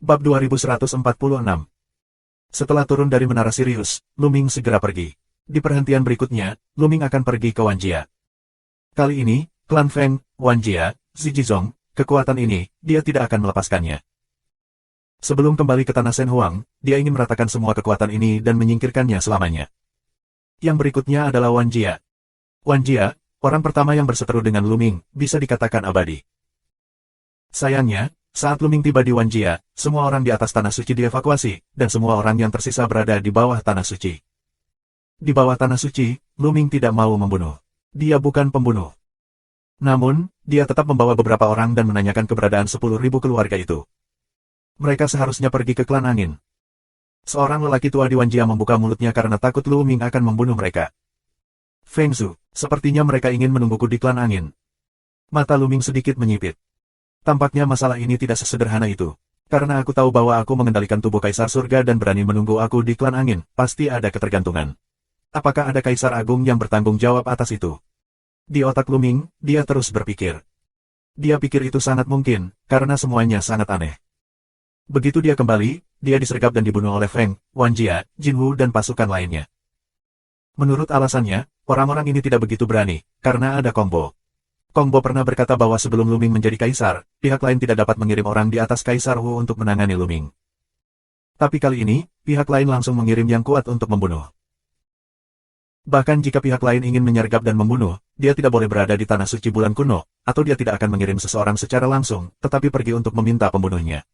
Bab 2146. Setelah turun dari Menara Sirius, Lu Ming segera pergi. Di perhentian berikutnya, Lu Ming akan pergi ke Wanjia. Kali ini, klan Feng, Wanjia, Zijizong, kekuatan ini, dia tidak akan melepaskannya. Sebelum kembali ke tanah Shen Huang, dia ingin meratakan semua kekuatan ini dan menyingkirkannya selamanya. Yang berikutnya adalah Wanjia. Wanjia, orang pertama yang berseteru dengan Lu Ming, bisa dikatakan abadi. Sayangnya, saat Lu Ming tiba di Wanjia, semua orang di atas tanah suci dievakuasi, dan semua orang yang tersisa berada di bawah tanah suci. Di bawah tanah suci, Lu Ming tidak mau membunuh. Dia bukan pembunuh. Namun, dia tetap membawa beberapa orang dan menanyakan keberadaan 10.000 keluarga itu. Mereka seharusnya pergi ke klan angin. Seorang lelaki tua di Wanjia membuka mulutnya karena takut Lu Ming akan membunuh mereka. Feng Zhu, sepertinya mereka ingin menungguku di klan angin. Mata Lu Ming sedikit menyipit. Tampaknya masalah ini tidak sesederhana itu. Karena aku tahu bahwa aku mengendalikan tubuh Kaisar Surga dan berani menunggu aku di klan angin, pasti ada ketergantungan. Apakah ada Kaisar Agung yang bertanggung jawab atas itu? Di otak Lu Ming, dia terus berpikir. Dia pikir itu sangat mungkin, karena semuanya sangat aneh. Begitu dia kembali, dia disergap dan dibunuh oleh Feng, Wanjia, Jinwu dan pasukan lainnya. Menurut alasannya, orang-orang ini tidak begitu berani, karena ada Kongbo. Kongbo pernah berkata bahwa sebelum Lu Ming menjadi kaisar, pihak lain tidak dapat mengirim orang di atas Kaisar Wu untuk menangani Lu Ming. Tapi kali ini, pihak lain langsung mengirim yang kuat untuk membunuh. Bahkan jika pihak lain ingin menyergap dan membunuh, dia tidak boleh berada di tanah suci bulan kuno, atau dia tidak akan mengirim seseorang secara langsung, tetapi pergi untuk meminta pembunuhnya.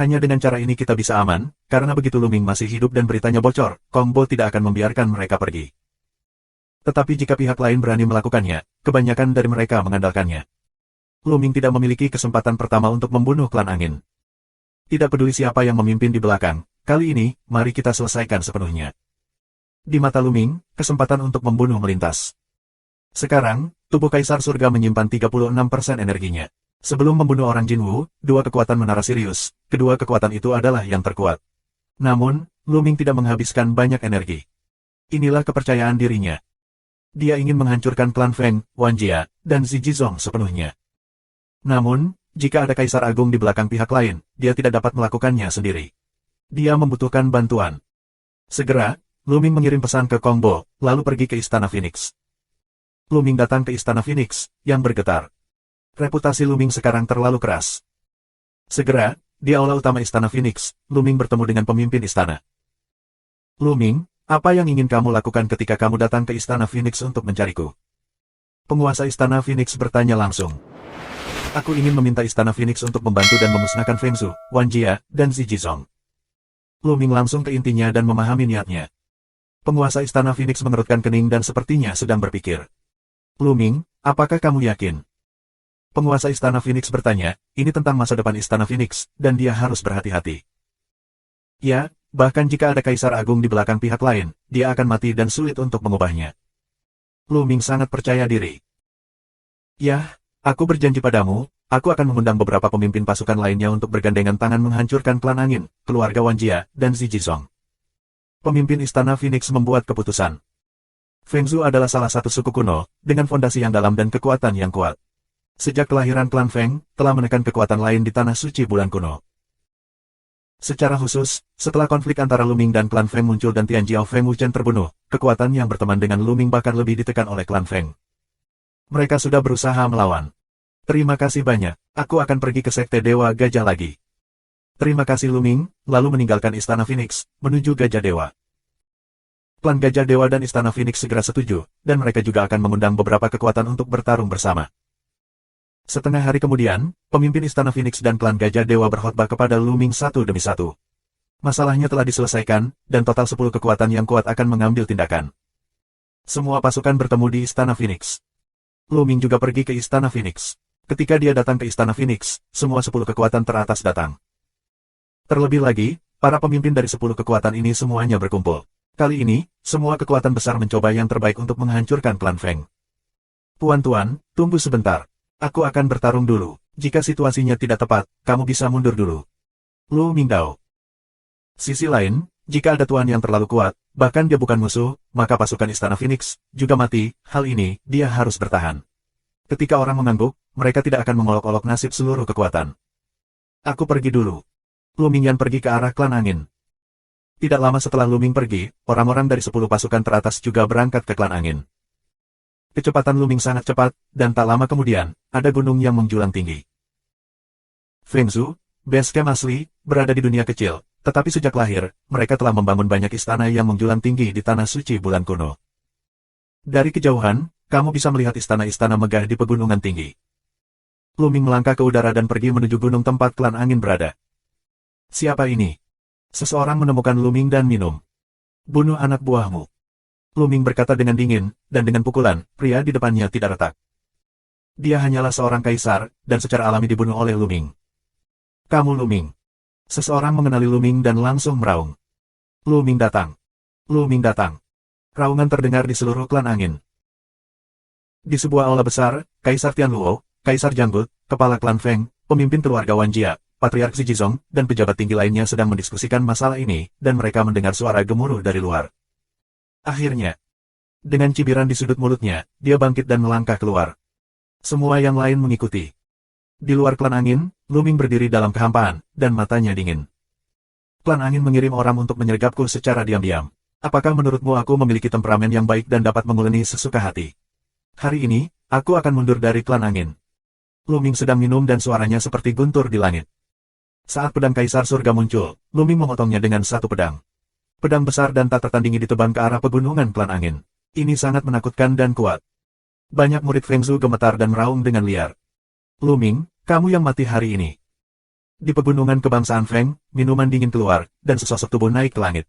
Hanya dengan cara ini kita bisa aman, karena begitu Lu Ming masih hidup dan beritanya bocor, Kongbo tidak akan membiarkan mereka pergi. Tetapi jika pihak lain berani melakukannya, kebanyakan dari mereka mengandalkannya. Lu Ming tidak memiliki kesempatan pertama untuk membunuh klan angin. Tidak peduli siapa yang memimpin di belakang, kali ini, mari kita selesaikan sepenuhnya. Di mata Lu Ming, kesempatan untuk membunuh melintas. Sekarang, tubuh Kaisar Surga menyimpan 36% energinya. Sebelum membunuh orang Jinwu, dua kekuatan Menara Sirius, kedua kekuatan itu adalah yang terkuat. Namun, Lu Ming tidak menghabiskan banyak energi. Inilah kepercayaan dirinya. Dia ingin menghancurkan klan Feng, Wanjia, dan Zijizong sepenuhnya. Namun, jika ada Kaisar Agung di belakang pihak lain, dia tidak dapat melakukannya sendiri. Dia membutuhkan bantuan. Segera, Lu Ming mengirim pesan ke Kongbo, lalu pergi ke Istana Phoenix. Lu Ming datang ke Istana Phoenix, yang bergetar. Reputasi Lu Ming sekarang terlalu keras. Segera, di aula utama Istana Phoenix, Lu Ming bertemu dengan pemimpin istana. Lu Ming, apa yang ingin kamu lakukan ketika kamu datang ke Istana Phoenix untuk mencariku? Penguasa Istana Phoenix bertanya langsung. Aku ingin meminta Istana Phoenix untuk membantu dan memusnahkan Feng Zhu, Wanjia, dan Zijizong. Lu Ming langsung ke intinya dan memahami niatnya. Penguasa Istana Phoenix mengerutkan kening dan sepertinya sedang berpikir. Lu Ming, apakah kamu yakin? Penguasa Istana Phoenix bertanya, ini tentang masa depan Istana Phoenix, dan dia harus berhati-hati. Ya, bahkan jika ada Kaisar Agung di belakang pihak lain, dia akan mati dan sulit untuk mengubahnya. Lu Ming sangat percaya diri. Ya, aku berjanji padamu, aku akan mengundang beberapa pemimpin pasukan lainnya untuk bergandengan tangan menghancurkan klan angin, keluarga Wanjia, dan Zijizong. Pemimpin Istana Phoenix membuat keputusan. Feng Zhu adalah salah satu suku kuno, dengan fondasi yang dalam dan kekuatan yang kuat. Sejak kelahiran klan Feng, telah menekan kekuatan lain di tanah suci bulan kuno. Secara khusus, setelah konflik antara Lu Ming dan klan Feng muncul dan Tianjiao Feng Wuchen terbunuh, kekuatan yang berteman dengan Lu Ming bahkan lebih ditekan oleh klan Feng. Mereka sudah berusaha melawan. Terima kasih banyak, aku akan pergi ke Sekte Dewa Gajah lagi. Terima kasih Lu Ming, lalu meninggalkan Istana Phoenix, menuju Gajah Dewa. Klan Gajah Dewa dan Istana Phoenix segera setuju, dan mereka juga akan mengundang beberapa kekuatan untuk bertarung bersama. Setengah hari kemudian, pemimpin Istana Phoenix dan klan Gajah Dewa berkhotbah kepada Lu Ming satu demi satu. Masalahnya telah diselesaikan, dan total 10 kekuatan yang kuat akan mengambil tindakan. Semua pasukan bertemu di Istana Phoenix. Lu Ming juga pergi ke Istana Phoenix. Ketika dia datang ke Istana Phoenix, semua 10 kekuatan teratas datang. Terlebih lagi, para pemimpin dari 10 kekuatan ini semuanya berkumpul. Kali ini, semua kekuatan besar mencoba yang terbaik untuk menghancurkan klan Feng. Tuan-tuan, tunggu sebentar. Aku akan bertarung dulu. Jika situasinya tidak tepat, kamu bisa mundur dulu. Lu Mingdao. Sisi lain, jika ada tuan yang terlalu kuat, bahkan dia bukan musuh, maka pasukan Istana Phoenix juga mati. Hal ini, dia harus bertahan. Ketika orang mengangguk, mereka tidak akan mengolok-olok nasib seluruh kekuatan. Aku pergi dulu. Lu Mingyan pergi ke arah klan angin. Tidak lama setelah Lu Ming pergi, orang-orang dari 10 pasukan teratas juga berangkat ke klan angin. Kecepatan Lu Ming sangat cepat, dan tak lama kemudian, ada gunung yang menjulang tinggi. Feng Zhu, base camp asli, berada di dunia kecil, tetapi sejak lahir, mereka telah membangun banyak istana yang menjulang tinggi di tanah suci bulan kuno. Dari kejauhan, kamu bisa melihat istana-istana megah di pegunungan tinggi. Lu Ming melangkah ke udara dan pergi menuju gunung tempat klan angin berada. Siapa ini? Seseorang menemukan Lu Ming dan minum. Bunuh anak buahmu. Lu Ming berkata dengan dingin, dan dengan pukulan, pria di depannya tidak retak. Dia hanyalah seorang kaisar, dan secara alami dibunuh oleh Lu Ming. Kamu Lu Ming. Seseorang mengenali Lu Ming dan langsung meraung. Lu Ming datang. Lu Ming datang. Raungan terdengar di seluruh klan angin. Di sebuah aula besar, Kaisar Tianluo, Kaisar Janggut, Kepala Klan Feng, pemimpin keluarga Wan Jia, Patriark Xi Jizong, dan pejabat tinggi lainnya sedang mendiskusikan masalah ini, dan mereka mendengar suara gemuruh dari luar. Akhirnya, dengan cibiran di sudut mulutnya, dia bangkit dan melangkah keluar. Semua yang lain mengikuti. Di luar klan angin, Lu Ming berdiri dalam kehampaan, dan matanya dingin. Klan angin mengirim orang untuk menyergapku secara diam-diam. Apakah menurutmu aku memiliki temperamen yang baik dan dapat menguleni sesuka hati? Hari ini, aku akan mundur dari klan angin. Lu Ming sedang minum dan suaranya seperti guntur di langit. Saat pedang Kaisar Surga muncul, Lu Ming memotongnya dengan satu pedang. Pedang besar dan tak tertandingi ditebang ke arah pegunungan klan angin. Ini sangat menakutkan dan kuat. Banyak murid Feng Zhu gemetar dan meraung dengan liar. Lu Ming, kamu yang mati hari ini. Di pegunungan kebangsaan Feng, minuman dingin keluar, dan sesosok tubuh naik ke langit.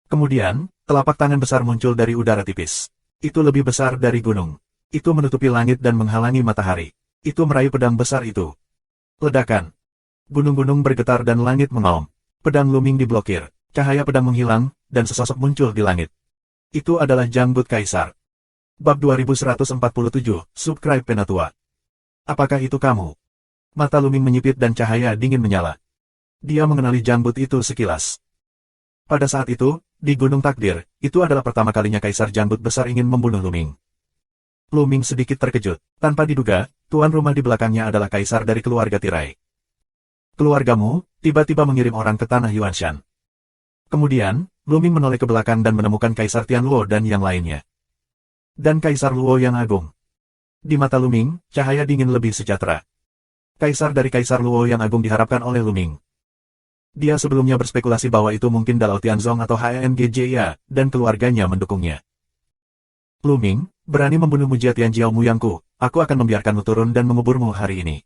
Kemudian, telapak tangan besar muncul dari udara tipis. Itu lebih besar dari gunung. Itu menutupi langit dan menghalangi matahari. Itu meraih pedang besar itu. Ledakan. Gunung-gunung bergetar dan langit mengaum. Pedang Lu Ming diblokir. Cahaya pedang menghilang, dan sesosok muncul di langit. Itu adalah Janggut Kaisar. Bab 2147, Subscribe Penatua. Apakah itu kamu? Mata Lu Ming menyipit dan cahaya dingin menyala. Dia mengenali janggut itu sekilas. Pada saat itu, di Gunung Takdir, itu adalah pertama kalinya Kaisar Janggut Besar ingin membunuh Lu Ming. Lu Ming sedikit terkejut. Tanpa diduga, tuan rumah di belakangnya adalah Kaisar dari keluarga tirai. Keluargamu, tiba-tiba mengirim orang ke tanah Yuanshan. Kemudian, Lu Ming menoleh ke belakang dan menemukan Kaisar Tianluo dan yang lainnya. Dan Kaisar Luo yang agung. Di mata Lu Ming, cahaya dingin lebih sejahtera. Kaisar dari Kaisar Luo yang agung diharapkan oleh Lu Ming. Dia sebelumnya berspekulasi bahwa itu mungkin Dalao Tianzong atau HNGJia, dan keluarganya mendukungnya. Lu Ming, berani membunuh Mujia Tianjiao Muyangku, aku akan membiarkanmu turun dan menguburmu hari ini.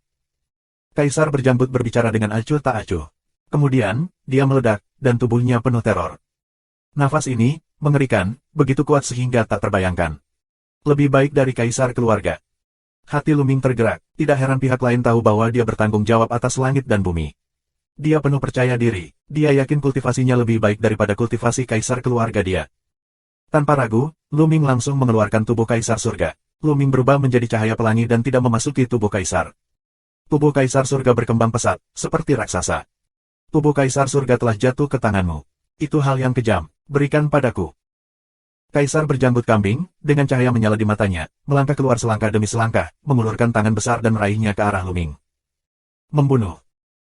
Kaisar berjanggut berbicara dengan acuh tak acuh. Kemudian, dia meledak, dan tubuhnya penuh teror. Nafas ini, mengerikan, begitu kuat sehingga tak terbayangkan. Lebih baik dari Kaisar keluarga. Hati Lu Ming tergerak, tidak heran pihak lain tahu bahwa dia bertanggung jawab atas langit dan bumi. Dia penuh percaya diri, dia yakin kultivasinya lebih baik daripada kultivasi Kaisar keluarga dia. Tanpa ragu, Lu Ming langsung mengeluarkan tubuh Kaisar Surga. Lu Ming berubah menjadi cahaya pelangi dan tidak memasuki tubuh Kaisar. Tubuh Kaisar Surga berkembang pesat, seperti raksasa. Tubuh Kaisar Surga telah jatuh ke tanganmu. Itu hal yang kejam, berikan padaku. Kaisar berjanggut kambing, dengan cahaya menyala di matanya, melangkah keluar selangkah demi selangkah, mengulurkan tangan besar dan meraihnya ke arah Lu Ming. Membunuh.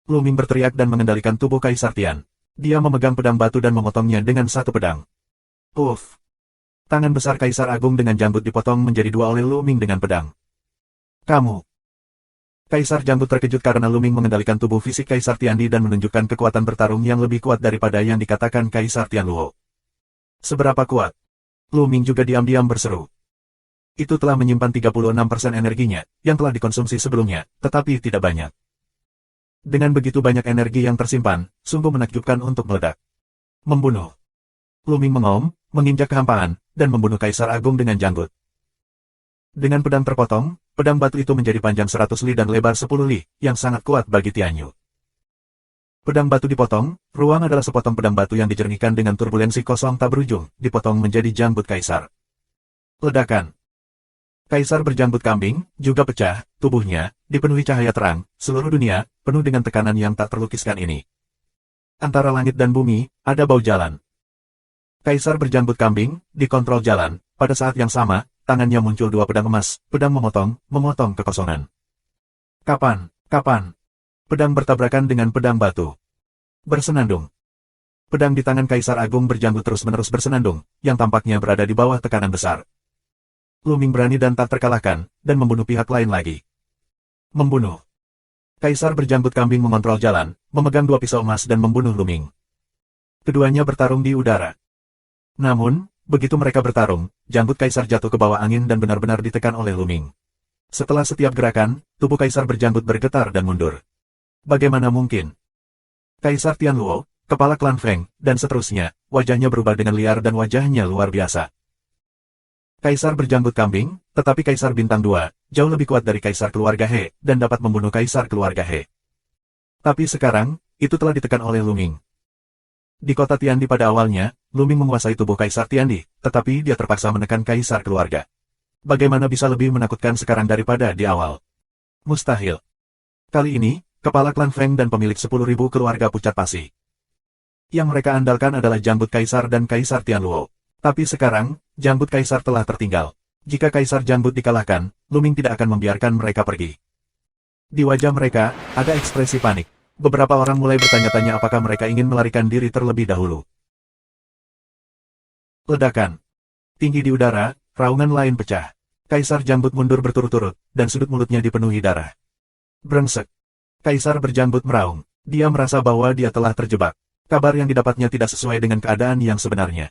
Lu Ming berteriak dan mengendalikan tubuh Kaisar Tian. Dia memegang pedang batu dan memotongnya dengan satu pedang. Uff. Tangan besar Kaisar Agung dengan janggut dipotong menjadi dua oleh Lu Ming dengan pedang. Kamu. Kaisar Janggut terkejut karena Lu Ming mengendalikan tubuh fisik Kaisar Tiandi dan menunjukkan kekuatan bertarung yang lebih kuat daripada yang dikatakan Kaisar Tianluo. Seberapa kuat? Lu Ming juga diam-diam berseru. Itu telah menyimpan 36% energinya, yang telah dikonsumsi sebelumnya, tetapi tidak banyak. Dengan begitu banyak energi yang tersimpan, sungguh menakjubkan untuk meledak. Membunuh. Lu Ming mengaum, menginjak kehampaan, dan membunuh Kaisar Agung dengan janggut. Dengan pedang terpotong, pedang batu itu menjadi panjang 100 li dan lebar 10 li, yang sangat kuat bagi Tianyu. Pedang batu dipotong, ruang adalah sepotong pedang batu yang dijernihkan dengan turbulensi kosong tak berujung, dipotong menjadi janggut Kaisar. Ledakan. Kaisar berjanggut kambing, juga pecah, tubuhnya, dipenuhi cahaya terang, seluruh dunia, penuh dengan tekanan yang tak terlukiskan ini. Antara langit dan bumi, ada bau jalan. Kaisar berjanggut kambing, dikontrol jalan, pada saat yang sama, tangannya muncul dua pedang emas, pedang memotong kekosongan. Kapan? Pedang bertabrakan dengan pedang batu. Bersenandung. Pedang di tangan Kaisar Agung berjanggut terus-menerus bersenandung, yang tampaknya berada di bawah tekanan besar. Luming berani dan tak terkalahkan, dan membunuh pihak lain lagi. Membunuh. Kaisar berjanggut kambing mengontrol jalan, memegang dua pisau emas dan membunuh Luming. Keduanya bertarung di udara. Namun, begitu mereka bertarung, janggut Kaisar jatuh ke bawah angin dan benar-benar ditekan oleh Luming. Setelah setiap gerakan, tubuh Kaisar berjanggut bergetar dan mundur. Bagaimana mungkin? Kaisar Tianluo, kepala klan Feng, dan seterusnya, wajahnya berubah dengan liar dan wajahnya luar biasa. Kaisar berjanggut kambing, tetapi Kaisar Bintang 2, jauh lebih kuat dari Kaisar keluarga He, dan dapat membunuh Kaisar keluarga He. Tapi sekarang, itu telah ditekan oleh Luming. Di kota Tiandi pada awalnya, Luming menguasai tubuh Kaisar Tiandi, tetapi dia terpaksa menekan Kaisar keluarga. Bagaimana bisa lebih menakutkan sekarang daripada di awal? Mustahil. Kali ini, kepala klan Feng dan pemilik 10.000 keluarga pucat pasi. Yang mereka andalkan adalah janggut Kaisar dan Kaisar Tianluo. Tapi sekarang, janggut Kaisar telah tertinggal. Jika Kaisar janggut dikalahkan, Luming tidak akan membiarkan mereka pergi. Di wajah mereka, ada ekspresi panik. Beberapa orang mulai bertanya-tanya apakah mereka ingin melarikan diri terlebih dahulu. Ledakan. Tinggi di udara, raungan lain pecah. Kaisar janggut mundur berturut-turut, dan sudut mulutnya dipenuhi darah. Brengsek. Kaisar berjanggut meraung. Dia merasa bahwa dia telah terjebak. Kabar yang didapatnya tidak sesuai dengan keadaan yang sebenarnya.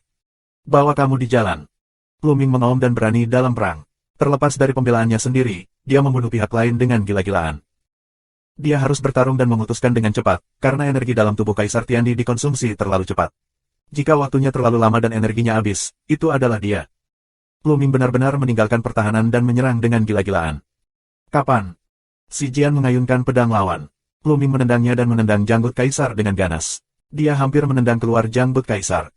Bawa kamu di jalan. Luming mengaum dan berani dalam perang. Terlepas dari pembelaannya sendiri, dia membunuh pihak lain dengan gila-gilaan. Dia harus bertarung dan memutuskan dengan cepat, karena energi dalam tubuh Kaisar Tiandi dikonsumsi terlalu cepat. Jika waktunya terlalu lama dan energinya habis, itu adalah dia. Luming benar-benar meninggalkan pertahanan dan menyerang dengan gila-gilaan. Kapan? Si Jian mengayunkan pedang lawan. Luming menendangnya dan menendang janggut Kaisar dengan ganas. Dia hampir menendang keluar janggut Kaisar.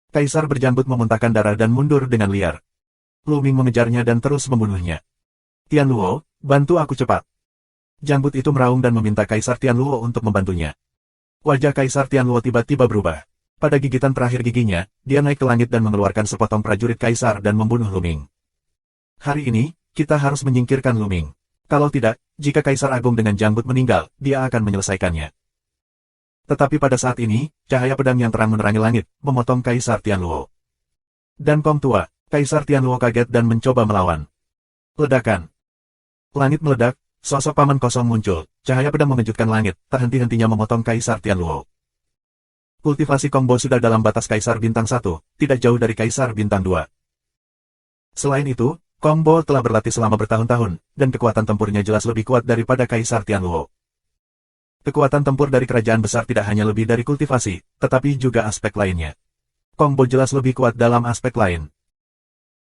Kaisar berjanggut memuntahkan darah dan mundur dengan liar. Luming mengejarnya dan terus membunuhnya. Tianluo, bantu aku cepat. Janggut itu meraung dan meminta Kaisar Tianluo untuk membantunya. Wajah Kaisar Tianluo tiba-tiba berubah. Pada gigitan terakhir giginya, dia naik ke langit dan mengeluarkan sepotong prajurit Kaisar dan membunuh Luming. Hari ini, kita harus menyingkirkan Luming. Kalau tidak, jika Kaisar Agung dengan janggut meninggal, dia akan menyelesaikannya. Tetapi pada saat ini, cahaya pedang yang terang menerangi langit, memotong Kaisar Tianluo. Dan Kong Tua, Kaisar Tianluo kaget dan mencoba melawan. Ledakan. Langit meledak, sosok paman kosong muncul, cahaya pedang mengejutkan langit, tak henti-hentinya memotong Kaisar Tianluo. Kultivasi Kongbo sudah dalam batas Kaisar Bintang 1, tidak jauh dari Kaisar Bintang 2. Selain itu, Kongbo telah berlatih selama bertahun-tahun, dan kekuatan tempurnya jelas lebih kuat daripada Kaisar Tianluo. Kekuatan tempur dari kerajaan besar tidak hanya lebih dari kultivasi, tetapi juga aspek lainnya. Kongbo jelas lebih kuat dalam aspek lain.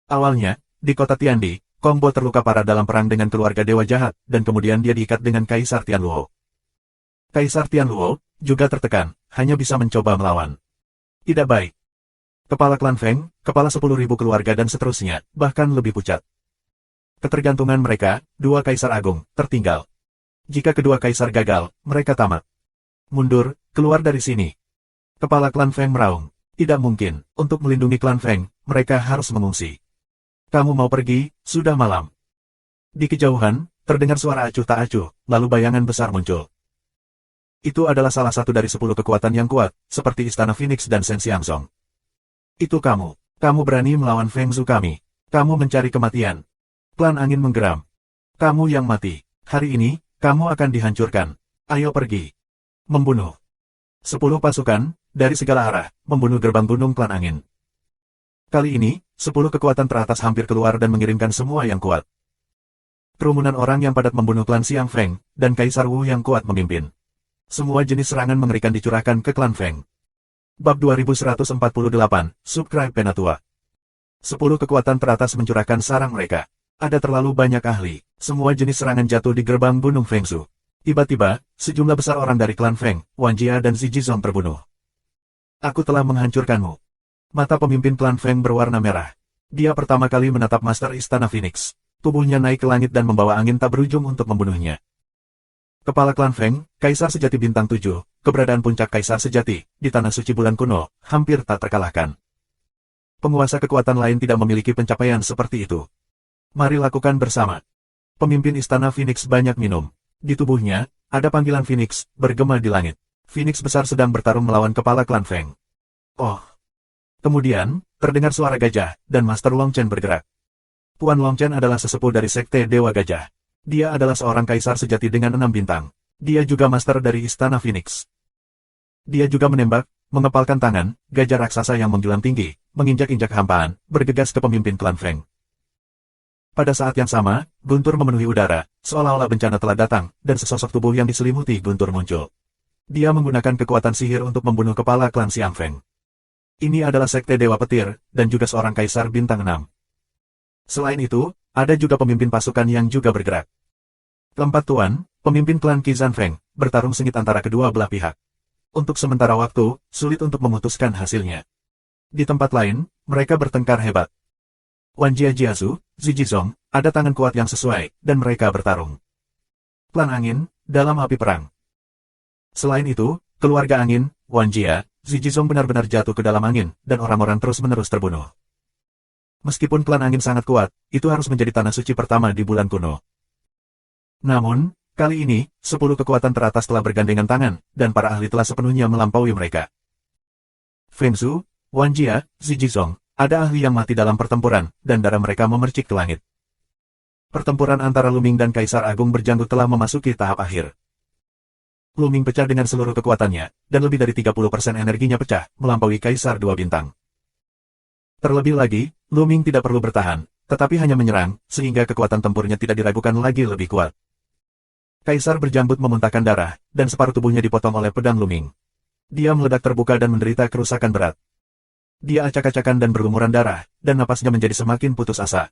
Awalnya, di kota Tiandi, Kongbo terluka parah dalam perang dengan keluarga Dewa Jahat, dan kemudian dia diikat dengan Kaisar Tianluo. Kaisar Tianluo juga tertekan, hanya bisa mencoba melawan. Tidak baik. Kepala klan Feng, kepala 10.000 keluarga dan seterusnya, bahkan lebih pucat. Ketergantungan mereka, dua Kaisar Agung, tertinggal. Jika kedua Kaisar gagal, mereka tamat. Mundur, keluar dari sini. Kepala klan Feng meraung. Tidak mungkin, untuk melindungi klan Feng, mereka harus mengungsi. Kamu mau pergi, sudah malam. Di kejauhan, terdengar suara acuh tak acuh, lalu bayangan besar muncul. Itu adalah salah satu dari 10 kekuatan yang kuat, seperti Istana Phoenix dan Shen Xiangzong. Itu kamu. Kamu berani melawan Feng Zhu kami. Kamu mencari kematian. Klan angin menggeram. Kamu yang mati. Hari ini, kamu akan dihancurkan. Ayo pergi. Membunuh. 10 pasukan, dari segala arah, membunuh gerbang gunung klan angin. Kali ini, 10 kekuatan teratas hampir keluar dan mengirimkan semua yang kuat. Kerumunan orang yang padat membunuh klan Xiang Feng, dan Kaisar Wu yang kuat memimpin. Semua jenis serangan mengerikan dicurahkan ke klan Feng. Bab 2148, Subscribe Penatua. 10 kekuatan teratas mencurahkan sarang mereka. Ada terlalu banyak ahli. Semua jenis serangan jatuh di gerbang gunung Feng Zhu. Tiba-tiba, sejumlah besar orang dari klan Feng, Wan Jia dan Zi Jizong terbunuh. Aku telah menghancurkanmu. Mata pemimpin klan Feng berwarna merah. Dia pertama kali menatap Master Istana Phoenix. Tubuhnya naik ke langit dan membawa angin tak berujung untuk membunuhnya. Kepala klan Feng, Kaisar Sejati Bintang 7, keberadaan puncak Kaisar Sejati, di Tanah Suci Bulan Kuno, hampir tak terkalahkan. Penguasa kekuatan lain tidak memiliki pencapaian seperti itu. Mari lakukan bersama. Pemimpin Istana Phoenix banyak minum. Di tubuhnya, ada panggilan Phoenix, bergema di langit. Phoenix besar sedang bertarung melawan kepala klan Feng. Oh. Kemudian, terdengar suara gajah, dan Master Long Chen bergerak. Tuan Long Chen adalah sesepuh dari Sekte Dewa Gajah. Dia adalah seorang kaisar sejati dengan 6 bintang. Dia juga master dari Istana Phoenix. Dia juga menembak, mengepalkan tangan, gajah raksasa yang menggelam tinggi, menginjak-injak hampaan, bergegas ke pemimpin klan Feng. Pada saat yang sama, guntur memenuhi udara, seolah-olah bencana telah datang, dan sesosok tubuh yang diselimuti guntur muncul. Dia menggunakan kekuatan sihir untuk membunuh kepala klan Xiang Feng. Ini adalah Sekte Dewa Petir, dan juga seorang kaisar bintang 6. Selain itu, ada juga pemimpin pasukan yang juga bergerak. Keempat tuan, pemimpin klan Qizhan Feng, bertarung sengit antara kedua belah pihak. Untuk sementara waktu, sulit untuk memutuskan hasilnya. Di tempat lain, mereka bertengkar hebat. Wan Jia Jiazu, Zijizong, ada tangan kuat yang sesuai, dan mereka bertarung. Klan Angin, dalam api perang. Selain itu, keluarga Angin, Wan Jia, Zijizong benar-benar jatuh ke dalam angin, dan orang-orang terus-menerus terbunuh. Meskipun klan Angin sangat kuat, itu harus menjadi tanah suci pertama di bulan kuno. Namun, kali ini, 10 kekuatan teratas telah bergandengan tangan, dan para ahli telah sepenuhnya melampaui mereka. Feng Zhu, Wan Jia, Zijizong, ada ahli yang mati dalam pertempuran, dan darah mereka memercik ke langit. Pertempuran antara Luming dan Kaisar Agung berjanggut telah memasuki tahap akhir. Luming pecah dengan seluruh kekuatannya, dan lebih dari 30% energinya pecah, melampaui Kaisar 2 bintang. Terlebih lagi, Luming tidak perlu bertahan, tetapi hanya menyerang, sehingga kekuatan tempurnya tidak diragukan lagi lebih kuat. Kaisar berjanggut memuntahkan darah, dan separuh tubuhnya dipotong oleh pedang Luming. Dia meledak terbuka dan menderita kerusakan berat. Dia acak-acakan dan berlumuran darah, dan napasnya menjadi semakin putus asa.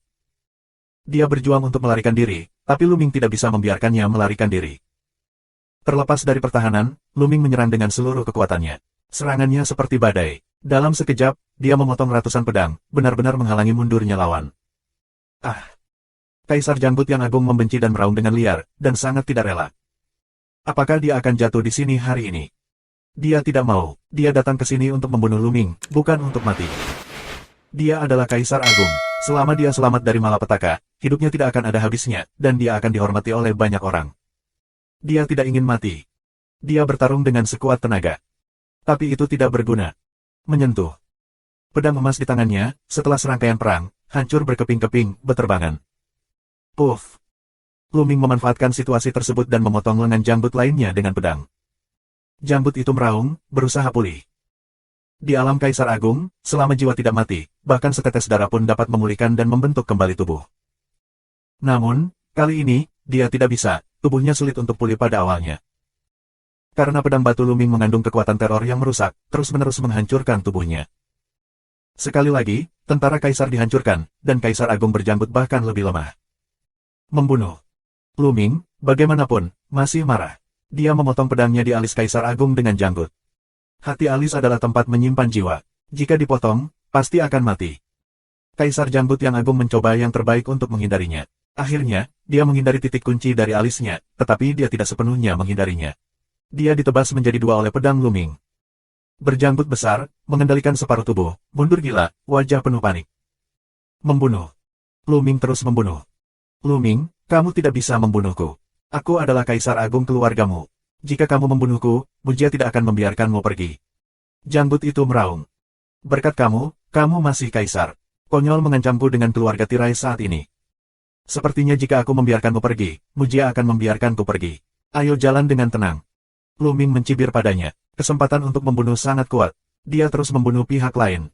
Dia berjuang untuk melarikan diri, tapi Luming tidak bisa membiarkannya melarikan diri. Terlepas dari pertahanan, Luming menyerang dengan seluruh kekuatannya. Serangannya seperti badai. Dalam sekejap, dia memotong ratusan pedang, benar-benar menghalangi mundurnya lawan. Kaisar Janggut yang agung membenci dan meraung dengan liar, dan sangat tidak rela. Apakah dia akan jatuh di sini hari ini? Dia tidak mau. Dia datang ke sini untuk membunuh Luming, bukan untuk mati. Dia adalah Kaisar Agung. Selama dia selamat dari malapetaka, hidupnya tidak akan ada habisnya, dan dia akan dihormati oleh banyak orang. Dia tidak ingin mati. Dia bertarung dengan sekuat tenaga. Tapi itu tidak berguna. Menyentuh. Pedang emas di tangannya, setelah serangkaian perang, hancur berkeping-keping, beterbangan. Puff. Luming memanfaatkan situasi tersebut dan memotong lengan Janggut lainnya dengan pedang. Janggut itu meraung, berusaha pulih. Di alam Kaisar Agung, selama jiwa tidak mati, bahkan setetes darah pun dapat memulihkan dan membentuk kembali tubuh. Namun, kali ini, dia tidak bisa, tubuhnya sulit untuk pulih pada awalnya. Karena pedang batu Luming mengandung kekuatan teror yang merusak, terus-menerus menghancurkan tubuhnya. Sekali lagi, tentara Kaisar dihancurkan, dan Kaisar Agung berjanggut bahkan lebih lemah. Membunuh. Luming, bagaimanapun, masih marah. Dia memotong pedangnya di alis Kaisar Agung dengan janggut. Hati alis adalah tempat menyimpan jiwa. Jika dipotong, pasti akan mati. Kaisar Janggut yang agung mencoba yang terbaik untuk menghindarinya. Akhirnya, dia menghindari titik kunci dari alisnya, tetapi dia tidak sepenuhnya menghindarinya. Dia ditebas menjadi 2 oleh pedang Luming. Berjanggut besar, mengendalikan separuh tubuh, mundur gila, wajah penuh panik. Membunuh. Luming terus membunuh. Luming, kamu tidak bisa membunuhku. Aku adalah Kaisar Agung keluargamu. Jika kamu membunuhku, Mujia tidak akan membiarkanmu pergi. Janggut itu meraung. Berkat kamu, kamu masih Kaisar. Konyol mengancamku dengan keluarga tirai saat ini. Sepertinya jika aku membiarkanmu pergi, Mujia akan membiarkanku pergi. Ayo jalan dengan tenang. Luming mencibir padanya. Kesempatan untuk membunuh sangat kuat. Dia terus membunuh pihak lain.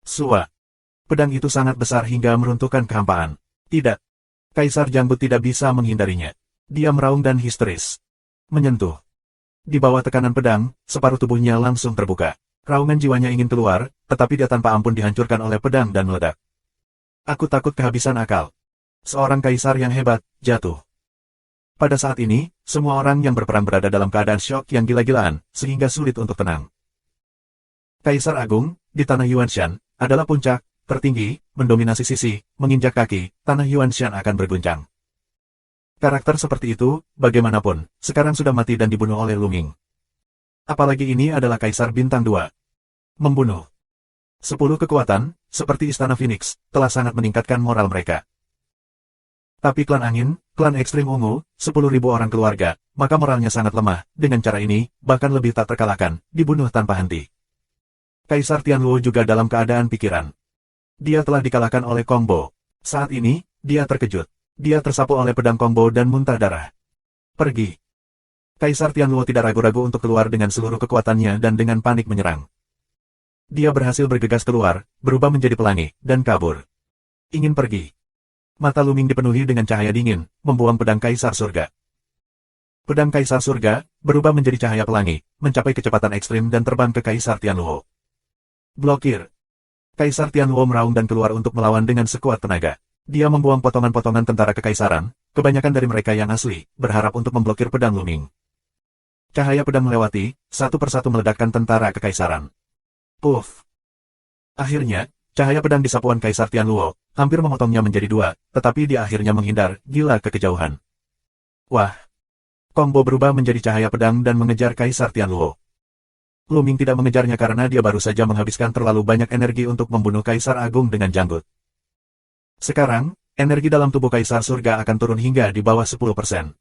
Sua. Pedang itu sangat besar hingga meruntuhkan kehampaan. Tidak. Kaisar Janggut tidak bisa menghindarinya. Dia meraung dan histeris. Menyentuh. Di bawah tekanan pedang, separuh tubuhnya langsung terbuka. Raungan jiwanya ingin keluar, tetapi dia tanpa ampun dihancurkan oleh pedang dan meledak. Aku takut kehabisan akal. Seorang kaisar yang hebat, jatuh. Pada saat ini, semua orang yang berperang berada dalam keadaan syok yang gila-gilaan, sehingga sulit untuk tenang. Kaisar Agung, di tanah Yuanshan, adalah puncak, tertinggi, mendominasi sisi, menginjak kaki, tanah Yuanshan akan berguncang. Karakter seperti itu, bagaimanapun, sekarang sudah mati dan dibunuh oleh Luming. Apalagi ini adalah Kaisar Bintang 2. Membunuh. 10 kekuatan, seperti Istana Phoenix, telah sangat meningkatkan moral mereka. Tapi klan Angin, klan ekstrim ungu, 10.000 orang keluarga, maka moralnya sangat lemah. Dengan cara ini, bahkan lebih tak terkalahkan, dibunuh tanpa henti. Kaisar Tianluo juga dalam keadaan pikiran. Dia telah dikalahkan oleh Kong Bo. Saat ini, dia terkejut. Dia tersapu oleh pedang Kong Bo dan muntah darah. Pergi. Kaisar Tianluo tidak ragu-ragu untuk keluar dengan seluruh kekuatannya dan dengan panik menyerang. Dia berhasil bergegas keluar, berubah menjadi pelangi, dan kabur. Ingin pergi. Mata Lu Ming dipenuhi dengan cahaya dingin, membuang pedang Kaisar Surga. Pedang Kaisar Surga berubah menjadi cahaya pelangi, mencapai kecepatan ekstrim dan terbang ke Kaisar Tianluo. Blokir. Kaisar Tianluo meraung dan keluar untuk melawan dengan sekuat tenaga. Dia membuang potongan-potongan tentara kekaisaran, kebanyakan dari mereka yang asli, berharap untuk memblokir pedang Lu Ming. Cahaya pedang melewati, satu persatu meledakkan tentara kekaisaran. Puff. Akhirnya, cahaya pedang di sapuan Kaisar Tianluo hampir memotongnya menjadi dua, tetapi dia akhirnya menghindar, gila ke kejauhan. Wah! Kong Bo berubah menjadi cahaya pedang dan mengejar Kaisar Tianluo. Lu Ming tidak mengejarnya karena dia baru saja menghabiskan terlalu banyak energi untuk membunuh Kaisar Agung dengan janggut. Sekarang, energi dalam tubuh Kaisar Surga akan turun hingga di bawah 10%.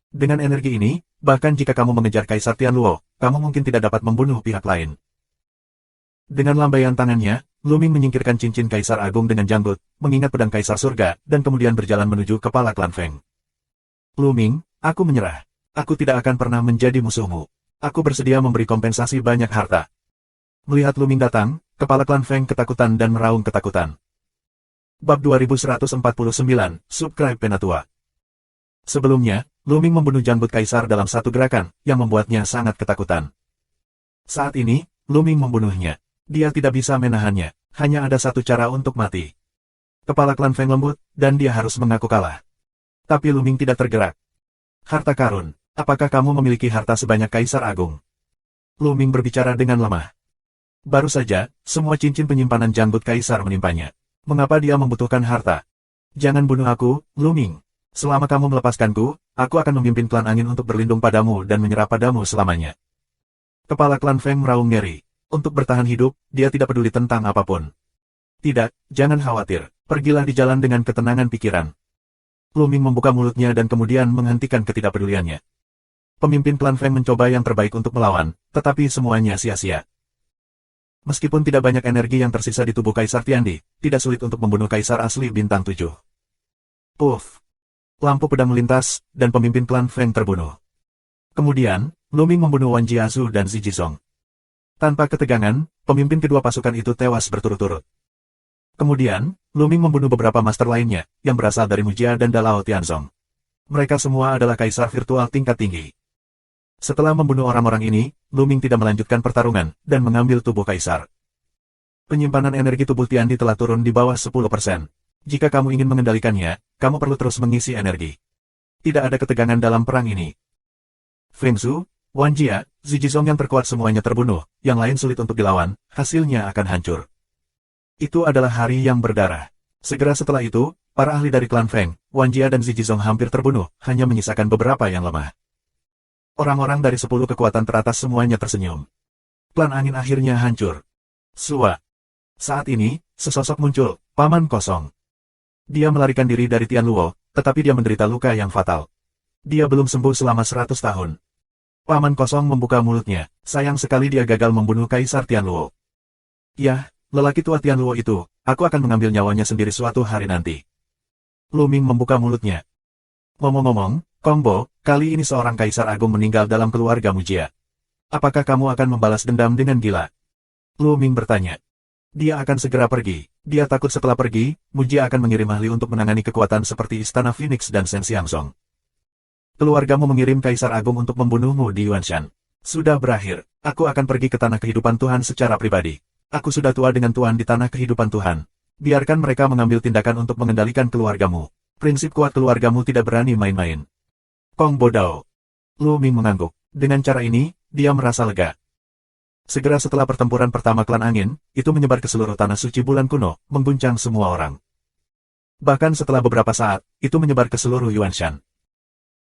Dengan energi ini, bahkan jika kamu mengejar Kaisar Tianluo, kamu mungkin tidak dapat membunuh pihak lain. Dengan lambaian tangannya, Lu Ming menyingkirkan cincin Kaisar Agung dengan janggut, mengingat pedang Kaisar Surga, dan kemudian berjalan menuju kepala klan Feng. Lu Ming, aku menyerah. Aku tidak akan pernah menjadi musuhmu. Aku bersedia memberi kompensasi banyak harta. Melihat Lu Ming datang, kepala klan Feng ketakutan dan meraung ketakutan. Bab 2149, Subscribe Penatua. Sebelumnya, Lu Ming membunuh janggut Kaisar dalam satu gerakan, yang membuatnya sangat ketakutan. Saat ini, Lu Ming membunuhnya. Dia tidak bisa menahannya, hanya ada satu cara untuk mati. Kepala klan Feng lembut, dan dia harus mengaku kalah. Tapi Lu Ming tidak tergerak. Harta karun, apakah kamu memiliki harta sebanyak Kaisar Agung? Lu Ming berbicara dengan lemah. Baru saja, semua cincin penyimpanan janggut Kaisar menimpanya. Mengapa dia membutuhkan harta? Jangan bunuh aku, Lu Ming. Selama kamu melepaskanku, aku akan memimpin klan angin untuk berlindung padamu dan menyerah padamu selamanya. Kepala klan Feng meraung ngeri. Untuk bertahan hidup, dia tidak peduli tentang apapun. Tidak, jangan khawatir. Pergilah di jalan dengan ketenangan pikiran. Lu Ming membuka mulutnya dan kemudian menghentikan ketidakpeduliannya. Pemimpin klan Feng mencoba yang terbaik untuk melawan, tetapi semuanya sia-sia. Meskipun tidak banyak energi yang tersisa di tubuh Kaisar Tiandi, tidak sulit untuk membunuh Kaisar asli bintang 7. Puff. Lampu pedang melintas, dan pemimpin klan Feng terbunuh. Kemudian, Lu Ming membunuh Wan Jiazu dan Zi Jizong. Tanpa ketegangan, pemimpin kedua pasukan itu tewas berturut-turut. Kemudian, Lu Ming membunuh beberapa master lainnya, yang berasal dari Mujia dan Dalao Tianzong. Mereka semua adalah kaisar virtual tingkat tinggi. Setelah membunuh orang-orang ini, Lu Ming tidak melanjutkan pertarungan, dan mengambil tubuh kaisar. Penyimpanan energi tubuh Tiandi telah turun di bawah 10%. Jika kamu ingin mengendalikannya, kamu perlu terus mengisi energi. Tidak ada ketegangan dalam perang ini. Feng Zhu, Wan Jia, Zi Jizong yang terkuat semuanya terbunuh, yang lain sulit untuk dilawan, hasilnya akan hancur. Itu adalah hari yang berdarah. Segera setelah itu, para ahli dari klan Feng, Wan Jia dan Zi Jizong hampir terbunuh, hanya menyisakan beberapa yang lemah. Orang-orang dari 10 kekuatan teratas semuanya tersenyum. Klan angin akhirnya hancur. Sua. Saat ini, sesosok muncul, Paman Kosong. Dia melarikan diri dari Tianluo, tetapi dia menderita luka yang fatal. Dia belum sembuh selama 100 tahun. Paman Kosong membuka mulutnya, sayang sekali dia gagal membunuh Kaisar Tianluo. Yah, lelaki tua Tianluo itu, aku akan mengambil nyawanya sendiri suatu hari nanti. Lu Ming membuka mulutnya. Ngomong-ngomong, Kong Bo, kali ini seorang Kaisar Agung meninggal dalam keluarga Mujia. Apakah kamu akan membalas dendam dengan gila? Lu Ming bertanya. Dia akan segera pergi. Dia takut setelah pergi, Mujia akan mengirim ahli untuk menangani kekuatan seperti Istana Phoenix dan Shen Xiangzong. Keluargamu mengirim Kaisar Agung untuk membunuhmu di Yuanshan. Sudah berakhir. Aku akan pergi ke tanah kehidupan Tuhan secara pribadi. Aku sudah tua dengan Tuhan di tanah kehidupan Tuhan. Biarkan mereka mengambil tindakan untuk mengendalikan keluargamu. Prinsip kuat keluargamu tidak berani main-main. Kong Bodao. Lu Ming mengangguk. Dengan cara ini, dia merasa lega. Segera setelah pertempuran pertama klan angin, itu menyebar ke seluruh tanah suci bulan kuno, mengguncang semua orang. Bahkan setelah beberapa saat, itu menyebar ke seluruh Yuanshan.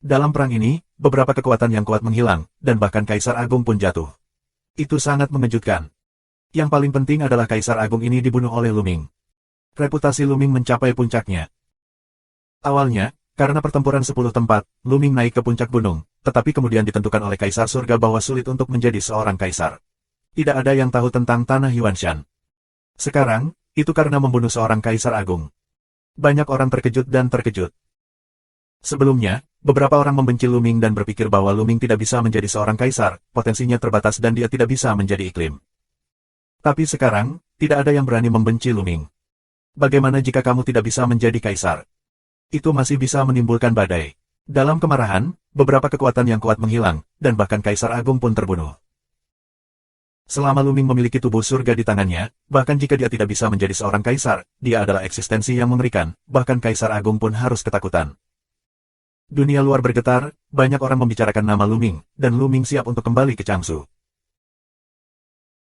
Dalam perang ini, beberapa kekuatan yang kuat menghilang, dan bahkan Kaisar Agung pun jatuh. Itu sangat mengejutkan. Yang paling penting adalah Kaisar Agung ini dibunuh oleh Lu Ming. Reputasi Lu Ming mencapai puncaknya. Awalnya, karena pertempuran 10 tempat, Lu Ming naik ke puncak gunung, tetapi kemudian ditentukan oleh Kaisar Surga bahwa sulit untuk menjadi seorang kaisar. Tidak ada yang tahu tentang tanah Yuanshan. Sekarang, itu karena membunuh seorang kaisar agung. Banyak orang terkejut dan terkejut. Sebelumnya, beberapa orang membenci Luming dan berpikir bahwa Luming tidak bisa menjadi seorang kaisar, potensinya terbatas dan dia tidak bisa menjadi iklim. Tapi sekarang, tidak ada yang berani membenci Luming. Bagaimana jika kamu tidak bisa menjadi kaisar? Itu masih bisa menimbulkan badai. Dalam kemarahan, beberapa kekuatan yang kuat menghilang, dan bahkan Kaisar Agung pun terbunuh. Selama Luming memiliki tubuh surga di tangannya, bahkan jika dia tidak bisa menjadi seorang kaisar, dia adalah eksistensi yang mengerikan, bahkan Kaisar Agung pun harus ketakutan. Dunia luar bergetar, banyak orang membicarakan nama Luming, dan Luming siap untuk kembali ke Changsu.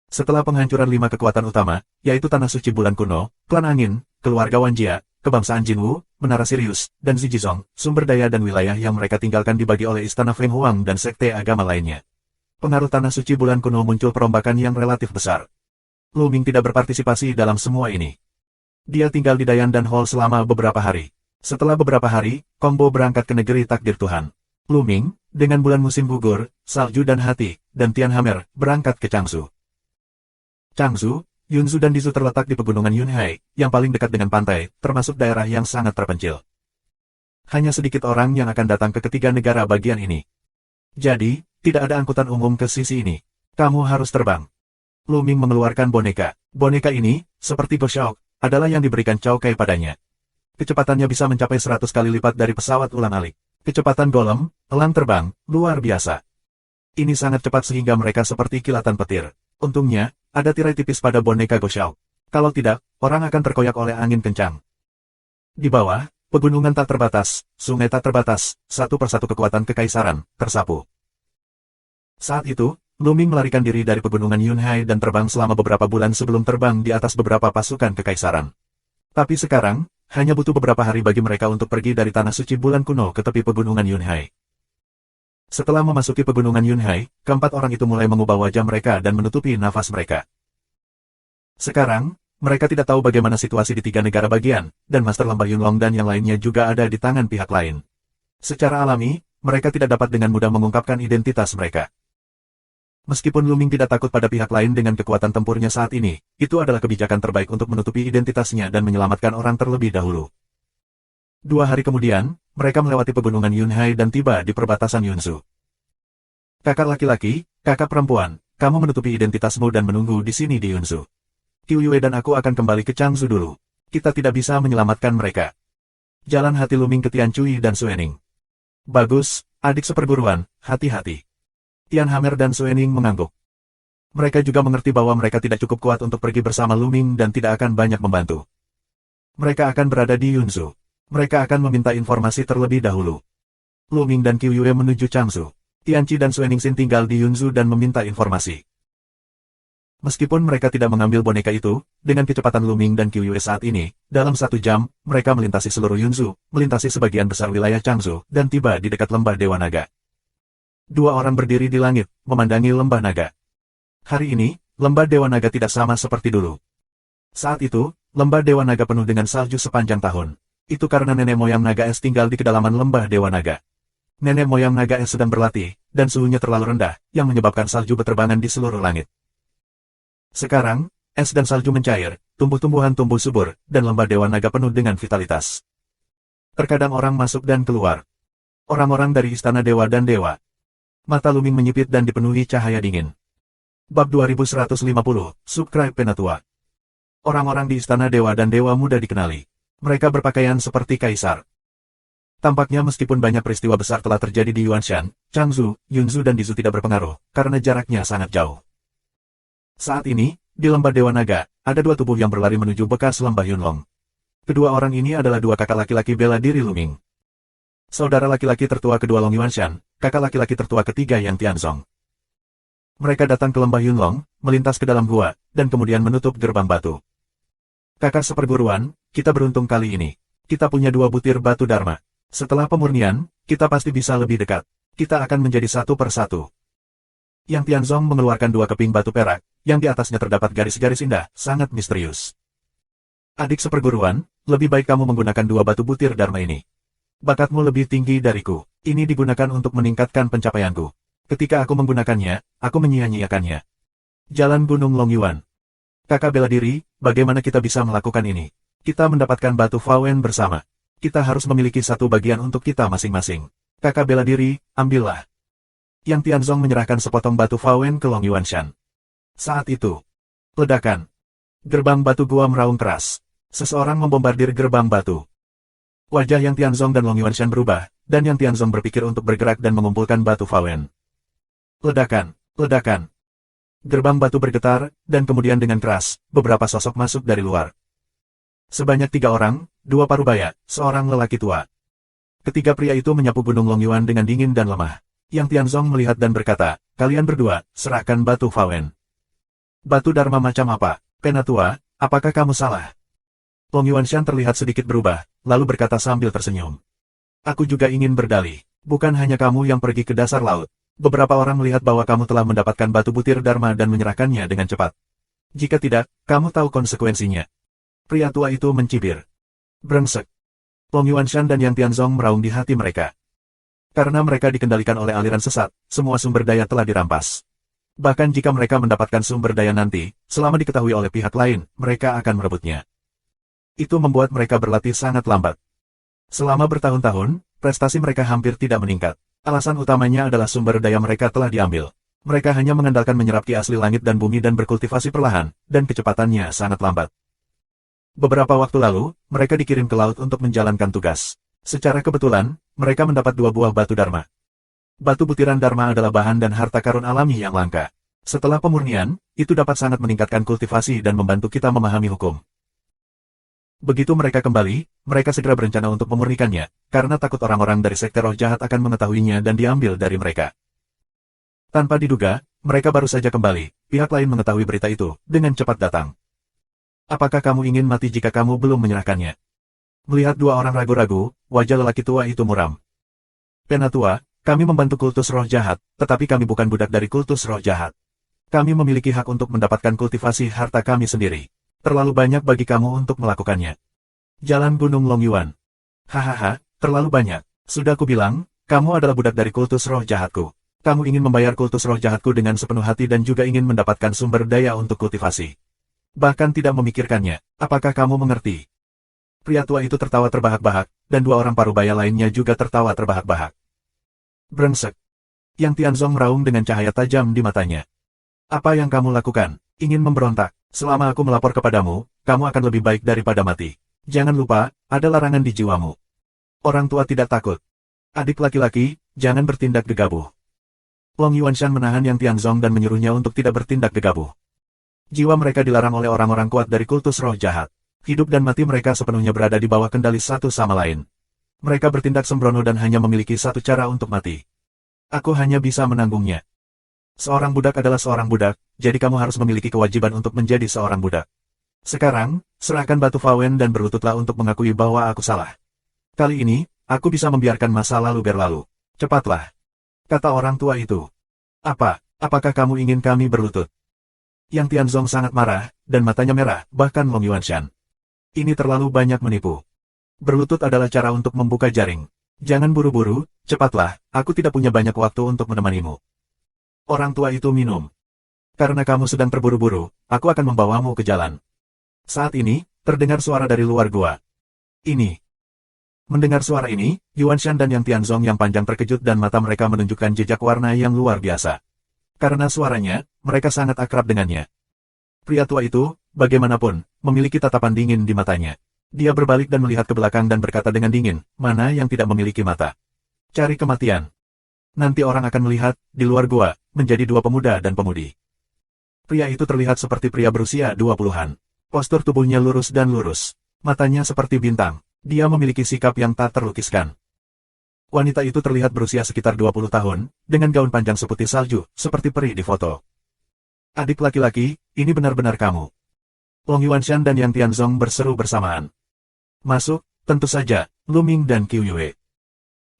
Setelah penghancuran 5 kekuatan utama, yaitu Tanah Suci Bulan Kuno, Klan Angin, Keluarga Wanjia, Kebangsaan Jinwu, Menara Sirius, dan Zijizong, sumber daya dan wilayah yang mereka tinggalkan dibagi oleh Istana Feng Huang dan sekte agama lainnya. Pengaruh Tanah Suci Bulan Kuno muncul perombakan yang relatif besar. Luming tidak berpartisipasi dalam semua ini. Dia tinggal di Dayan dan Hall selama beberapa hari. Setelah beberapa hari, Kongbo berangkat ke negeri takdir Tuhan. Luming, dengan bulan musim gugur, salju dan hati, dan Tianhammer, berangkat ke Changsu. Changsu, Yunzu dan Dizu terletak di pegunungan Yunhai, yang paling dekat dengan pantai, termasuk daerah yang sangat terpencil. Hanya sedikit orang yang akan datang ke ketiga negara bagian ini. Jadi, tidak ada angkutan umum ke sisi ini. Kamu harus terbang. Luming mengeluarkan boneka. Boneka ini, seperti Goshawk, adalah yang diberikan Chow Kai padanya. Kecepatannya bisa mencapai 100 kali lipat dari pesawat ulang-alik. Kecepatan golem, elang terbang, luar biasa. Ini sangat cepat sehingga mereka seperti kilatan petir. Untungnya, ada tirai tipis pada boneka Goshawk. Kalau tidak, orang akan terkoyak oleh angin kencang. Di bawah, pegunungan tak terbatas, sungai tak terbatas, satu persatu kekuatan kekaisaran, tersapu. Saat itu, Luming melarikan diri dari pegunungan Yunhai dan terbang selama beberapa bulan sebelum terbang di atas beberapa pasukan kekaisaran. Tapi sekarang, hanya butuh beberapa hari bagi mereka untuk pergi dari Tanah Suci Bulan Kuno ke tepi pegunungan Yunhai. Setelah memasuki pegunungan Yunhai, keempat orang itu mulai mengubah wajah mereka dan menutupi nafas mereka. Sekarang, mereka tidak tahu bagaimana situasi di 3 negara bagian, dan Master Lembah Yunlong dan yang lainnya juga ada di tangan pihak lain. Secara alami, mereka tidak dapat dengan mudah mengungkapkan identitas mereka. Meskipun Luming tidak takut pada pihak lain dengan kekuatan tempurnya saat ini, itu adalah kebijakan terbaik untuk menutupi identitasnya dan menyelamatkan orang terlebih dahulu. 2 hari kemudian, mereka melewati pegunungan Yunhai dan tiba di perbatasan Yunsu. Kakak laki-laki, kakak perempuan, kamu menutupi identitasmu dan menunggu di sini di Yunsu. Qiuyue dan aku akan kembali ke Changsu dulu. Kita tidak bisa menyelamatkan mereka. Jalan hati Luming ke Tianchui dan Suening. Bagus, adik seperguruan, hati-hati. Tianhammer dan Suening mengangguk. Mereka juga mengerti bahwa mereka tidak cukup kuat untuk pergi bersama Luming dan tidak akan banyak membantu. Mereka akan berada di Yunsu. Mereka akan meminta informasi terlebih dahulu. Luming dan Qiuyue menuju Changsu. Tianchi dan Sueningsin tinggal di Yunsu dan meminta informasi. Meskipun mereka tidak mengambil boneka itu, dengan kecepatan Luming dan Qiuyue saat ini, dalam 1 jam, mereka melintasi seluruh Yunsu, melintasi sebagian besar wilayah Changsu, dan tiba di dekat lembah Dewa Naga. 2 orang berdiri di langit, memandangi lembah naga. Hari ini, lembah Dewa Naga tidak sama seperti dulu. Saat itu, lembah Dewa Naga penuh dengan salju sepanjang tahun. Itu karena nenek moyang naga es tinggal di kedalaman lembah Dewa Naga. Nenek moyang naga es sedang berlatih, dan suhunya terlalu rendah, yang menyebabkan salju berterbangan di seluruh langit. Sekarang, es dan salju mencair, tumbuh-tumbuhan tumbuh subur, dan lembah Dewa Naga penuh dengan vitalitas. Terkadang orang masuk dan keluar. Orang-orang dari Istana Dewa dan Dewa. Mata Luming menyipit dan dipenuhi cahaya dingin. Bab 2150, Subscribe Penatua. Orang-orang di Istana Dewa dan Dewa muda dikenali. Mereka berpakaian seperti kaisar. Tampaknya meskipun banyak peristiwa besar telah terjadi di Yuanshan, Changsu, Yunzu dan Dizu tidak berpengaruh, karena jaraknya sangat jauh. Saat ini, di lembah Dewa Naga, ada 2 tubuh yang berlari menuju bekas lembah Yunlong. Kedua orang ini adalah 2 kakak laki-laki bela diri Luming. Saudara laki-laki tertua kedua Long Yuanshan, kakak laki-laki tertua ketiga Yang Tianzong. Mereka datang ke lembah Yunlong, melintas ke dalam gua, dan kemudian menutup gerbang batu. Kakak seperguruan, kita beruntung kali ini. Kita punya 2 butir batu Dharma. Setelah pemurnian, kita pasti bisa lebih dekat. Kita akan menjadi satu persatu. Yang Tianzong mengeluarkan 2 keping batu perak, yang di atasnya terdapat garis-garis indah, sangat misterius. Adik seperguruan, lebih baik kamu menggunakan 2 batu butir Dharma ini. Bakatmu lebih tinggi dariku. Ini digunakan untuk meningkatkan pencapaianku. Ketika aku menggunakannya, aku menyia-nyiakannya. Jalan Gunung Longyuan. Kakak bela diri, bagaimana kita bisa melakukan ini? Kita mendapatkan batu Fawen bersama. Kita harus memiliki satu bagian untuk kita masing-masing. Kakak bela diri, ambillah. Yang Tianzong menyerahkan sepotong batu Fawen ke Long Yuanshan. Saat itu, ledakan. Gerbang batu gua meraung keras. Seseorang membombardir gerbang batu. Wajah Yang Tianzong dan Long Yuanshan berubah, dan Yang Tianzong berpikir untuk bergerak dan mengumpulkan batu Fawen. Ledakan, ledakan. Gerbang batu bergetar, dan kemudian dengan keras, beberapa sosok masuk dari luar. Sebanyak 3 orang, 2 parubaya, seorang lelaki tua. Ketiga pria itu menyapu Gunung Longyuan dengan dingin dan lemah. Yang Tianzong melihat dan berkata, kalian berdua, serahkan batu Fawen. Batu Dharma macam apa? Penatua, apakah kamu salah? Long Yuanshan terlihat sedikit berubah, lalu berkata sambil tersenyum. Aku juga ingin berdalih. Bukan hanya kamu yang pergi ke dasar laut. Beberapa orang melihat bahwa kamu telah mendapatkan batu butir Dharma dan menyerahkannya dengan cepat. Jika tidak, kamu tahu konsekuensinya. Pria tua itu mencibir. Brengsek. Long Yuanshan dan Yang Tianzong meraung di hati mereka. Karena mereka dikendalikan oleh aliran sesat, semua sumber daya telah dirampas. Bahkan jika mereka mendapatkan sumber daya nanti, selama diketahui oleh pihak lain, mereka akan merebutnya. Itu membuat mereka berlatih sangat lambat. Selama bertahun-tahun, prestasi mereka hampir tidak meningkat. Alasan utamanya adalah sumber daya mereka telah diambil. Mereka hanya mengandalkan menyerap ki asli langit dan bumi dan berkultivasi perlahan, dan kecepatannya sangat lambat. Beberapa waktu lalu, mereka dikirim ke laut untuk menjalankan tugas. Secara kebetulan, mereka mendapat 2 buah batu Dharma. Batu butiran Dharma adalah bahan dan harta karun alami yang langka. Setelah pemurnian, itu dapat sangat meningkatkan kultivasi dan membantu kita memahami hukum. Begitu mereka kembali, mereka segera berencana untuk memurnikannya, karena takut orang-orang dari sekte roh jahat akan mengetahuinya dan diambil dari mereka. Tanpa diduga, mereka baru saja kembali, pihak lain mengetahui berita itu, dengan cepat datang. Apakah kamu ingin mati jika kamu belum menyerahkannya? Melihat 2 orang ragu-ragu, wajah lelaki tua itu muram. Penatua, kami membantu kultus roh jahat, tetapi kami bukan budak dari kultus roh jahat. Kami memiliki hak untuk mendapatkan kultivasi harta kami sendiri. Terlalu banyak bagi kamu untuk melakukannya. Jalan Gunung Longyuan. Hahaha, terlalu banyak. Sudah kubilang, kamu adalah budak dari kultus roh jahatku. Kamu ingin membayar kultus roh jahatku dengan sepenuh hati dan juga ingin mendapatkan sumber daya untuk kultivasi. Bahkan tidak memikirkannya. Apakah kamu mengerti? Pria tua itu tertawa terbahak-bahak, dan 2 orang parubaya lainnya juga tertawa terbahak-bahak. Brengsek. Yang Tianzong meraung dengan cahaya tajam di matanya. Apa yang kamu lakukan? Ingin memberontak? Selama aku melapor kepadamu, kamu akan lebih baik daripada mati. Jangan lupa, ada larangan di jiwamu. Orang tua tidak takut. Adik laki-laki, jangan bertindak gegabah. Long Yuanshan menahan Yang Tianzong dan menyuruhnya untuk tidak bertindak gegabah. Jiwa mereka dilarang oleh orang-orang kuat dari kultus roh jahat. Hidup dan mati mereka sepenuhnya berada di bawah kendali satu sama lain. Mereka bertindak sembrono dan hanya memiliki satu cara untuk mati. Aku hanya bisa menanggungnya. Seorang budak adalah seorang budak, jadi kamu harus memiliki kewajiban untuk menjadi seorang budak. Sekarang, serahkan batu Fawen dan berlututlah untuk mengakui bahwa aku salah. Kali ini, aku bisa membiarkan masa lalu berlalu. Cepatlah. Kata orang tua itu. Apakah kamu ingin kami berlutut? Yang Tianzong sangat marah, dan matanya merah, bahkan Long Yuanshan. Ini terlalu banyak menipu. Berlutut adalah cara untuk membuka jaring. Jangan buru-buru, cepatlah, aku tidak punya banyak waktu untuk menemanimu. Orang tua itu minum. Karena kamu sedang terburu-buru, aku akan membawamu ke jalan. Saat ini, terdengar suara dari luar gua. Ini. Mendengar suara ini, Yuanshan dan Yang Tianzong yang panjang terkejut dan mata mereka menunjukkan jejak warna yang luar biasa. Karena suaranya, mereka sangat akrab dengannya. Pria tua itu, bagaimanapun, memiliki tatapan dingin di matanya. Dia berbalik dan melihat ke belakang dan berkata dengan dingin, mana yang tidak memiliki mata? Cari kematian. Nanti orang akan melihat, di luar gua, menjadi 2 pemuda dan pemudi. Pria itu terlihat seperti pria berusia 20-an. Postur tubuhnya lurus dan lurus. Matanya seperti bintang. Dia memiliki sikap yang tak terlukiskan. Wanita itu terlihat berusia sekitar 20 tahun, dengan gaun panjang seputih salju, seperti peri di foto. Adik laki-laki, ini benar-benar kamu. Long Yuanshan dan Yang Tianzong berseru bersamaan. Masuk, tentu saja, Lu Ming dan Qiu Yue.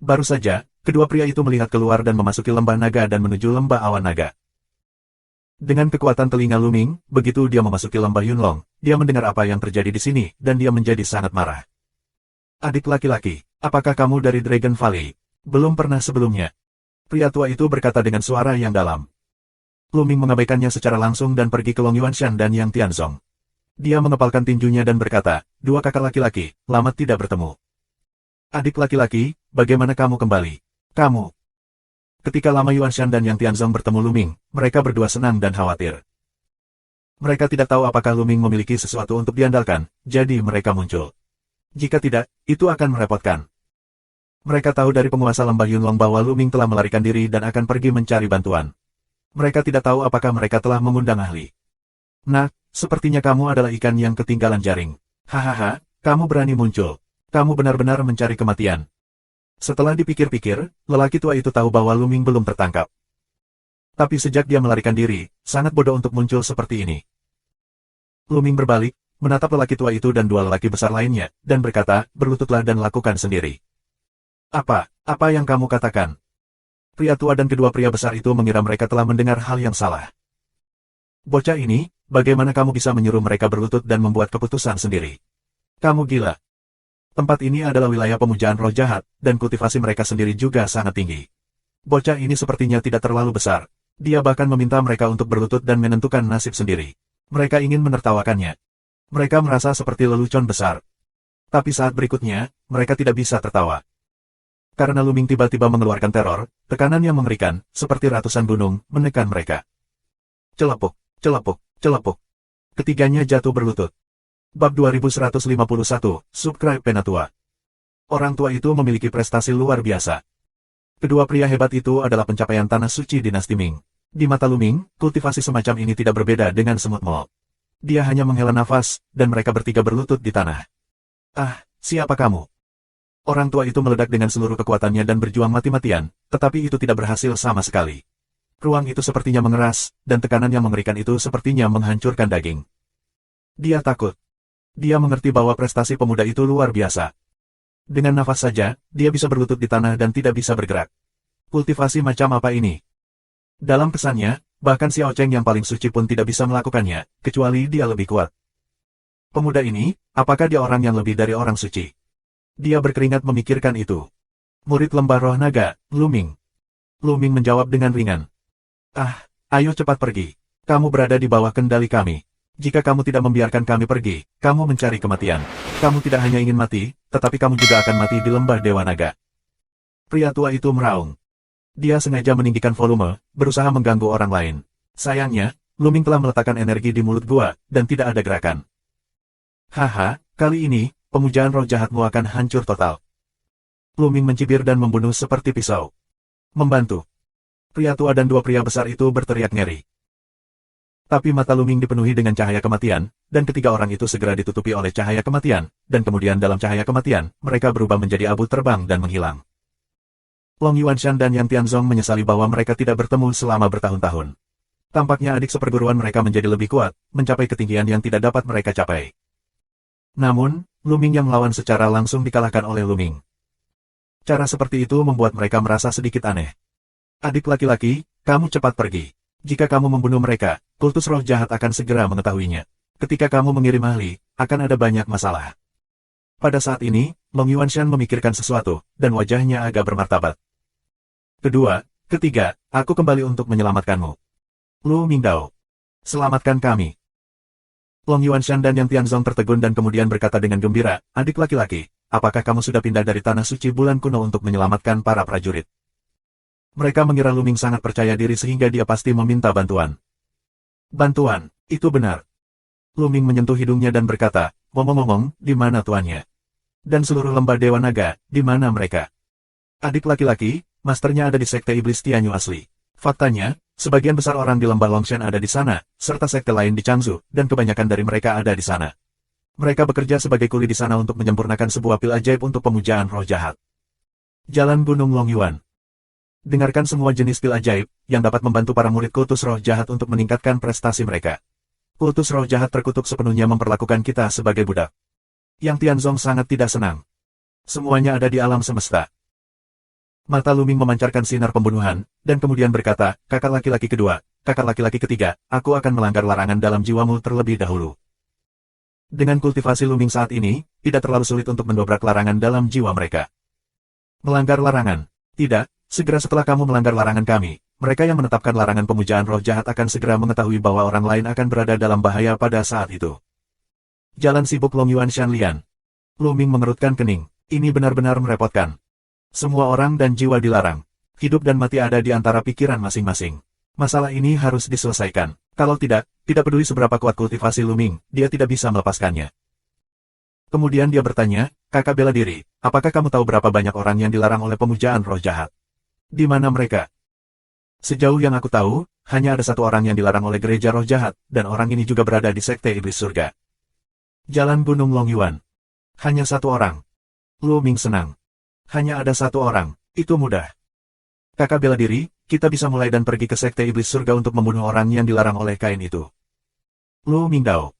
Baru saja, kedua pria itu melihat keluar dan memasuki lembah naga dan menuju lembah awan naga. Dengan kekuatan telinga Lu Ming, begitu dia memasuki lembah Yunlong, dia mendengar apa yang terjadi di sini, dan dia menjadi sangat marah. Adik laki-laki, Apakah kamu dari Dragon Valley? Belum pernah sebelumnya. Pria tua itu berkata dengan suara yang dalam. Luming mengabaikannya secara langsung dan pergi ke Long Yuanshan dan Yang Tianzong. Dia mengepalkan tinjunya dan berkata, dua kakak laki-laki, lama tidak bertemu. Adik laki-laki, bagaimana kamu kembali? Kamu. Ketika Lama Yuanshan dan Yang Tianzong bertemu Luming, mereka berdua senang dan khawatir. Mereka tidak tahu apakah Luming memiliki sesuatu untuk diandalkan, jadi mereka muncul. Jika tidak, itu akan merepotkan. Mereka tahu dari penguasa lembah Yunlong bahwa Luming telah melarikan diri dan akan pergi mencari bantuan. Mereka tidak tahu apakah mereka telah mengundang ahli. Nah, sepertinya kamu adalah ikan yang ketinggalan jaring. Hahaha, kamu berani muncul. Kamu benar-benar mencari kematian. Setelah dipikir-pikir, lelaki tua itu tahu bahwa Luming belum tertangkap. Tapi sejak dia melarikan diri, sangat bodoh untuk muncul seperti ini. Luming berbalik, menatap lelaki tua itu dan dua lelaki besar lainnya, dan berkata, berlututlah dan lakukan sendiri. Apa yang kamu katakan? Pria tua dan kedua pria besar itu mengira mereka telah mendengar hal yang salah. Bocah ini, bagaimana kamu bisa menyuruh mereka berlutut dan membuat keputusan sendiri? Kamu gila. Tempat ini adalah wilayah pemujaan roh jahat, dan kultivasi mereka sendiri juga sangat tinggi. Bocah ini sepertinya tidak terlalu besar. Dia bahkan meminta mereka untuk berlutut dan menentukan nasib sendiri. Mereka ingin menertawakannya. Mereka merasa seperti lelucon besar. Tapi saat berikutnya, mereka tidak bisa tertawa. Karena Luming tiba-tiba mengeluarkan teror, tekanan yang mengerikan, seperti ratusan gunung, menekan mereka. Celepuk, celepuk, celepuk. Ketiganya jatuh berlutut. Bab 2151, Subscribe Penatua. Orang tua itu memiliki prestasi luar biasa. Kedua pria hebat itu adalah pencapaian tanah suci dinasti Ming. Di mata Luming, kultivasi semacam ini tidak berbeda dengan semut Mo. Dia hanya menghela nafas, dan mereka bertiga berlutut di tanah. Ah, siapa kamu? Orang tua itu meledak dengan seluruh kekuatannya dan berjuang mati-matian, tetapi itu tidak berhasil sama sekali. Ruang itu sepertinya mengeras, dan tekanan yang mengerikan itu sepertinya menghancurkan daging. Dia takut. Dia mengerti bahwa prestasi pemuda itu luar biasa. Dengan nafas saja, dia bisa berlutut di tanah dan tidak bisa bergerak. Kultivasi macam apa ini? Dalam pesannya, bahkan Xiao Cheng yang paling suci pun tidak bisa melakukannya, kecuali dia lebih kuat. Pemuda ini, apakah dia orang yang lebih dari orang suci? Dia berkeringat memikirkan itu. Murid lembah roh naga, Luming. Luming menjawab dengan ringan. Ah, ayo cepat pergi. Kamu berada di bawah kendali kami. Jika kamu tidak membiarkan kami pergi, kamu mencari kematian. Kamu tidak hanya ingin mati, tetapi kamu juga akan mati di lembah Dewa Naga. Pria tua itu meraung. Dia sengaja meninggikan volume, berusaha mengganggu orang lain. Sayangnya, Luming telah meletakkan energi di mulut gua, dan tidak ada gerakan. Haha, kali ini, pemujaan roh jahatmu akan hancur total. Luming mencibir dan membunuh seperti pisau. Membantu. Pria tua dan dua pria besar itu berteriak ngeri. Tapi mata Luming dipenuhi dengan cahaya kematian, dan ketiga orang itu segera ditutupi oleh cahaya kematian, dan kemudian dalam cahaya kematian, mereka berubah menjadi abu terbang dan menghilang. Long Yuanshan dan Yang Tianzong menyesali bahwa mereka tidak bertemu selama bertahun-tahun. Tampaknya adik seperguruan mereka menjadi lebih kuat, mencapai ketinggian yang tidak dapat mereka capai. Namun, Luming yang melawan secara langsung dikalahkan oleh Luming. Cara seperti itu membuat mereka merasa sedikit aneh. Adik laki-laki, kamu cepat pergi. Jika kamu membunuh mereka, kultus roh jahat akan segera mengetahuinya. Ketika kamu mengirim ahli, akan ada banyak masalah. Pada saat ini, Long Yuanshan memikirkan sesuatu, dan wajahnya agak bermartabat. Kedua, ketiga, aku kembali untuk menyelamatkanmu. Lu Mingdao. Selamatkan kami. Long Yuanshan dan Yang Tianzong tertegun dan kemudian berkata dengan gembira, adik laki-laki, apakah kamu sudah pindah dari tanah suci bulan kuno untuk menyelamatkan para prajurit? Mereka mengira Luming sangat percaya diri sehingga dia pasti meminta bantuan. Bantuan, itu benar. Luming menyentuh hidungnya dan berkata, ngomong-ngomong, di mana tuannya? Dan seluruh lembah Dewa Naga, di mana mereka? Adik laki-laki, masternya ada di Sekte Iblis Tianyu asli. Faktanya, sebagian besar orang di lembah Longshan ada di sana, serta sekte lain di Changzhou, dan kebanyakan dari mereka ada di sana. Mereka bekerja sebagai kuli di sana untuk menyempurnakan sebuah pil ajaib untuk pemujaan roh jahat. Jalan Gunung Longyuan. Dengarkan semua jenis pil ajaib, yang dapat membantu para murid kultus roh jahat untuk meningkatkan prestasi mereka. Kultus roh jahat terkutuk sepenuhnya memperlakukan kita sebagai budak. Yang Tianzong sangat tidak senang. Semuanya ada di alam semesta. Mata Luming memancarkan sinar pembunuhan, dan kemudian berkata, kakak laki-laki kedua, kakak laki-laki ketiga, aku akan melanggar larangan dalam jiwamu terlebih dahulu. Dengan kultivasi Luming saat ini, tidak terlalu sulit untuk mendobrak larangan dalam jiwa mereka. Melanggar larangan. Tidak, segera setelah kamu melanggar larangan kami, mereka yang menetapkan larangan pemujaan roh jahat akan segera mengetahui bahwa orang lain akan berada dalam bahaya pada saat itu. Jalan sibuk Long Yuan Shanlian. Lu Ming mengerutkan kening. Ini benar-benar merepotkan. Semua orang dan jiwa dilarang. Hidup dan mati ada di antara pikiran masing-masing. Masalah ini harus diselesaikan. Kalau tidak peduli seberapa kuat kultivasi Lu Ming, dia tidak bisa melepaskannya. Kemudian dia bertanya, kakak bela diri, apakah kamu tahu berapa banyak orang yang dilarang oleh pemujaan roh jahat? Di mana mereka? Sejauh yang aku tahu, hanya ada satu orang yang dilarang oleh gereja roh jahat, dan orang ini juga berada di sekte iblis surga. Jalan Gunung Long Yuan. Hanya satu orang. Lu Ming senang. Hanya ada satu orang, itu mudah. Kakak bela diri, kita bisa mulai dan pergi ke sekte iblis surga untuk membunuh orang yang dilarang oleh kain itu. Lu Mingdao.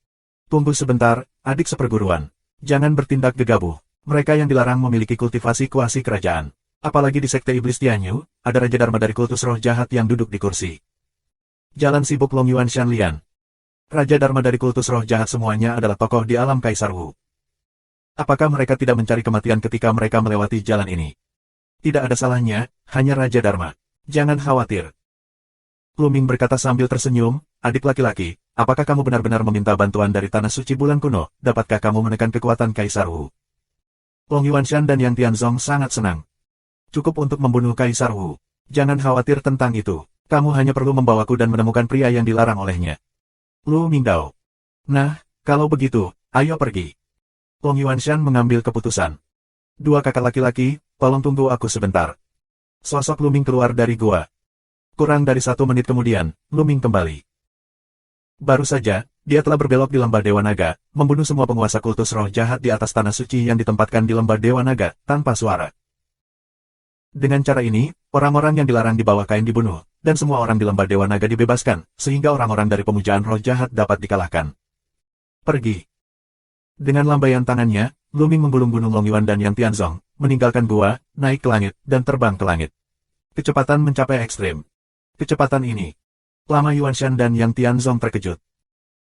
Tunggu sebentar, adik seperguruan. Jangan bertindak gegabah. Mereka yang dilarang memiliki kultivasi kuasi kerajaan. Apalagi di sekte iblis Tianyu, ada Raja Dharma dari kultus roh jahat yang duduk di kursi. Jalan sibuk Long Yuan Shanlian. Raja Dharma dari kultus roh jahat semuanya adalah tokoh di alam Kaisar Wu. Apakah mereka tidak mencari kematian ketika mereka melewati jalan ini? Tidak ada salahnya, hanya Raja Dharma. Jangan khawatir. Lu Ming berkata sambil tersenyum, adik laki-laki, apakah kamu benar-benar meminta bantuan dari Tanah Suci Bulan Kuno? Dapatkah kamu menekan kekuatan Kaisar Wu? Long Yuanshan dan Yang Tianzong sangat senang. Cukup untuk membunuh Kaisar Wu. Jangan khawatir tentang itu. Kamu hanya perlu membawaku dan menemukan pria yang dilarang olehnya. Lu Mingdao. Nah, kalau begitu, ayo pergi. Long Yuanshan mengambil keputusan. Dua kakak laki-laki, tolong tunggu aku sebentar. Sosok Lu Ming keluar dari gua. Kurang dari 1 menit kemudian, Lu Ming kembali. Baru saja, dia telah berbelok di lembah Dewa Naga, membunuh semua penguasa kultus roh jahat di atas tanah suci yang ditempatkan di lembah Dewa Naga, tanpa suara. Dengan cara ini, orang-orang yang dilarang di bawah kain dibunuh, dan semua orang di lembah Dewa Naga dibebaskan, sehingga orang-orang dari pemujaan roh jahat dapat dikalahkan. Pergi. Dengan lambaian tangannya, Lu Ming menggulung Gunung Long Yuan dan Yang Tianzong, meninggalkan gua, naik ke langit, dan terbang ke langit. Kecepatan mencapai ekstrim. Kecepatan ini. Lama Yuanshan dan Yang Tianzong terkejut.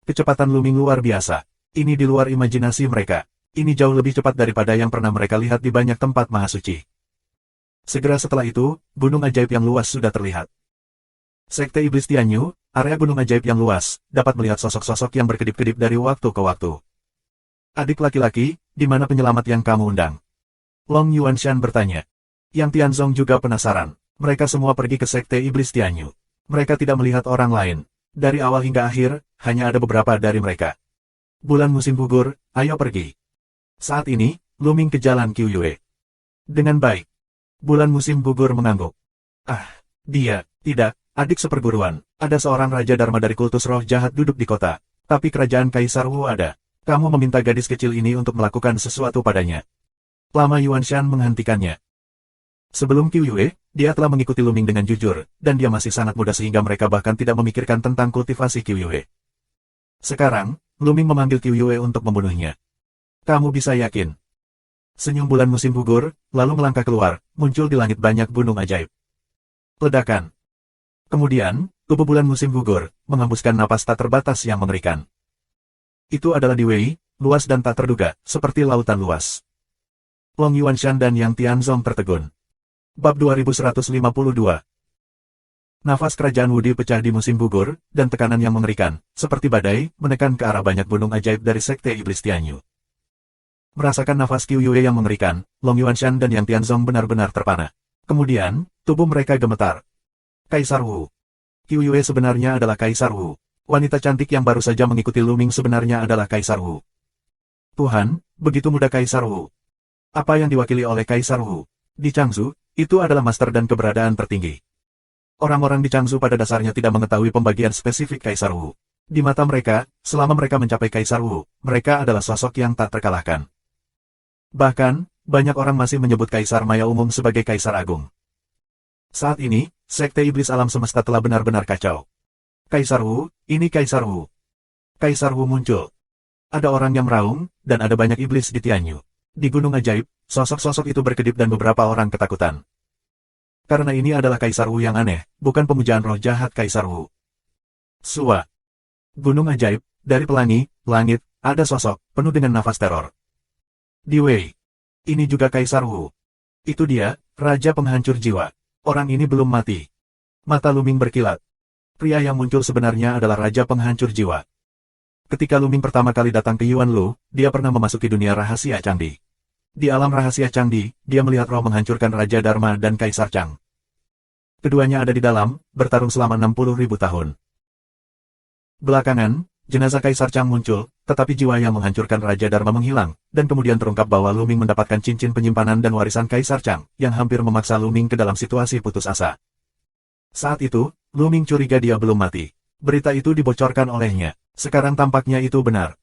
Kecepatan Lu Ming luar biasa. Ini di luar imajinasi mereka. Ini jauh lebih cepat daripada yang pernah mereka lihat di banyak tempat mahasuci. Segera setelah itu, gunung ajaib yang luas sudah terlihat. Sekte Iblis Tianyu, area gunung ajaib yang luas, dapat melihat sosok-sosok yang berkedip-kedip dari waktu ke waktu. Adik laki-laki, di mana penyelamat yang kamu undang? Long Yuanshan bertanya. Yang Tianzong juga penasaran. Mereka semua pergi ke Sekte Iblis Tianyu. Mereka tidak melihat orang lain. Dari awal hingga akhir, hanya ada beberapa dari mereka. Bulan musim gugur, ayo pergi. Saat ini, Lu Ming ke jalan Qiuyue. Dengan baik. Bulan musim gugur mengangguk. Ah, dia, tidak, adik seperguruan. Ada seorang Raja Dharma dari kultus roh jahat duduk di kota. Tapi kerajaan Kaisar Wu ada. Kamu meminta gadis kecil ini untuk melakukan sesuatu padanya. Lama Yuanshan menghentikannya. Sebelum Qiuyue, dia telah mengikuti Lu Ming dengan jujur, dan dia masih sangat muda sehingga mereka bahkan tidak memikirkan tentang kultivasi Qiuyue. Sekarang, Lu Ming memanggil Qiuyue untuk membunuhnya. Kamu bisa yakin? Senyum bulan musim gugur, lalu melangkah keluar, muncul di langit banyak gunung ajaib. Ledakan. Kemudian, tubuh bulan musim gugur, menghembuskan napas tak terbatas yang mengerikan. Itu adalah Di Wei, luas dan tak terduga, seperti lautan luas. Long Yuanshan dan Yang Tianzong tertegun. Bab 2152. Nafas kerajaan Wudi pecah di musim gugur, dan tekanan yang mengerikan, seperti badai, menekan ke arah banyak gunung ajaib dari Sekte Iblis Tianyu. Merasakan nafas Qiuyue yang mengerikan, Long Yuanshan dan Yang Tianzong benar-benar terpana. Kemudian, tubuh mereka gemetar. Kaisar Wu. Qiuyue sebenarnya adalah Kaisar Wu. Wanita cantik yang baru saja mengikuti Lu Ming sebenarnya adalah Kaisar Wu. Tuhan, begitu muda Kaisar Wu. Apa yang diwakili oleh Kaisar Wu? Di Changzhou, itu adalah master dan keberadaan tertinggi. Orang-orang di Changzhou pada dasarnya tidak mengetahui pembagian spesifik Kaisar Wu. Di mata mereka, selama mereka mencapai Kaisar Wu, mereka adalah sosok yang tak terkalahkan. Bahkan, banyak orang masih menyebut Kaisar Maya umum sebagai Kaisar Agung. Saat ini, Sekte Iblis Alam Semesta telah benar-benar kacau. Kaisar Wu, ini Kaisar Wu. Kaisar Wu muncul. Ada orang yang meraung, dan ada banyak iblis di Tianyu. Di Gunung Ajaib, sosok-sosok itu berkedip dan beberapa orang ketakutan. Karena ini adalah Kaisar Wu yang aneh, bukan pemujaan roh jahat Kaisar Wu. Sua. Gunung Ajaib, dari pelangi, langit, ada sosok, penuh dengan nafas teror. Di Wei. Ini juga Kaisar Wu. Itu dia, Raja Penghancur Jiwa. Orang ini belum mati. Mata Luming berkilat. Pria yang muncul sebenarnya adalah Raja Penghancur Jiwa. Ketika Luming pertama kali datang ke Yuanlu, dia pernah memasuki dunia rahasia Cangdi. Di alam rahasia Cangdi, dia melihat roh menghancurkan Raja Dharma dan Kaisar Chang. Keduanya ada di dalam, bertarung selama 60.000 tahun. Belakangan, jenazah Kaisar Chang muncul, tetapi jiwa yang menghancurkan Raja Dharma menghilang, dan kemudian terungkap bahwa Luming mendapatkan cincin penyimpanan dan warisan Kaisar Chang, yang hampir memaksa Luming ke dalam situasi putus asa. Saat itu, Luming curiga dia belum mati. Berita itu dibocorkan olehnya. Sekarang tampaknya itu benar.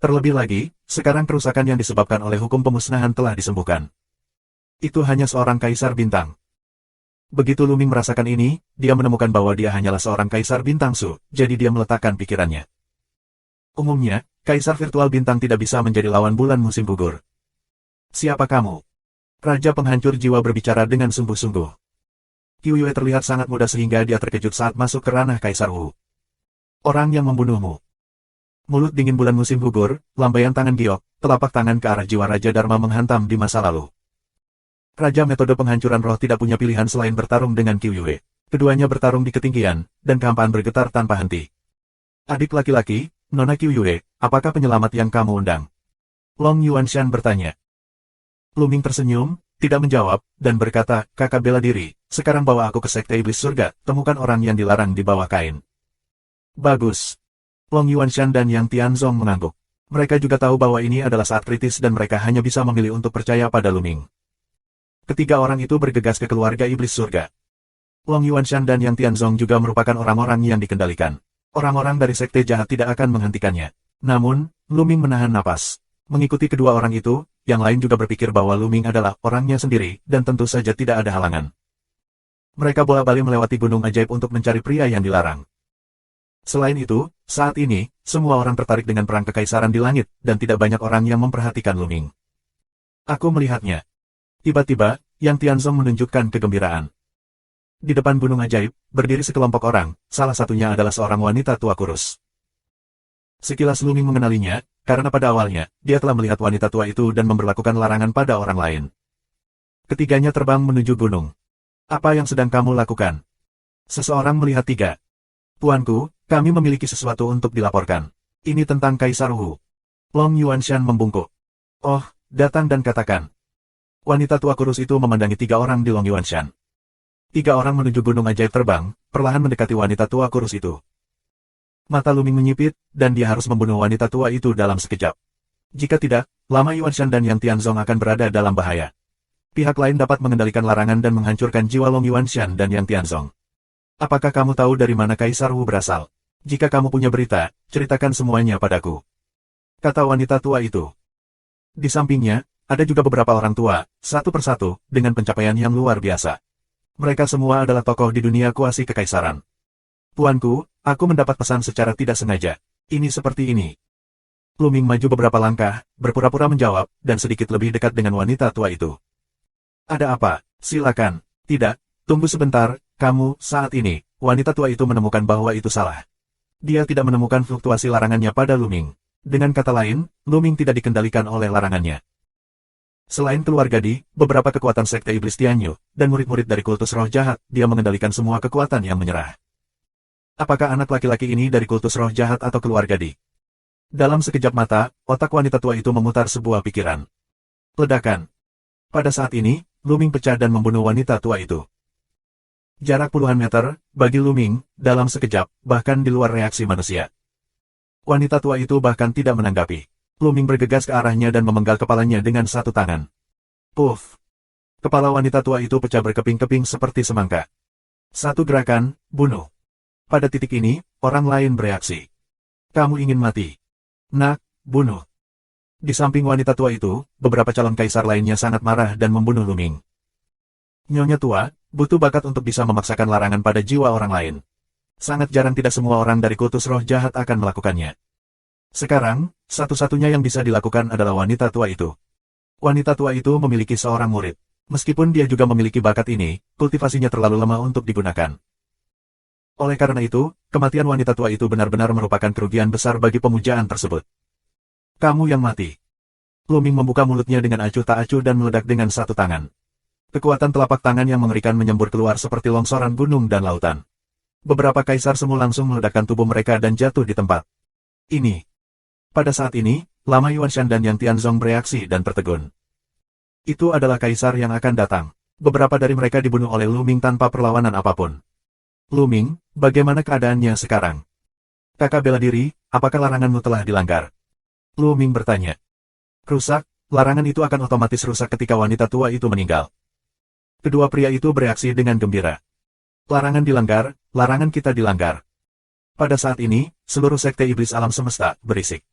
Terlebih lagi, sekarang kerusakan yang disebabkan oleh hukum pemusnahan telah disembuhkan. Itu hanya seorang Kaisar Bintang. Begitu Luming merasakan ini, dia menemukan bahwa dia hanyalah seorang Kaisar Bintang Su, jadi dia meletakkan pikirannya. Umumnya, Kaisar Virtual Bintang tidak bisa menjadi lawan bulan musim gugur. Siapa kamu? Raja Penghancur Jiwa berbicara dengan sungguh-sungguh. Qiu Yue terlihat sangat muda sehingga dia terkejut saat masuk ke ranah Kaisar Wu. Orang yang membunuhmu. Mulut dingin bulan musim gugur, lambaian tangan giok, telapak tangan ke arah jiwa Raja Dharma menghantam di masa lalu. Raja metode penghancuran roh tidak punya pilihan selain bertarung dengan Qiu Yue. Keduanya bertarung di ketinggian, dan kehampaan bergetar tanpa henti. Adik laki-laki, Nona Qiu Yue, apakah penyelamat yang kamu undang? Long Yuanshan bertanya. Luming tersenyum, tidak menjawab, dan berkata, kakak bela diri, sekarang bawa aku ke Sekte Iblis Surga, temukan orang yang dilarang di bawah kain. Bagus. Long Yuanshan dan Yang Tianzong mengangguk. Mereka juga tahu bahwa ini adalah saat kritis dan mereka hanya bisa memilih untuk percaya pada Luming. Ketiga orang itu bergegas ke keluarga Iblis Surga. Long Yuanshan dan Yang Tianzong juga merupakan orang-orang yang dikendalikan. Orang-orang dari Sekte Jahat tidak akan menghentikannya. Namun, Luming menahan napas. Mengikuti kedua orang itu, yang lain juga berpikir bahwa Luming adalah orangnya sendiri, dan tentu saja tidak ada halangan. Mereka bolak-balik melewati gunung ajaib untuk mencari pria yang dilarang. Selain itu, saat ini, semua orang tertarik dengan perang kekaisaran di langit, dan tidak banyak orang yang memperhatikan Luming. Aku melihatnya. Tiba-tiba, Yang Tianzong menunjukkan kegembiraan. Di depan gunung ajaib, berdiri sekelompok orang, salah satunya adalah seorang wanita tua kurus. Sekilas Luming mengenalinya, karena pada awalnya, dia telah melihat wanita tua itu dan memberlakukan larangan pada orang lain. Ketiganya terbang menuju gunung. Apa yang sedang kamu lakukan? Seseorang melihat tiga. Tuanku, kami memiliki sesuatu untuk dilaporkan. Ini tentang Kaisar Wu. Long Yuanshan membungkuk. Oh, datang dan katakan. Wanita tua kurus itu memandangi tiga orang di Long Yuanshan. Tiga orang menuju gunung ajaib terbang, perlahan mendekati wanita tua kurus itu. Mata Luming menyipit, dan dia harus membunuh wanita tua itu dalam sekejap. Jika tidak, Lama Yuanshan dan Yang Tianzong akan berada dalam bahaya. Pihak lain dapat mengendalikan larangan dan menghancurkan jiwa Long Yuanshan dan Yang Tianzong. Apakah kamu tahu dari mana Kaisar Wu berasal? Jika kamu punya berita, ceritakan semuanya padaku. Kata wanita tua itu. Di sampingnya, ada juga beberapa orang tua, satu persatu, dengan pencapaian yang luar biasa. Mereka semua adalah tokoh di dunia kuasi kekaisaran. Tuanku, aku mendapat pesan secara tidak sengaja. Ini seperti ini. Luming maju beberapa langkah, berpura-pura menjawab, dan sedikit lebih dekat dengan wanita tua itu. Ada apa? Silakan. Tidak, tunggu sebentar, kamu, saat ini, wanita tua itu menemukan bahwa itu salah. Dia tidak menemukan fluktuasi larangannya pada Luming. Dengan kata lain, Luming tidak dikendalikan oleh larangannya. Selain keluarga Di, beberapa kekuatan Sekte Iblis Tianyu, dan murid-murid dari kultus roh jahat, dia mengendalikan semua kekuatan yang menyerah. Apakah anak laki-laki ini dari kultus roh jahat atau keluarga Di? Dalam sekejap mata, otak wanita tua itu memutar sebuah pikiran. Ledakan. Pada saat ini, Luming pecah dan membunuh wanita tua itu. Jarak puluhan meter, bagi Luming, dalam sekejap, bahkan di luar reaksi manusia. Wanita tua itu bahkan tidak menanggapi. Luming bergegas ke arahnya dan memenggal kepalanya dengan satu tangan. Puff! Kepala wanita tua itu pecah berkeping-keping seperti semangka. Satu gerakan, bunuh. Pada titik ini, orang lain bereaksi. Kamu ingin mati? Nak, bunuh. Di samping wanita tua itu, beberapa calon kaisar lainnya sangat marah dan membunuh Luming. Nyonya tua, butuh bakat untuk bisa memaksakan larangan pada jiwa orang lain. Sangat jarang tidak semua orang dari kultus roh jahat akan melakukannya. Sekarang, satu-satunya yang bisa dilakukan adalah wanita tua itu. Wanita tua itu memiliki seorang murid. Meskipun dia juga memiliki bakat ini, kultivasinya terlalu lemah untuk digunakan. Oleh karena itu, kematian wanita tua itu benar-benar merupakan kerugian besar bagi pemujaan tersebut. Kamu yang mati. Luming membuka mulutnya dengan acuh tak acuh dan meledak dengan satu tangan. Kekuatan telapak tangan yang mengerikan menyembur keluar seperti longsoran gunung dan lautan. Beberapa kaisar semu langsung meledakkan tubuh mereka dan jatuh di tempat. Ini. Pada saat ini, Lama Yuanshan dan Yang Tianzong bereaksi dan tertegun. Itu adalah kaisar yang akan datang. Beberapa dari mereka dibunuh oleh Lu Ming tanpa perlawanan apapun. Lu Ming, bagaimana keadaannya sekarang? Kakak bela diri, apakah laranganmu telah dilanggar? Lu Ming bertanya. Rusak, larangan itu akan otomatis rusak ketika wanita tua itu meninggal. Kedua pria itu bereaksi dengan gembira. Larangan dilanggar, larangan kita dilanggar. Pada saat ini, seluruh sekte iblis alam semesta berisik.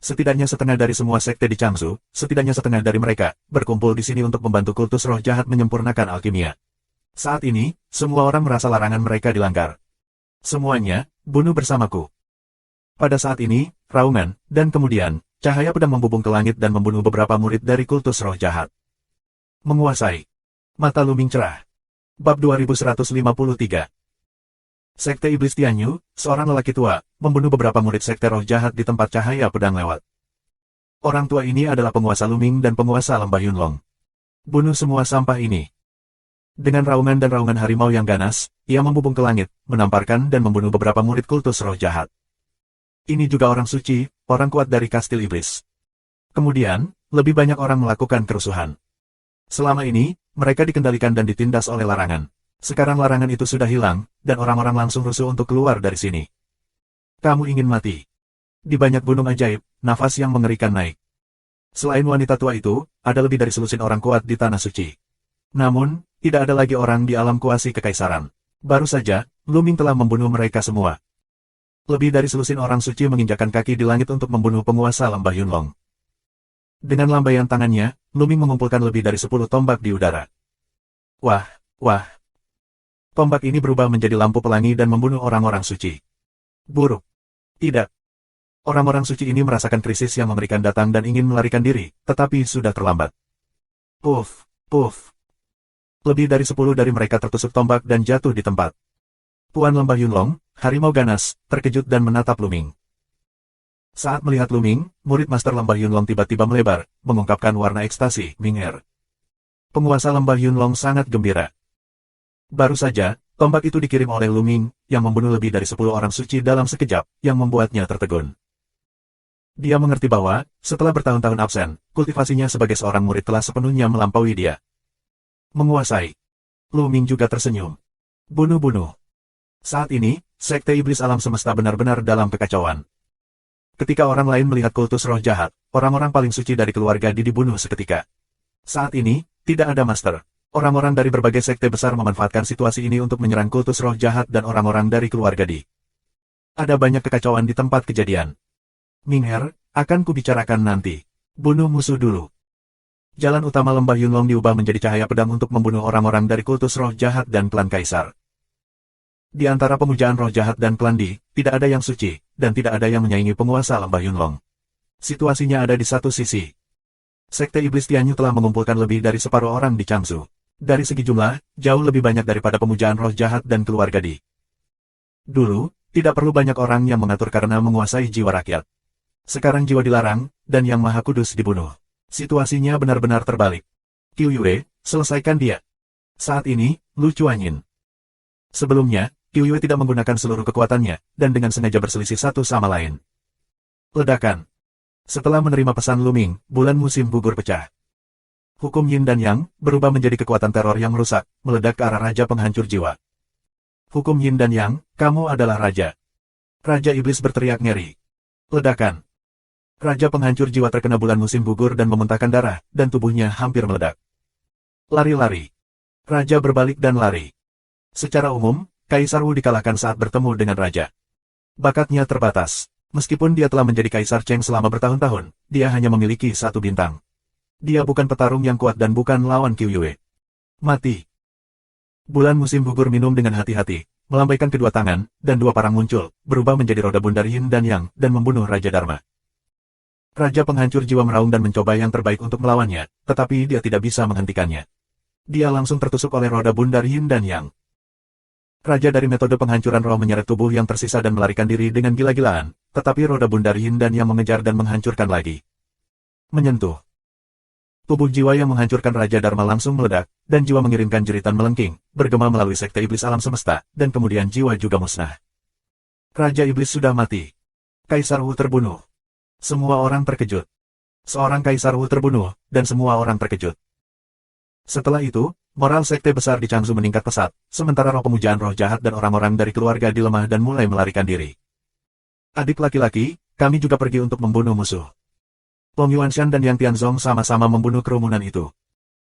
Setidaknya setengah dari semua sekte di Changzhou, setidaknya setengah dari mereka, berkumpul di sini untuk membantu kultus roh jahat menyempurnakan alkimia. Saat ini, semua orang merasa larangan mereka dilanggar. Semuanya, bunuh bersamaku. Pada saat ini, raungan, dan kemudian, cahaya pedang membubung ke langit dan membunuh beberapa murid dari kultus roh jahat. Menguasai. Mata Lu Ming cerah. Bab 2153. Sekte Iblis Tianyu, seorang lelaki tua, membunuh beberapa murid sekte roh jahat di tempat cahaya pedang lewat. Orang tua ini adalah penguasa Lu Ming dan penguasa Lembah Yunlong. Bunuh semua sampah ini. Dengan raungan dan raungan harimau yang ganas, ia membubung ke langit, menamparkan dan membunuh beberapa murid kultus roh jahat. Ini juga orang suci, orang kuat dari kastil iblis. Kemudian, lebih banyak orang melakukan kerusuhan. Selama ini, mereka dikendalikan dan ditindas oleh larangan. Sekarang larangan itu sudah hilang, dan orang-orang langsung rusuh untuk keluar dari sini. Kamu ingin mati. Di banyak gunung ajaib, nafas yang mengerikan naik. Selain wanita tua itu, ada lebih dari selusin orang kuat di tanah suci. Namun, tidak ada lagi orang di alam kuasi kekaisaran. Baru saja, Lu Ming telah membunuh mereka semua. Lebih dari selusin orang suci menginjakkan kaki di langit untuk membunuh penguasa Lembah Yunlong. Dengan lambaian tangannya, Lu Ming mengumpulkan lebih dari 10 tombak di udara. Wah, wah. Tombak ini berubah menjadi lampu pelangi dan membunuh orang-orang suci. Buruk. Tidak. Orang-orang suci ini merasakan krisis yang mengerikan datang dan ingin melarikan diri, tetapi sudah terlambat. Puff, puff. Lebih dari 10 dari mereka tertusuk tombak dan jatuh di tempat. Puan Lembah Yunlong, harimau ganas, terkejut dan menatap Lu Ming. Saat melihat Lu Ming, murid Master Lembah Yunlong tiba-tiba melebar, mengungkapkan warna ekstasi, Ming-er. Penguasa Lembah Yunlong sangat gembira. Baru saja, tombak itu dikirim oleh Lu Ming, yang membunuh lebih dari 10 orang suci dalam sekejap, yang membuatnya tertegun. Dia mengerti bahwa, setelah bertahun-tahun absen, kultivasinya sebagai seorang murid telah sepenuhnya melampaui dia. Menguasai. Lu Ming juga tersenyum. Bunuh-bunuh. Saat ini, sekte iblis alam semesta benar-benar dalam kekacauan. Ketika orang lain melihat kultus roh jahat, orang-orang paling suci dari keluarga Di dibunuh seketika. Saat ini, tidak ada master. Orang-orang dari berbagai sekte besar memanfaatkan situasi ini untuk menyerang kultus roh jahat dan orang-orang dari keluarga Di. Ada banyak kekacauan di tempat kejadian. Ming-er, akan kubicarakan nanti. Bunuh musuh dulu. Jalan utama Lembah Yunlong diubah menjadi cahaya pedang untuk membunuh orang-orang dari kultus roh jahat dan klan kaisar. Di antara pemujaan roh jahat dan klan Di, tidak ada yang suci, dan tidak ada yang menyaingi penguasa Lembah Yunlong. Situasinya ada di satu sisi. Sekte Iblis Tianyu telah mengumpulkan lebih dari separuh orang di Changzhou. Dari segi jumlah, jauh lebih banyak daripada pemujaan roh jahat dan keluarga Di. Dulu, tidak perlu banyak orang yang mengatur karena menguasai jiwa rakyat. Sekarang jiwa dilarang, dan yang maha kudus dibunuh. Situasinya benar-benar terbalik. Qiu Yue, selesaikan dia. Saat ini, Lu Chuanyin. Sebelumnya, Qiu Yue tidak menggunakan seluruh kekuatannya, dan dengan sengaja berselisih satu sama lain. Ledakan. Setelah menerima pesan Lu Ming, bulan musim gugur pecah. Hukum Yin dan Yang berubah menjadi kekuatan teror yang merusak, meledak ke arah Raja Penghancur Jiwa. Hukum Yin dan Yang, kamu adalah Raja. Raja Iblis berteriak ngeri. Ledakan. Raja Penghancur Jiwa terkena bulan musim gugur dan memuntahkan darah, dan tubuhnya hampir meledak. Lari-lari. Raja berbalik dan lari. Secara umum, Kaisar Wu dikalahkan saat bertemu dengan Raja. Bakatnya terbatas. Meskipun dia telah menjadi Kaisar Cheng selama bertahun-tahun, dia hanya memiliki 1 bintang. Dia bukan petarung yang kuat dan bukan lawan Qiu Yue. Mati. Bulan musim gugur minum dengan hati-hati, melambaikan kedua tangan, dan 2 parang muncul, berubah menjadi roda bundar Yin dan Yang, dan membunuh Raja Dharma. Raja Penghancur Jiwa meraung dan mencoba yang terbaik untuk melawannya, tetapi dia tidak bisa menghentikannya. Dia langsung tertusuk oleh roda bundar Yin dan Yang. Raja dari metode penghancuran roh menyeret tubuh yang tersisa dan melarikan diri dengan gila-gilaan, tetapi roda bundar Yin dan Yang mengejar dan menghancurkan lagi. Menyentuh. Tubuh jiwa yang menghancurkan Raja Dharma langsung meledak, dan jiwa mengirimkan jeritan melengking, bergema melalui sekte iblis alam semesta, dan kemudian jiwa juga musnah. Raja Iblis sudah mati. Kaisar Wu terbunuh. Semua orang terkejut. Seorang Kaisar Wu terbunuh, dan semua orang terkejut. Setelah itu, moral sekte besar di Changzhou meningkat pesat, sementara roh pemujaan roh jahat dan orang-orang dari keluarga dilemah dan mulai melarikan diri. Adik laki-laki, kami juga pergi untuk membunuh musuh. Long Yuanshan dan Yang Tianzong sama-sama membunuh kerumunan itu.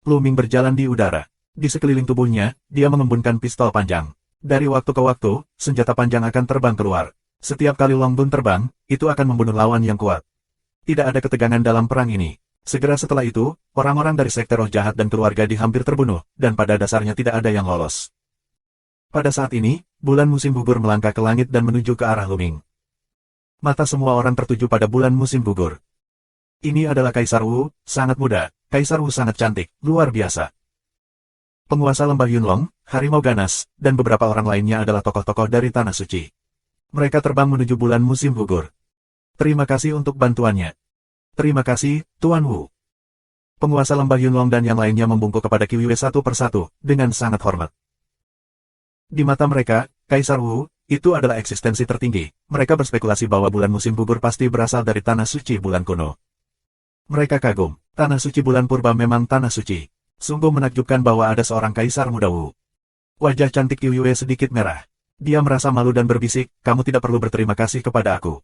Lu Ming berjalan di udara. Di sekeliling tubuhnya, dia mengembunkan pistol panjang. Dari waktu ke waktu, senjata panjang akan terbang keluar. Setiap kali Long Bun terbang, itu akan membunuh lawan yang kuat. Tidak ada ketegangan dalam perang ini. Segera setelah itu, orang-orang dari sekte roh jahat dan keluarga hampir terbunuh, dan pada dasarnya tidak ada yang lolos. Pada saat ini, bulan musim gugur melangkah ke langit dan menuju ke arah Lu Ming. Mata semua orang tertuju pada bulan musim gugur. Ini adalah Kaisar Wu, sangat muda. Kaisar Wu sangat cantik, luar biasa. Penguasa lembah Yunlong, harimau ganas, dan beberapa orang lainnya adalah tokoh-tokoh dari Tanah Suci. Mereka terbang menuju bulan musim gugur. Terima kasih untuk bantuannya. Terima kasih, Tuan Wu. Penguasa lembah Yunlong dan yang lainnya membungkuk kepada Qiu Yue satu persatu, dengan sangat hormat. Di mata mereka, Kaisar Wu, itu adalah eksistensi tertinggi. Mereka berspekulasi bahwa bulan musim gugur pasti berasal dari Tanah Suci bulan kuno. Mereka kagum, Tanah Suci bulan purba memang Tanah Suci. Sungguh menakjubkan bahwa ada seorang Kaisar muda Wu. Wajah cantik Qiu Yue sedikit merah. Dia merasa malu dan berbisik, kamu tidak perlu berterima kasih kepada aku.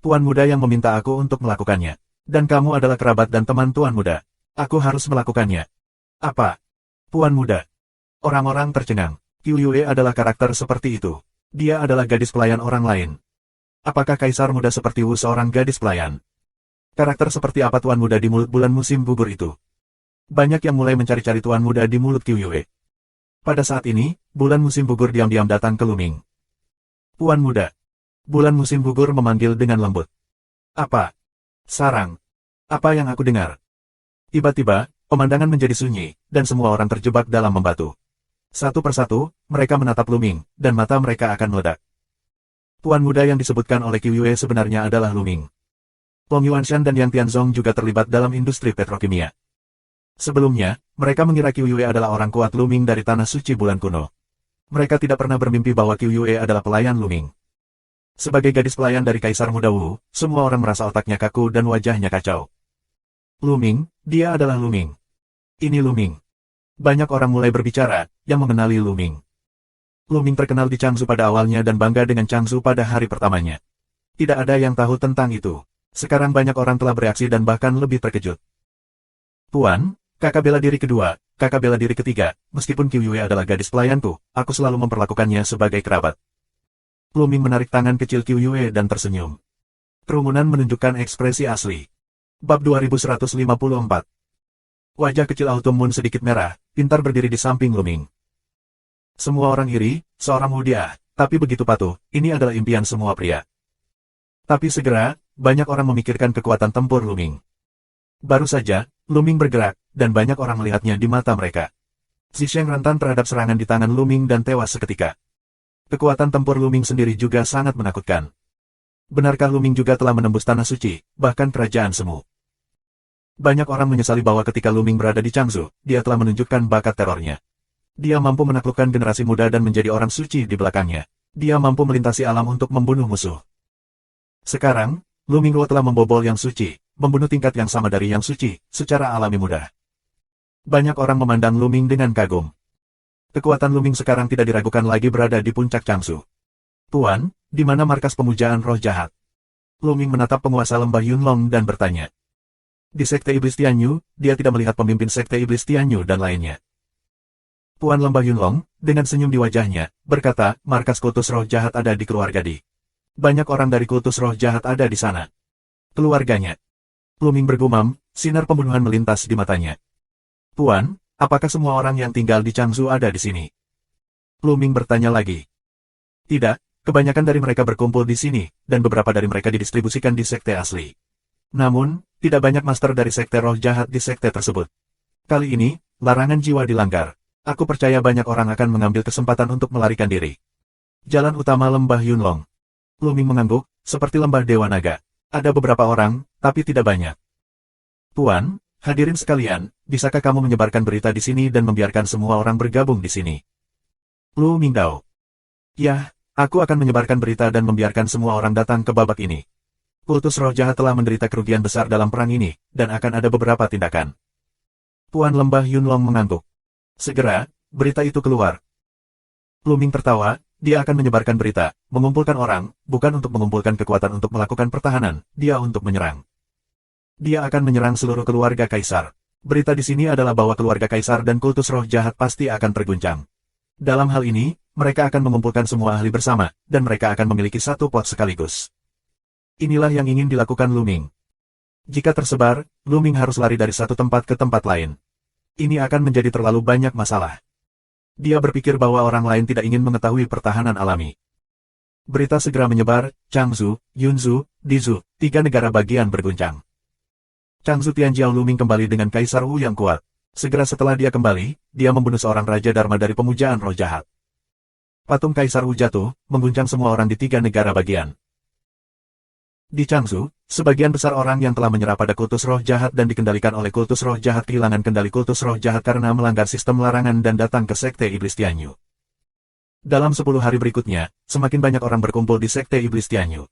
Tuan muda yang meminta aku untuk melakukannya. Dan kamu adalah kerabat dan teman Tuan muda. Aku harus melakukannya. Apa? Tuan muda. Orang-orang tercengang. Qiu Yue adalah karakter seperti itu. Dia adalah gadis pelayan orang lain. Apakah Kaisar muda seperti Wu seorang gadis pelayan? Karakter seperti apa Tuan muda di mulut bulan musim gugur itu? Banyak yang mulai mencari-cari Tuan muda di mulut Qiu Yue. Pada saat ini, bulan musim gugur diam-diam datang ke Lu Ming. Tuan muda. Bulan musim gugur memanggil dengan lembut. Apa? Sarang. Apa yang aku dengar? Tiba-tiba, pemandangan menjadi sunyi, dan semua orang terjebak dalam membatu. Satu persatu, mereka menatap Lu Ming, dan mata mereka akan meledak. Tuan muda yang disebutkan oleh Qiu Yue sebenarnya adalah Lu Ming. Long Yuanshan dan Yang Tianzong juga terlibat dalam industri petrokimia. Sebelumnya, mereka mengira Qiu Yue adalah orang kuat Lu Ming dari Tanah Suci bulan kuno. Mereka tidak pernah bermimpi bahwa Qiu Yue adalah pelayan Lu Ming. Sebagai gadis pelayan dari Kaisar Muda Wu, semua orang merasa otaknya kaku dan wajahnya kacau. Lu Ming, dia adalah Lu Ming. Ini Lu Ming. Banyak orang mulai berbicara, yang mengenali Lu Ming. Lu Ming terkenal di Changzhou pada awalnya dan bangga dengan Changzhou pada hari pertamanya. Tidak ada yang tahu tentang itu. Sekarang banyak orang telah bereaksi dan bahkan lebih terkejut. Tuan, kakak bela diri kedua, kakak bela diri ketiga, meskipun Qiu Yue adalah gadis pelayanku, aku selalu memperlakukannya sebagai kerabat. Lu Ming menarik tangan kecil Qiu Yue dan tersenyum. Kerumunan menunjukkan ekspresi asli. Bab 2154. Wajah kecil Autumn Moon sedikit merah, pintar berdiri di samping Lu Ming. Semua orang iri, seorang muda, tapi begitu patuh, ini adalah impian semua pria. Tapi segera, banyak orang memikirkan kekuatan tempur Lu Ming. Baru saja, Lu Ming bergerak, dan banyak orang melihatnya di mata mereka. Zisheng rentan terhadap serangan di tangan Lu Ming dan tewas seketika. Kekuatan tempur Lu Ming sendiri juga sangat menakutkan. Benarkah Lu Ming juga telah menembus Tanah Suci, bahkan kerajaan semu? Banyak orang menyesali bahwa ketika Lu Ming berada di Changzhou, dia telah menunjukkan bakat terornya. Dia mampu menaklukkan generasi muda dan menjadi orang suci di belakangnya. Dia mampu melintasi alam untuk membunuh musuh. Sekarang, Lu Ming telah membobol yang suci, membunuh tingkat yang sama dari yang suci, secara alami mudah. Banyak orang memandang Lu Ming dengan kagum. Kekuatan Lu Ming sekarang tidak diragukan lagi berada di puncak Changzhou. Tuan, di mana markas pemujaan roh jahat? Lu Ming menatap penguasa lembah Yunlong dan bertanya. Di Sekte Iblis Tianyu, dia tidak melihat pemimpin Sekte Iblis Tianyu dan lainnya. Tuan lembah Yunlong, dengan senyum di wajahnya, berkata, markas kultus roh jahat ada di keluarga Di. Banyak orang dari kultus roh jahat ada di sana. Keluarganya. Lu Ming bergumam, sinar pembunuhan melintas di matanya. Tuan, apakah semua orang yang tinggal di Changzhou ada di sini? Lu Ming bertanya lagi. Tidak, kebanyakan dari mereka berkumpul di sini, dan beberapa dari mereka didistribusikan di sekte asli. Namun, tidak banyak master dari sekte roh jahat di sekte tersebut. Kali ini, larangan jiwa dilanggar. Aku percaya banyak orang akan mengambil kesempatan untuk melarikan diri. Jalan utama lembah Yunlong. Lu Ming mengangguk, seperti lembah Dewa Naga. Ada beberapa orang, tapi tidak banyak. Tuan, Hadirin sekalian, bisakah kamu menyebarkan berita di sini dan membiarkan semua orang bergabung di sini? Lu Mingdao. Yah, aku akan menyebarkan berita dan membiarkan semua orang datang ke babak ini. Kultus roh jahat telah menderita kerugian besar dalam perang ini, dan akan ada beberapa tindakan. Tuan Lembah Yunlong mengangguk. Segera, berita itu keluar. Lu Ming tertawa, dia akan menyebarkan berita, mengumpulkan orang, bukan untuk mengumpulkan kekuatan untuk melakukan pertahanan, dia untuk menyerang. Dia akan menyerang seluruh keluarga kaisar. Berita di sini adalah bahwa keluarga kaisar dan kultus roh jahat pasti akan terguncang. Dalam hal ini, mereka akan mengumpulkan semua ahli bersama, dan mereka akan memiliki satu pot sekaligus. Inilah yang ingin dilakukan Lu Ming. Jika tersebar, Lu Ming harus lari dari satu tempat ke tempat lain. Ini akan menjadi terlalu banyak masalah. Dia berpikir bahwa orang lain tidak ingin mengetahui pertahanan alami. Berita segera menyebar, Changzhou, Yunzhou, Dizhou, 3 negara bagian berguncang. Changzhou Tianjiao Lu Ming kembali dengan Kaisar Wu yang kuat. Segera setelah dia kembali, dia membunuh seorang Raja Dharma dari pemujaan roh jahat. Patung Kaisar Wu jatuh, mengguncang semua orang di 3 negara bagian. Di Changzhou, sebagian besar orang yang telah menyerah pada kultus roh jahat dan dikendalikan oleh kultus roh jahat kehilangan kendali kultus roh jahat karena melanggar sistem larangan dan datang ke Sekte Iblis Tianyu. Dalam 10 hari berikutnya, semakin banyak orang berkumpul di Sekte Iblis Tianyu.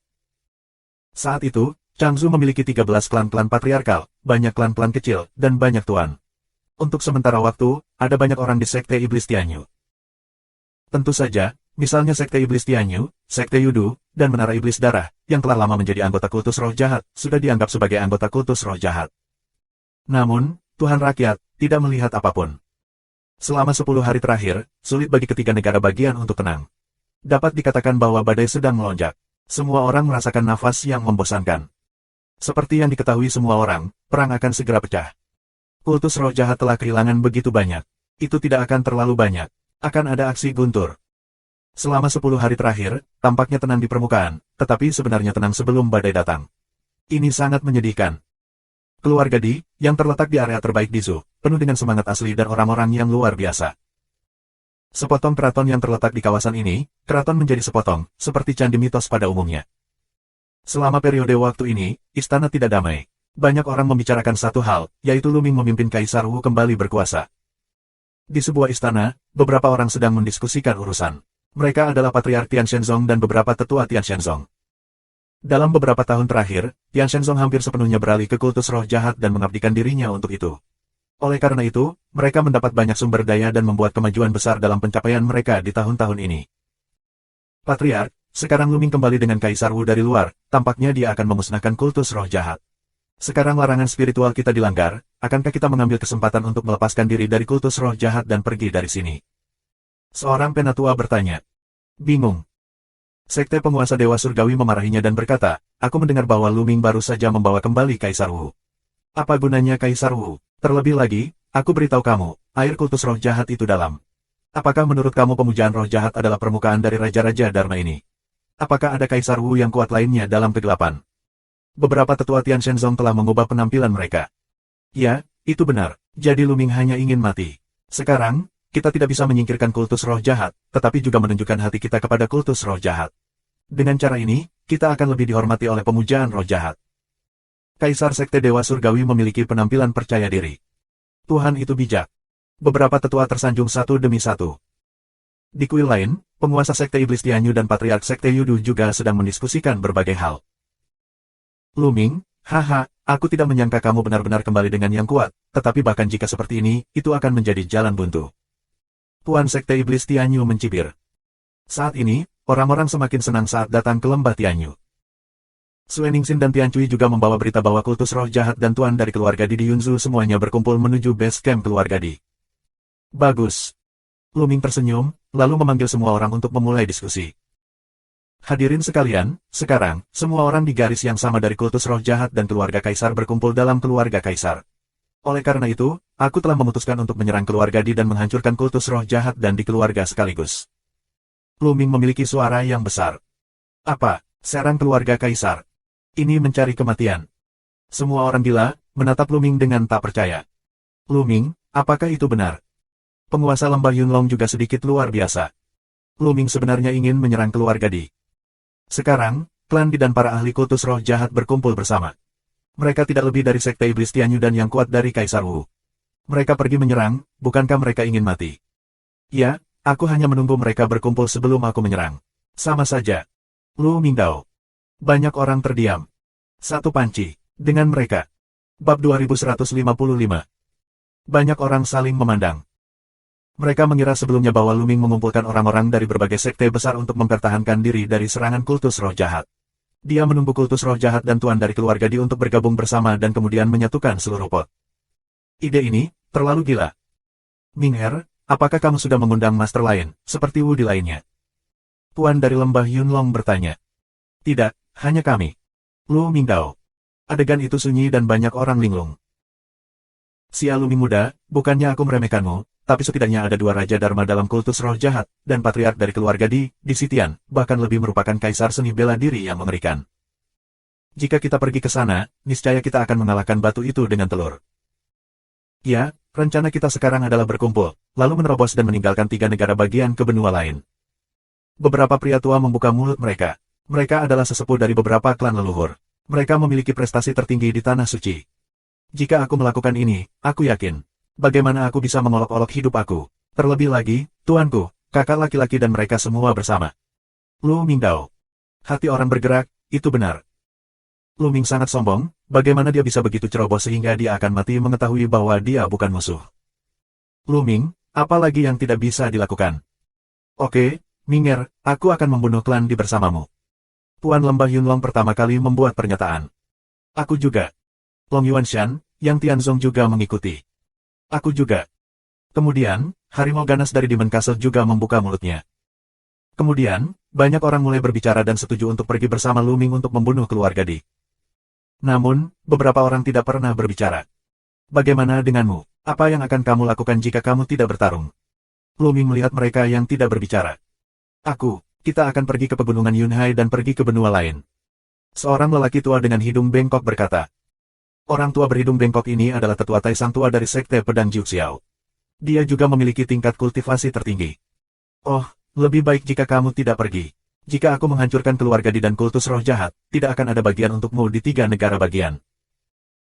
Saat itu, Changzhou memiliki 13 klan-klan patriarkal, banyak klan-klan kecil, dan banyak tuan. Untuk sementara waktu, ada banyak orang di Sekte Iblis Tianyu. Tentu saja, misalnya Sekte Iblis Tianyu, Sekte Yudu, dan Menara Iblis Darah, yang telah lama menjadi anggota kultus roh jahat, sudah dianggap sebagai anggota kultus roh jahat. Namun, Tuhan Rakyat, tidak melihat apapun. Selama 10 hari terakhir, sulit bagi ketiga negara bagian untuk tenang. Dapat dikatakan bahwa badai sedang melonjak. Semua orang merasakan nafas yang membosankan. Seperti yang diketahui semua orang, perang akan segera pecah. Kultus roh jahat telah kehilangan begitu banyak. Itu tidak akan terlalu banyak. Akan ada aksi guntur. Selama 10 hari terakhir, tampaknya tenang di permukaan, tetapi sebenarnya tenang sebelum badai datang. Ini sangat menyedihkan. Keluarga Di, yang terletak di area terbaik di Zhou, penuh dengan semangat asli dan orang-orang yang luar biasa. Sepotong keraton yang terletak di kawasan ini, keraton menjadi sepotong, seperti candi mitos pada umumnya. Selama periode waktu ini, istana tidak damai. Banyak orang membicarakan satu hal, yaitu Lu Ming memimpin Kaisar Wu kembali berkuasa. Di sebuah istana, beberapa orang sedang mendiskusikan urusan. Mereka adalah Patriark Tian Shenzong dan beberapa tetua Tian Shenzong. Dalam beberapa tahun terakhir, Tian Shenzong hampir sepenuhnya beralih ke kultus roh jahat dan mengabdikan dirinya untuk itu. Oleh karena itu, mereka mendapat banyak sumber daya dan membuat kemajuan besar dalam pencapaian mereka di tahun-tahun ini. Patriark, sekarang Lu Ming kembali dengan Kaisar Wu dari luar, tampaknya dia akan memusnahkan kultus roh jahat. Sekarang larangan spiritual kita dilanggar, akankah kita mengambil kesempatan untuk melepaskan diri dari kultus roh jahat dan pergi dari sini? Seorang penatua bertanya. Bingung. Sekte penguasa Dewa Surgawi memarahinya dan berkata, aku mendengar bahwa Lu Ming baru saja membawa kembali Kaisar Wu. Apa gunanya Kaisar Wu? Terlebih lagi, aku beritahu kamu, air kultus roh jahat itu dalam. Apakah menurut kamu pemujaan roh jahat adalah permukaan dari Raja-Raja Dharma ini? Apakah ada Kaisar Wu yang kuat lainnya dalam kegelapan? Beberapa tetua Tian Shenzong telah mengubah penampilan mereka. Ya, itu benar, jadi Lu Ming hanya ingin mati. Sekarang, kita tidak bisa menyingkirkan kultus roh jahat, tetapi juga menunjukkan hati kita kepada kultus roh jahat. Dengan cara ini, kita akan lebih dihormati oleh pemujaan roh jahat. Kaisar Sekte Dewa Surgawi memiliki penampilan percaya diri. Tuhan itu bijak. Beberapa tetua tersanjung satu demi satu. Di kuil lain, penguasa Sekte Iblis Tianyu dan Patriark Sekte Yudu juga sedang mendiskusikan berbagai hal. Lu Ming, haha, aku tidak menyangka kamu benar-benar kembali dengan yang kuat, tetapi bahkan jika seperti ini, itu akan menjadi jalan buntu. Tuan Sekte Iblis Tianyu mencibir. Saat ini, orang-orang semakin senang saat datang ke lembah Tianyu. Sue Ningsin dan Tian Cui juga membawa berita bahwa kultus roh jahat dan tuan dari keluarga Di Yunzhou semuanya berkumpul menuju base camp keluarga Di. Bagus. Lu Ming tersenyum, lalu memanggil semua orang untuk memulai diskusi. Hadirin sekalian, sekarang, semua orang di garis yang sama dari kultus roh jahat dan keluarga kaisar berkumpul dalam keluarga kaisar. Oleh karena itu, aku telah memutuskan untuk menyerang keluarga Di dan menghancurkan kultus roh jahat dan di keluarga sekaligus. Lu Ming memiliki suara yang besar. Apa? Serang keluarga kaisar? Ini mencari kematian. Semua orang gila, menatap Lu Ming dengan tak percaya. Lu Ming, apakah itu benar? Penguasa lembah Yunlong juga sedikit luar biasa. Lu Ming sebenarnya ingin menyerang keluarga Di. Sekarang, klan Di dan para ahli kultus roh jahat berkumpul bersama. Mereka tidak lebih dari sekte iblis Tianyudan yang kuat dari Kaisar Wu. Mereka pergi menyerang, bukankah mereka ingin mati? Ya, aku hanya menunggu mereka berkumpul sebelum aku menyerang. Sama saja. Lu Mingdao. Banyak orang terdiam. Satu panci. Dengan mereka. Bab 2155. Banyak orang saling memandang. Mereka mengira sebelumnya bahwa Lu Ming mengumpulkan orang-orang dari berbagai sekte besar untuk mempertahankan diri dari serangan kultus roh jahat. Dia menunggu kultus roh jahat dan tuan dari keluarga Di untuk bergabung bersama dan kemudian menyatukan seluruh pot. Ide ini terlalu gila. Ming'er, apakah kamu sudah mengundang master lain, seperti Wu Di lainnya? Tuan dari lembah Yunlong bertanya. Tidak, hanya kami. Lu Mingdao. Adegan itu sunyi dan banyak orang linglung. Si Lu Ming muda, bukannya aku meremehkanmu, tapi setidaknya ada dua Raja Dharma dalam kultus roh jahat, dan patriark dari keluarga Di Sitian, bahkan lebih merupakan kaisar seni bela diri yang mengerikan. Jika kita pergi ke sana, niscaya kita akan mengalahkan batu itu dengan telur. Ya, rencana kita sekarang adalah berkumpul, lalu menerobos dan meninggalkan 3 negara bagian ke benua lain. Beberapa pria tua membuka mulut mereka. Mereka adalah sesepuh dari beberapa klan leluhur. Mereka memiliki prestasi tertinggi di Tanah Suci. Jika aku melakukan ini, aku yakin. Bagaimana aku bisa mengolok-olok hidup aku? Terlebih lagi, tuanku, kakak laki-laki dan mereka semua bersama. Lu Mingdao. Hati orang bergerak, itu benar. Lu Ming sangat sombong, bagaimana dia bisa begitu ceroboh sehingga dia akan mati mengetahui bahwa dia bukan musuh. Lu Ming, apa lagi yang tidak bisa dilakukan? Oke, Ming'er, aku akan membunuh klan Di bersamamu. Tuan Lembah Yunlong pertama kali membuat pernyataan. Aku juga. Long Yuanshan, Yang Tianzong juga mengikuti. Aku juga. Kemudian, harimau ganas dari Demon Castle juga membuka mulutnya. Kemudian, banyak orang mulai berbicara dan setuju untuk pergi bersama Lu Ming untuk membunuh keluarga Di. Namun, beberapa orang tidak pernah berbicara. Bagaimana denganmu? Apa yang akan kamu lakukan jika kamu tidak bertarung? Lu Ming melihat mereka yang tidak berbicara. Kita akan pergi ke pegunungan Yunhai dan pergi ke benua lain. Seorang lelaki tua dengan hidung bengkok berkata. Orang tua berhidung bengkok ini adalah tetua Tai sang tua dari sekte pedang Jiu Xiao. Dia juga memiliki tingkat kultivasi tertinggi. Oh, lebih baik jika kamu tidak pergi. Jika aku menghancurkan keluarga Di dan kultus roh jahat, tidak akan ada bagian untukmu di 3 negara bagian.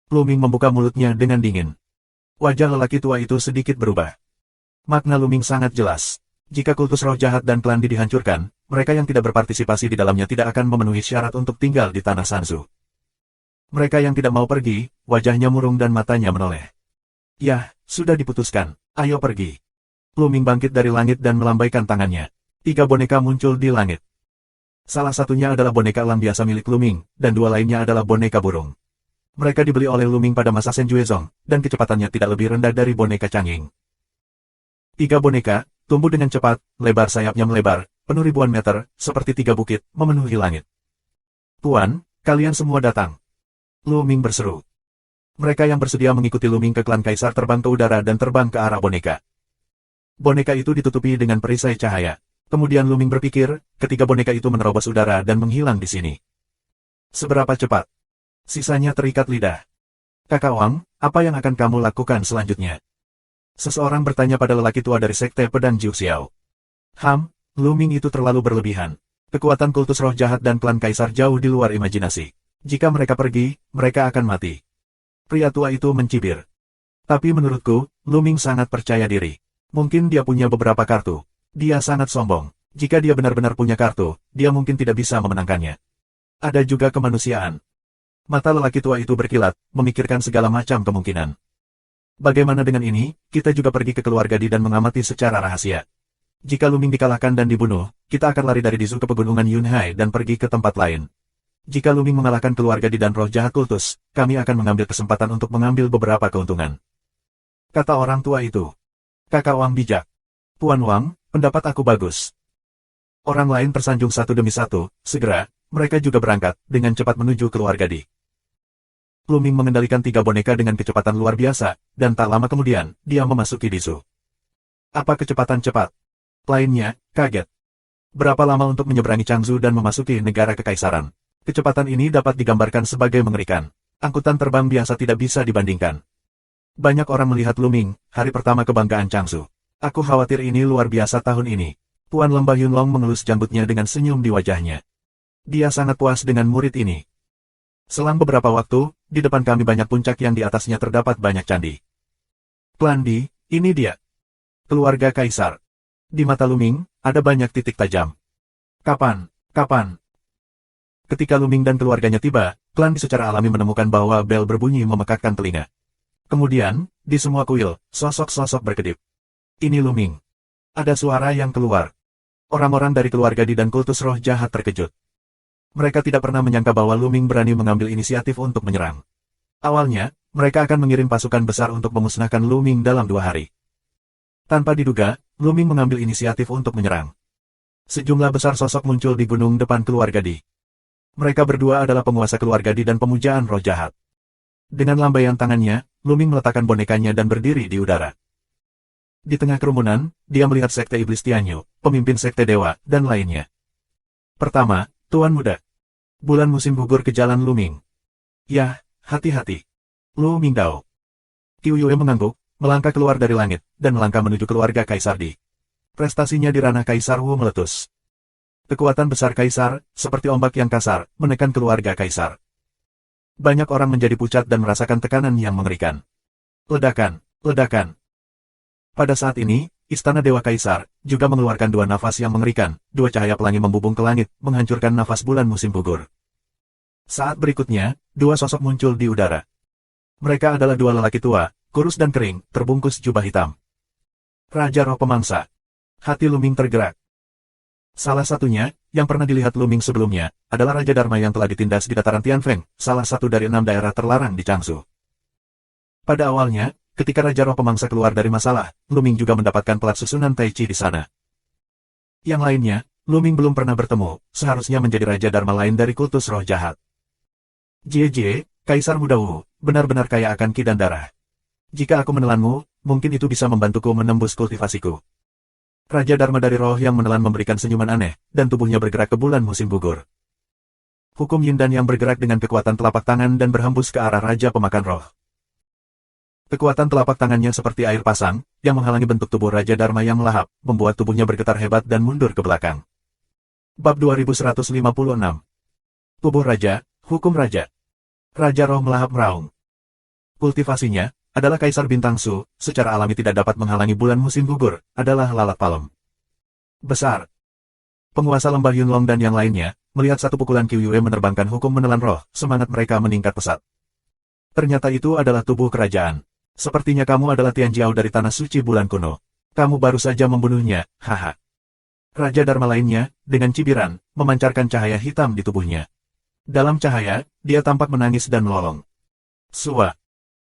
Lu Ming membuka mulutnya dengan dingin. Wajah lelaki tua itu sedikit berubah. Makna Lu Ming sangat jelas. Jika kultus roh jahat dan klan Di dihancurkan, mereka yang tidak berpartisipasi di dalamnya tidak akan memenuhi syarat untuk tinggal di tanah Sanzu. Mereka yang tidak mau pergi, wajahnya murung dan matanya menoleh. Yah, sudah diputuskan, ayo pergi. Lu Ming bangkit dari langit dan melambaikan tangannya. 3 boneka muncul di langit. Salah satunya adalah boneka elang biasa milik Lu Ming, dan 2 lainnya adalah boneka burung. Mereka dibeli oleh Lu Ming pada masa Shen Juezong, dan kecepatannya tidak lebih rendah dari boneka cangging. 3 boneka, tumbuh dengan cepat, lebar sayapnya melebar, penuh ribuan meter, seperti 3 bukit, memenuhi langit. Tuan, kalian semua datang. Lu Ming berseru. Mereka yang bersedia mengikuti Lu Ming ke klan kaisar terbang ke udara dan terbang ke arah boneka. Boneka itu ditutupi dengan perisai cahaya. Kemudian Lu Ming berpikir, ketiga boneka itu menerobos udara dan menghilang di sini. Seberapa cepat? Sisanya terikat lidah. Kakak Wang, apa yang akan kamu lakukan selanjutnya? Seseorang bertanya pada lelaki tua dari sekte pedang Jiu Xiao. Lu Ming itu terlalu berlebihan. Kekuatan kultus roh jahat dan klan kaisar jauh di luar imajinasi. Jika mereka pergi, mereka akan mati. Pria tua itu mencibir. Tapi menurutku, Lu Ming sangat percaya diri. Mungkin dia punya beberapa kartu. Dia sangat sombong. Jika dia benar-benar punya kartu, dia mungkin tidak bisa memenangkannya. Ada juga kemanusiaan. Mata lelaki tua itu berkilat, memikirkan segala macam kemungkinan. Bagaimana dengan ini, kita juga pergi ke keluarga Di dan mengamati secara rahasia. Jika Lu Ming dikalahkan dan dibunuh, kita akan lari dari Dizu ke pegunungan Yunhai dan pergi ke tempat lain. Jika Lu Ming mengalahkan keluarga Di dan roh jahat kultus, kami akan mengambil kesempatan untuk mengambil beberapa keuntungan. Kata orang tua itu. Kakak Wang bijak. Tuan Wang, pendapat aku bagus. Orang lain tersanjung satu demi satu, segera, mereka juga berangkat, dengan cepat menuju keluarga Di. Lu Ming mengendalikan 3 boneka dengan kecepatan luar biasa, dan tak lama kemudian, dia memasuki Dizu. Apa kecepatan cepat? Lainnya, kaget. Berapa lama untuk menyeberangi Changzhou dan memasuki negara kekaisaran? Kecepatan ini dapat digambarkan sebagai mengerikan. Angkutan terbang biasa tidak bisa dibandingkan. Banyak orang melihat Lu Ming, hari pertama kebanggaan Changzhou. Aku khawatir ini luar biasa tahun ini. Tuan Lembah Yunlong mengelus janggutnya dengan senyum di wajahnya. Dia sangat puas dengan murid ini. Selang beberapa waktu, di depan kami banyak puncak yang di atasnya terdapat banyak candi. Klan Di, ini dia. Keluarga Kaisar. Di mata Luming, ada banyak titik tajam. Kapan? Kapan? Ketika Luming dan keluarganya tiba, klan Di secara alami menemukan bahwa bel berbunyi memekakkan telinga. Kemudian, di semua kuil, sosok-sosok berkedip. Ini Luming. Ada suara yang keluar. Orang-orang dari keluarga Di dan kultus roh jahat terkejut. Mereka tidak pernah menyangka bahwa Luming berani mengambil inisiatif untuk menyerang. Awalnya, mereka akan mengirim pasukan besar untuk memusnahkan Luming dalam 2 hari. Tanpa diduga, Luming mengambil inisiatif untuk menyerang. Sejumlah besar sosok muncul di gunung depan keluarga Di. Mereka berdua adalah penguasa keluarga Di dan pemujaan roh jahat. Dengan lambaian tangannya, Luming meletakkan bonekanya dan berdiri di udara. Di tengah kerumunan, dia melihat sekte iblis Tianyu, pemimpin sekte dewa, dan lainnya. Pertama, Tuan Muda. Bulan musim gugur ke jalan Luming. Yah, hati-hati. Lu Mingdao. Qiu Yue mengangguk, melangkah keluar dari langit, dan melangkah menuju keluarga Kaisar Di. Prestasinya di ranah Kaisar Wu meletus. Kekuatan besar Kaisar, seperti ombak yang kasar, menekan keluarga Kaisar. Banyak orang menjadi pucat dan merasakan tekanan yang mengerikan. Ledakan, ledakan. Pada saat ini, Istana Dewa Kaisar juga mengeluarkan 2 nafas yang mengerikan, 2 cahaya pelangi membubung ke langit, menghancurkan nafas bulan musim gugur. Saat berikutnya, 2 sosok muncul di udara. Mereka adalah 2 lelaki tua, kurus dan kering, terbungkus jubah hitam. Raja Roh Pemangsa. Hati Luming tergerak. Salah satunya, yang pernah dilihat Luming sebelumnya, adalah Raja Dharma yang telah ditindas di dataran Tianfeng, salah satu dari 6 daerah terlarang di Changsu. Pada awalnya, ketika Raja Roh Pemangsa keluar dari masalah, Luming juga mendapatkan pelat susunan Tai Chi di sana. Yang lainnya, Luming belum pernah bertemu, seharusnya menjadi Raja Dharma lain dari kultus roh jahat. Jie, Kaisar Muda Wu, benar-benar kaya akan ki dan darah. Jika aku menelanmu, mungkin itu bisa membantuku menembus kultivasiku. Raja Dharma dari roh yang menelan memberikan senyuman aneh, dan tubuhnya bergerak ke bulan musim gugur. Hukum Yin Dan yang bergerak dengan kekuatan telapak tangan dan berhembus ke arah Raja Pemakan Roh. Kekuatan telapak tangannya seperti air pasang, yang menghalangi bentuk tubuh Raja Dharma yang melahap, membuat tubuhnya bergetar hebat dan mundur ke belakang. Bab 2156. Tubuh Raja, Hukum Raja. Raja Roh melahap meraung. Kultivasinya adalah Kaisar Bintang Su, secara alami tidak dapat menghalangi bulan musim gugur, adalah lalat palem. Besar. Penguasa lembah Yunlong dan yang lainnya, melihat satu pukulan Qiu Yue menerbangkan hukum menelan roh, semangat mereka meningkat pesat. Ternyata itu adalah tubuh kerajaan. Sepertinya kamu adalah Tianjiao dari Tanah Suci Bulan Kuno. Kamu baru saja membunuhnya, haha. Raja Dharma lainnya, dengan cibiran, memancarkan cahaya hitam di tubuhnya. Dalam cahaya, dia tampak menangis dan melolong. Sua.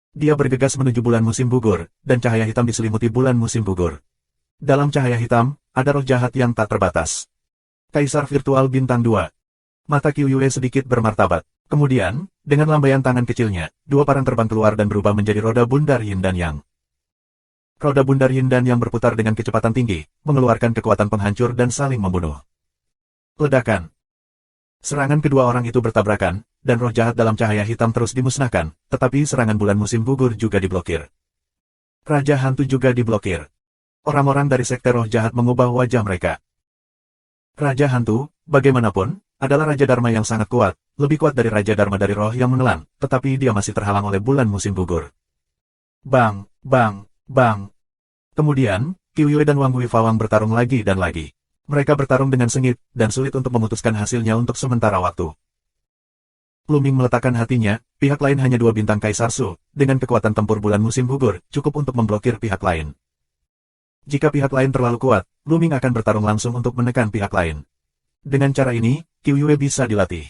Dia bergegas menuju bulan musim gugur, dan cahaya hitam diselimuti bulan musim gugur. Dalam cahaya hitam, ada roh jahat yang tak terbatas. Kaisar Virtual Bintang 2. Mata Qiu Yue sedikit bermartabat. Kemudian, dengan lambaian tangan kecilnya, 2 parang terbang keluar dan berubah menjadi roda bundar Yin dan Yang. Roda bundar Yin dan Yang berputar dengan kecepatan tinggi, mengeluarkan kekuatan penghancur dan saling membunuh. Ledakan. Serangan kedua orang itu bertabrakan, dan roh jahat dalam cahaya hitam terus dimusnahkan, tetapi serangan bulan musim gugur juga diblokir. Raja Hantu juga diblokir. Orang-orang dari sekte roh jahat mengubah wajah mereka. Raja Hantu, bagaimanapun, adalah Raja Dharma yang sangat kuat, lebih kuat dari Raja Dharma dari roh yang menelan, tetapi dia masih terhalang oleh bulan musim gugur. Bang, bang, bang. Kemudian, Qiu Yue dan Wang Guifawang bertarung lagi dan lagi. Mereka bertarung dengan sengit, dan sulit untuk memutuskan hasilnya untuk sementara waktu. Luming meletakkan hatinya, pihak lain hanya 2 bintang Kaisar Su, dengan kekuatan tempur bulan musim gugur, cukup untuk memblokir pihak lain. Jika pihak lain terlalu kuat, Luming akan bertarung langsung untuk menekan pihak lain. Dengan cara ini, Qiu Yue bisa dilatih.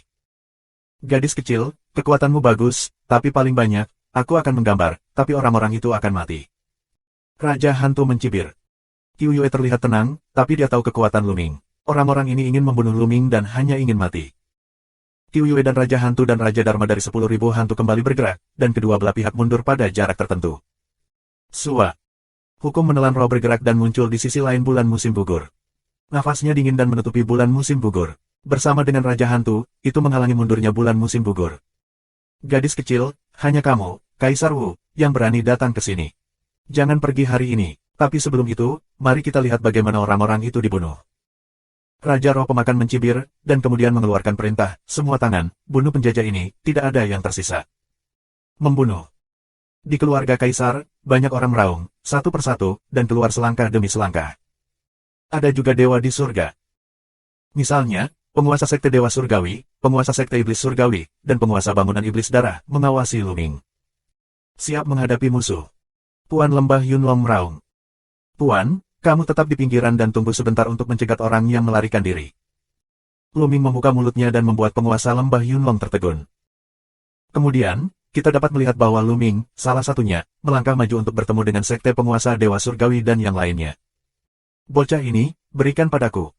Gadis kecil, kekuatanmu bagus, tapi paling banyak, aku akan menggambar, tapi orang-orang itu akan mati. Raja Hantu mencibir. Qiu Yue terlihat tenang, tapi dia tahu kekuatan Luming. Orang-orang ini ingin membunuh Luming dan hanya ingin mati. Qiu Yue dan Raja Hantu dan Raja Dharma dari 10.000 hantu kembali bergerak, dan kedua belah pihak mundur pada jarak tertentu. Sua. Hukum menelan roh bergerak dan muncul di sisi lain bulan musim gugur. Nafasnya dingin dan menutupi bulan musim gugur. Bersama dengan Raja Hantu, itu menghalangi mundurnya bulan musim gugur. Gadis kecil, hanya kamu, Kaisar Wu, yang berani datang ke sini. Jangan pergi hari ini, tapi sebelum itu, mari kita lihat bagaimana orang-orang itu dibunuh. Raja Roh Pemakan mencibir, dan kemudian mengeluarkan perintah, semua tangan, bunuh penjajah ini, tidak ada yang tersisa. Membunuh. Di keluarga Kaisar, banyak orang meraung, satu persatu, dan keluar selangkah demi selangkah. Ada juga dewa di surga. Misalnya, penguasa sekte Dewa Surgawi, penguasa sekte Iblis Surgawi, dan penguasa bangunan Iblis Darah, mengawasi Luming. Siap menghadapi musuh. Tuan Lembah Yunlong meraung. Tuan, kamu tetap di pinggiran dan tunggu sebentar untuk mencegat orang yang melarikan diri. Luming membuka mulutnya dan membuat penguasa Lembah Yunlong tertegun. Kemudian, kita dapat melihat bahwa Luming, salah satunya, melangkah maju untuk bertemu dengan sekte penguasa Dewa Surgawi dan yang lainnya. Bocah ini, berikan padaku.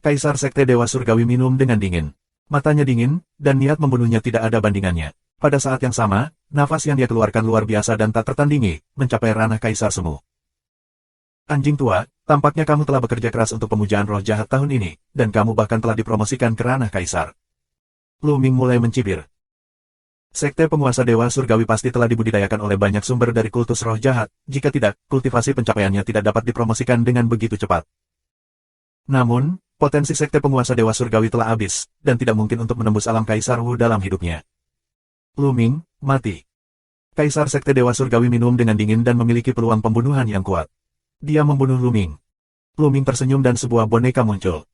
Kaisar sekte Dewa Surgawi minum dengan dingin. Matanya dingin, dan niat membunuhnya tidak ada bandingannya. Pada saat yang sama, nafas yang dia keluarkan luar biasa dan tak tertandingi, mencapai ranah Kaisar Semu. Anjing tua, tampaknya kamu telah bekerja keras untuk pemujaan roh jahat tahun ini, dan kamu bahkan telah dipromosikan ke ranah Kaisar. Luming mulai mencibir. Sekte penguasa Dewa Surgawi pasti telah dibudidayakan oleh banyak sumber dari kultus roh jahat, jika tidak, kultivasi pencapaiannya tidak dapat dipromosikan dengan begitu cepat. Namun, potensi sekte penguasa Dewa Surgawi telah habis, dan tidak mungkin untuk menembus alam Kaisar Wu dalam hidupnya. Luming, mati. Kaisar sekte Dewa Surgawi minum dengan dingin dan memiliki peluang pembunuhan yang kuat. Dia membunuh Luming. Luming tersenyum dan sebuah boneka muncul.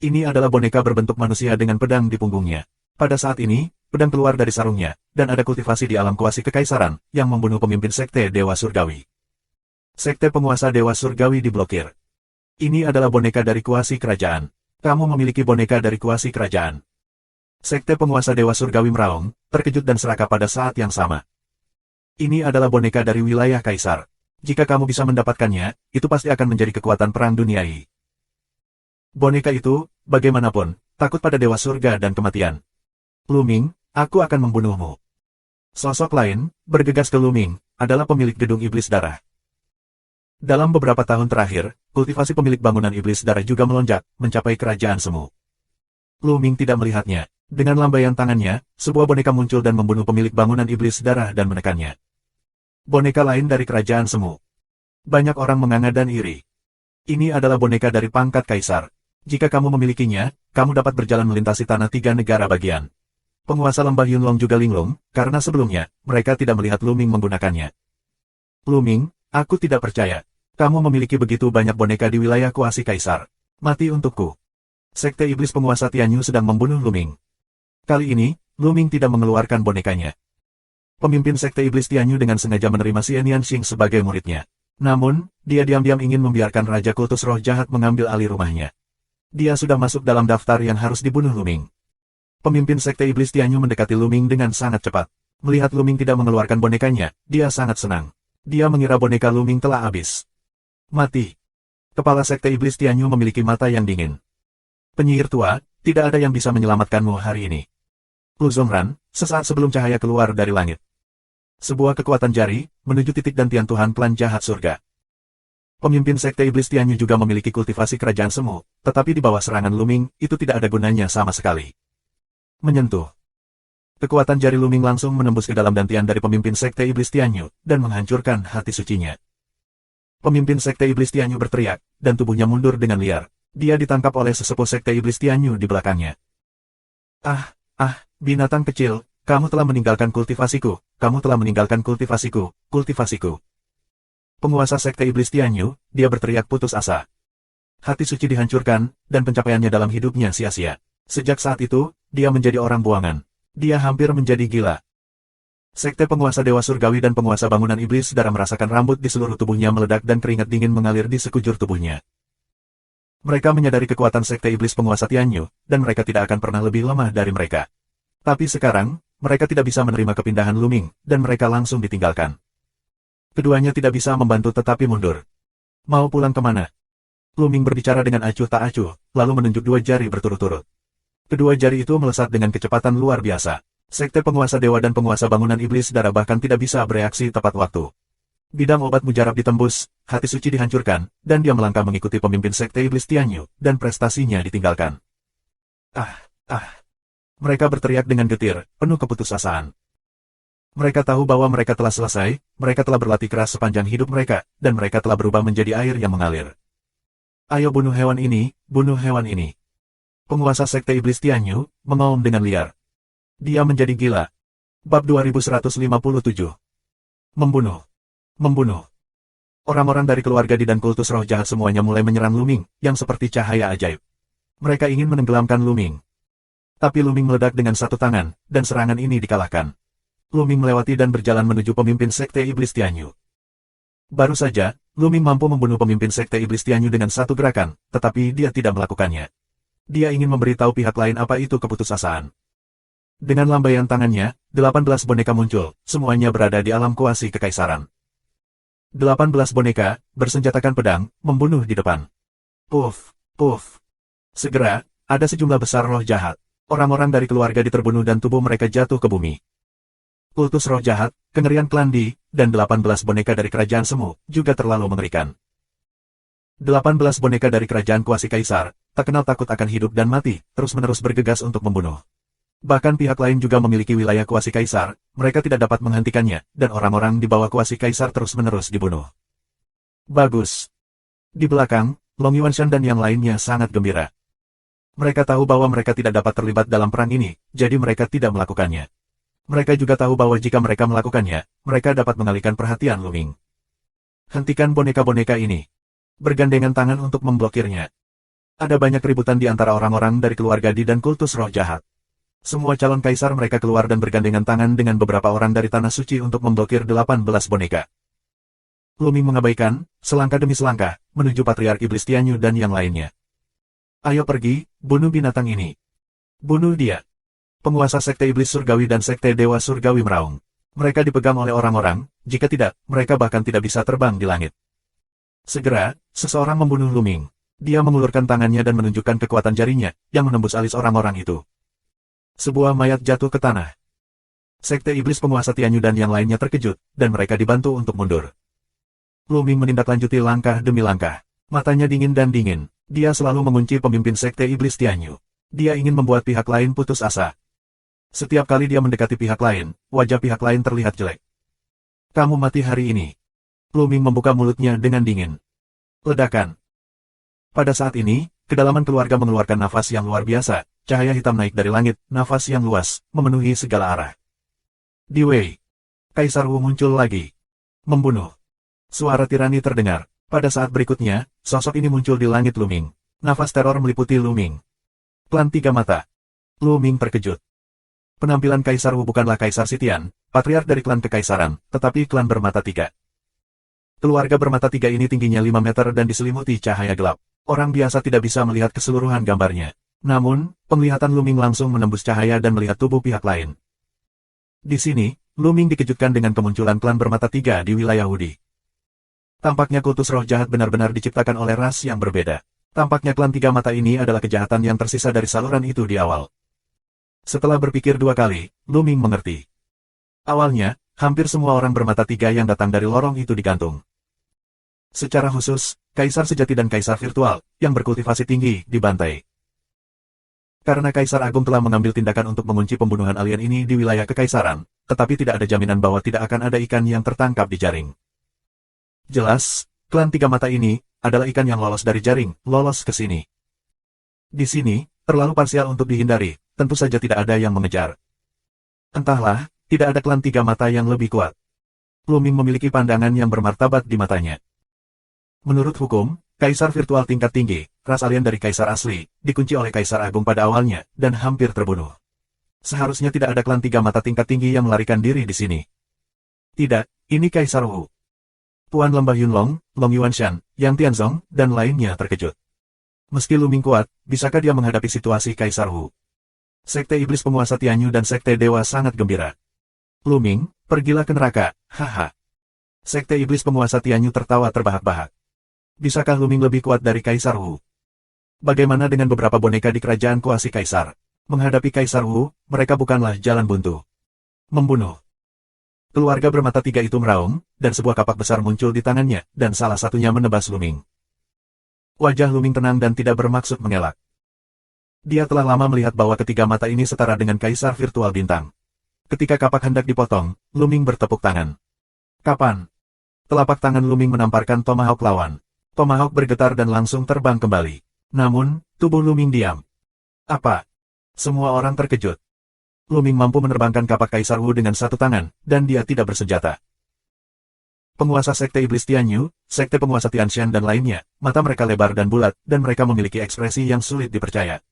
Ini adalah boneka berbentuk manusia dengan pedang di punggungnya. Pada saat ini, pedang keluar dari sarungnya, dan ada kultivasi di alam kuasi kekaisaran, yang membunuh pemimpin sekte Dewa Surgawi. Sekte penguasa Dewa Surgawi diblokir. Ini adalah boneka dari kuasi kerajaan. Kamu memiliki boneka dari kuasi kerajaan. Sekte penguasa Dewa Surgawi meraung, terkejut dan serakah pada saat yang sama. Ini adalah boneka dari wilayah Kaisar. Jika kamu bisa mendapatkannya, itu pasti akan menjadi kekuatan perang duniai. Boneka itu, bagaimanapun, takut pada Dewa Surga dan kematian. Luming, aku akan membunuhmu. Sosok lain, bergegas ke Luming, adalah pemilik gedung Iblis Darah. Dalam beberapa tahun terakhir, kultivasi pemilik bangunan Iblis Darah juga melonjak, mencapai kerajaan semu. Luming tidak melihatnya. Dengan lambaian tangannya, sebuah boneka muncul dan membunuh pemilik bangunan Iblis Darah dan menekannya. Boneka lain dari kerajaan semu. Banyak orang menganga dan iri. Ini adalah boneka dari pangkat Kaisar. Jika kamu memilikinya, kamu dapat berjalan melintasi tanah 3 negara bagian. Penguasa Lembah Yunlong juga linglung, karena sebelumnya, mereka tidak melihat Luming menggunakannya. Luming, aku tidak percaya. Kamu memiliki begitu banyak boneka di wilayah kuasi Kaisar. Mati untukku. Sekte Iblis penguasa Tianyu sedang membunuh Luming. Kali ini, Luming tidak mengeluarkan bonekanya. Pemimpin sekte Iblis Tianyu dengan sengaja menerima Xian Yanxing sebagai muridnya. Namun, dia diam-diam ingin membiarkan Raja Kultus Roh Jahat mengambil alih rumahnya. Dia sudah masuk dalam daftar yang harus dibunuh Luming. Pemimpin sekte Iblis Tianyu mendekati Luming dengan sangat cepat. Melihat Luming tidak mengeluarkan bonekanya, dia sangat senang. Dia mengira boneka Luming telah habis. Mati. Kepala sekte Iblis Tianyu memiliki mata yang dingin. Penyihir tua, tidak ada yang bisa menyelamatkanmu hari ini. Lu Zongran, sesaat sebelum cahaya keluar dari langit. Sebuah kekuatan jari, menuju titik dan tian Tuhan klan jahat surga. Pemimpin sekte Iblis Tianyu juga memiliki kultivasi kerajaan semu, tetapi di bawah serangan Luming, itu tidak ada gunanya sama sekali. Menyentuh. Kekuatan jari Luming langsung menembus ke dalam dantian dari pemimpin sekte Iblis Tianyu, dan menghancurkan hati sucinya. Pemimpin sekte Iblis Tianyu berteriak, dan tubuhnya mundur dengan liar. Dia ditangkap oleh sesepuh sekte Iblis Tianyu di belakangnya. Binatang kecil, kamu telah meninggalkan kultivasiku, kamu telah meninggalkan kultivasiku, kultivasiku. Penguasa sekte Iblis Tianyu, dia berteriak putus asa. Hati suci dihancurkan, dan pencapaiannya dalam hidupnya sia-sia. Sejak saat itu, dia menjadi orang buangan. Dia hampir menjadi gila. Sekte penguasa Dewa Surgawi dan penguasa bangunan Iblis Darah merasakan rambut di seluruh tubuhnya meledak dan keringat dingin mengalir di sekujur tubuhnya. Mereka menyadari kekuatan sekte Iblis penguasa Tianyu, dan mereka tidak akan pernah lebih lemah dari mereka. Tapi sekarang, mereka tidak bisa menerima kepindahan Luming, dan mereka langsung ditinggalkan. Keduanya tidak bisa membantu tetapi mundur. Mau pulang kemana? Luming berbicara dengan acuh tak acuh, lalu menunjuk 2 jari berturut-turut. Kedua jari itu melesat dengan kecepatan luar biasa. Sekte penguasa dewa dan penguasa bangunan Iblis Darah bahkan tidak bisa bereaksi tepat waktu. Bidang obat mujarab ditembus, hati suci dihancurkan, dan dia melangkah mengikuti pemimpin sekte Iblis Tianyu, dan prestasinya ditinggalkan. Mereka berteriak dengan getir, penuh keputusasaan. Mereka tahu bahwa mereka telah selesai, mereka telah berlatih keras sepanjang hidup mereka, dan mereka telah berubah menjadi air yang mengalir. Ayo bunuh hewan ini, bunuh hewan ini. Penguasa Sekte Iblis Tianyu, mengaum dengan liar. Dia menjadi gila. Bab 2157. Membunuh. Membunuh. Orang-orang dari keluarga Di dan kultus roh jahat semuanya mulai menyerang Luming, yang seperti cahaya ajaib. Mereka ingin menenggelamkan Luming. Tapi Luming meledak dengan satu tangan, dan serangan ini dikalahkan. Luming melewati dan berjalan menuju pemimpin Sekte Iblis Tianyu. Baru saja, Luming mampu membunuh pemimpin Sekte Iblis Tianyu dengan satu gerakan, tetapi dia tidak melakukannya. Dia ingin memberitahu pihak lain apa itu keputusasaan. Dengan lambaian tangannya, 18 boneka muncul, semuanya berada di alam kuasi kekaisaran. 18 boneka, bersenjatakan pedang, membunuh di depan. Puff, puff. Segera, ada sejumlah besar roh jahat. Orang-orang dari keluarga diterbunuh dan tubuh mereka jatuh ke bumi. Kultus roh jahat, kengerian klan Di, dan 18 boneka dari kerajaan semu, juga terlalu mengerikan. 18 boneka dari kerajaan kuasi kaisar, tak kenal takut akan hidup dan mati, terus-menerus bergegas untuk membunuh. Bahkan pihak lain juga memiliki wilayah kuasi kaisar, mereka tidak dapat menghentikannya, dan orang-orang di bawah kuasi kaisar terus-menerus dibunuh. Bagus. Di belakang, Long Yuanshan dan yang lainnya sangat gembira. Mereka tahu bahwa mereka tidak dapat terlibat dalam perang ini, jadi mereka tidak melakukannya. Mereka juga tahu bahwa jika mereka melakukannya, mereka dapat mengalihkan perhatian Luming. Hentikan boneka-boneka ini. Bergandengan tangan untuk memblokirnya. Ada banyak keributan di antara orang-orang dari keluarga Di dan kultus roh jahat. Semua calon kaisar mereka keluar dan bergandengan tangan dengan beberapa orang dari Tanah Suci untuk memblokir 18 boneka. Luming mengabaikan, selangkah demi selangkah, menuju Patriark Iblis Tianyu dan yang lainnya. Ayo pergi, bunuh binatang ini. Bunuh dia. Penguasa Sekte Iblis Surgawi dan Sekte Dewa Surgawi meraung. Mereka dipegang oleh orang-orang, jika tidak, mereka bahkan tidak bisa terbang di langit. Segera, seseorang membunuh Luming. Dia mengulurkan tangannya dan menunjukkan kekuatan jarinya, yang menembus alis orang-orang itu. Sebuah mayat jatuh ke tanah. Sekte Iblis Penguasa Tianyu dan yang lainnya terkejut, dan mereka dibantu untuk mundur. Luming menindaklanjuti langkah demi langkah. Matanya dingin dan dingin. Dia selalu mengunci pemimpin Sekte Iblis Tianyu. Dia ingin membuat pihak lain putus asa. Setiap kali dia mendekati pihak lain, wajah pihak lain terlihat jelek. Kamu mati hari ini. Luming membuka mulutnya dengan dingin. Ledakan. Pada saat ini, kedalaman keluarga mengeluarkan nafas yang luar biasa, cahaya hitam naik dari langit, nafas yang luas, memenuhi segala arah. Di Wei. Kaisar Wu muncul lagi. Membunuh. Suara tirani terdengar. Pada saat berikutnya, sosok ini muncul di langit Luming. Nafas teror meliputi Luming. Klan Tiga Mata. Luming terkejut. Penampilan Kaisar Wu bukanlah Kaisar Sitian, patriark dari klan kekaisaran, tetapi klan bermata tiga. Keluarga bermata tiga ini tingginya 5 meter dan diselimuti cahaya gelap. Orang biasa tidak bisa melihat keseluruhan gambarnya. Namun, penglihatan Luming langsung menembus cahaya dan melihat tubuh pihak lain. Di sini, Luming dikejutkan dengan kemunculan klan bermata tiga di wilayah Wudi. Tampaknya kultus roh jahat benar-benar diciptakan oleh ras yang berbeda. Tampaknya klan Tiga Mata ini adalah kejahatan yang tersisa dari saluran itu di awal. Setelah berpikir 2 kali, Luming mengerti. Awalnya, hampir semua orang bermata tiga yang datang dari lorong itu digantung. Secara khusus, Kaisar Sejati dan Kaisar Virtual, yang berkultivasi tinggi, dibantai. Karena Kaisar Agung telah mengambil tindakan untuk mengunci pembunuhan alien ini di wilayah kekaisaran, tetapi tidak ada jaminan bahwa tidak akan ada ikan yang tertangkap di jaring. Jelas, klan Tiga Mata ini adalah ikan yang lolos dari jaring, lolos ke sini. Di sini, terlalu parsial untuk dihindari. Tentu saja tidak ada yang mengejar. Entahlah, tidak ada klan Tiga Mata yang lebih kuat. Luming memiliki pandangan yang bermartabat di matanya. Menurut hukum, Kaisar Virtual tingkat tinggi, ras alien dari Kaisar asli, dikunci oleh Kaisar Agung pada awalnya, dan hampir terbunuh. Seharusnya tidak ada klan Tiga Mata tingkat tinggi yang melarikan diri di sini. Tidak, ini Kaisar Wu. Tuan Lembah Yunlong, Long Yuanshan, Yang Tianzong, dan lainnya terkejut. Meski Luming kuat, bisakah dia menghadapi situasi Kaisar Wu? Sekte Iblis Penguasa Tianyu dan Sekte Dewa sangat gembira. Luming, pergilah ke neraka, haha. Sekte Iblis Penguasa Tianyu tertawa terbahak-bahak. Bisakah Luming lebih kuat dari Kaisar Wu? Bagaimana dengan beberapa boneka di kerajaan kuasi Kaisar? Menghadapi Kaisar Wu, mereka bukanlah jalan buntu. Membunuh. Keluarga bermata tiga itu meraung, dan sebuah kapak besar muncul di tangannya, dan salah satunya menebas Luming. Wajah Luming tenang dan tidak bermaksud mengelak. Dia telah lama melihat bahwa ketiga mata ini setara dengan Kaisar Virtual Bintang. Ketika kapak hendak dipotong, Luming bertepuk tangan. Kapan? Telapak tangan Luming menamparkan tomahawk lawan. Tomahawk bergetar dan langsung terbang kembali. Namun, tubuh Luming diam. Apa? Semua orang terkejut. Luming mampu menerbangkan kapak Kaisar Wu dengan satu tangan, dan dia tidak bersenjata. Penguasa Sekte Iblis Tianyu, Sekte Penguasa Tianshan dan lainnya, mata mereka lebar dan bulat, dan mereka memiliki ekspresi yang sulit dipercaya.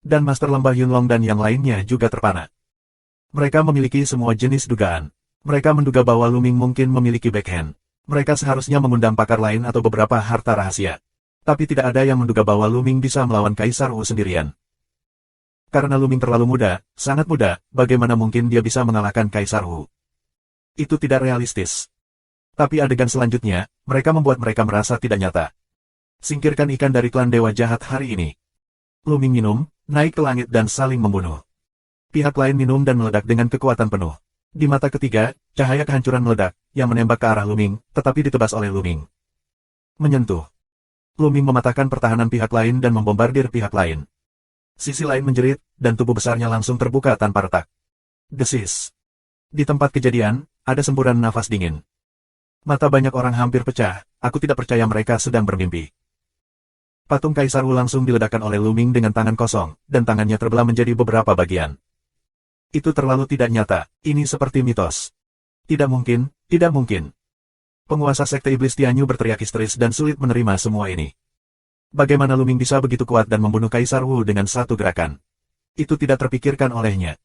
Dan Master Lembah Yunlong dan yang lainnya juga terpana. Mereka memiliki semua jenis dugaan. Mereka menduga bahwa Luming mungkin memiliki backhand. Mereka seharusnya mengundang pakar lain atau beberapa harta rahasia. Tapi tidak ada yang menduga bahwa Luming bisa melawan Kaisar Wu sendirian. Karena Luming terlalu muda, sangat muda, bagaimana mungkin dia bisa mengalahkan Kaisar Wu? Itu tidak realistis. Tapi adegan selanjutnya, mereka membuat mereka merasa tidak nyata. Singkirkan ikan dari klan Dewa Jahat hari ini. Luming minum, naik ke langit dan saling membunuh. Pihak lain minum dan meledak dengan kekuatan penuh. Di mata ketiga, cahaya kehancuran meledak, yang menembak ke arah Luming, tetapi ditebas oleh Luming. Menyentuh. Luming mematahkan pertahanan pihak lain dan membombardir pihak lain. Sisi lain menjerit, dan tubuh besarnya langsung terbuka tanpa retak. Desis. Di tempat kejadian, ada semburan nafas dingin. Mata banyak orang hampir pecah, aku tidak percaya mereka sedang bermimpi. Patung Kaisar Wu langsung diledakkan oleh Luming dengan tangan kosong, dan tangannya terbelah menjadi beberapa bagian. Itu terlalu tidak nyata, ini seperti mitos. Tidak mungkin, tidak mungkin. Penguasa Sekte Iblis Tianyu berteriak histeris dan sulit menerima semua ini. Bagaimana Luming bisa begitu kuat dan membunuh Kaisar Wu dengan satu gerakan? Itu tidak terpikirkan olehnya.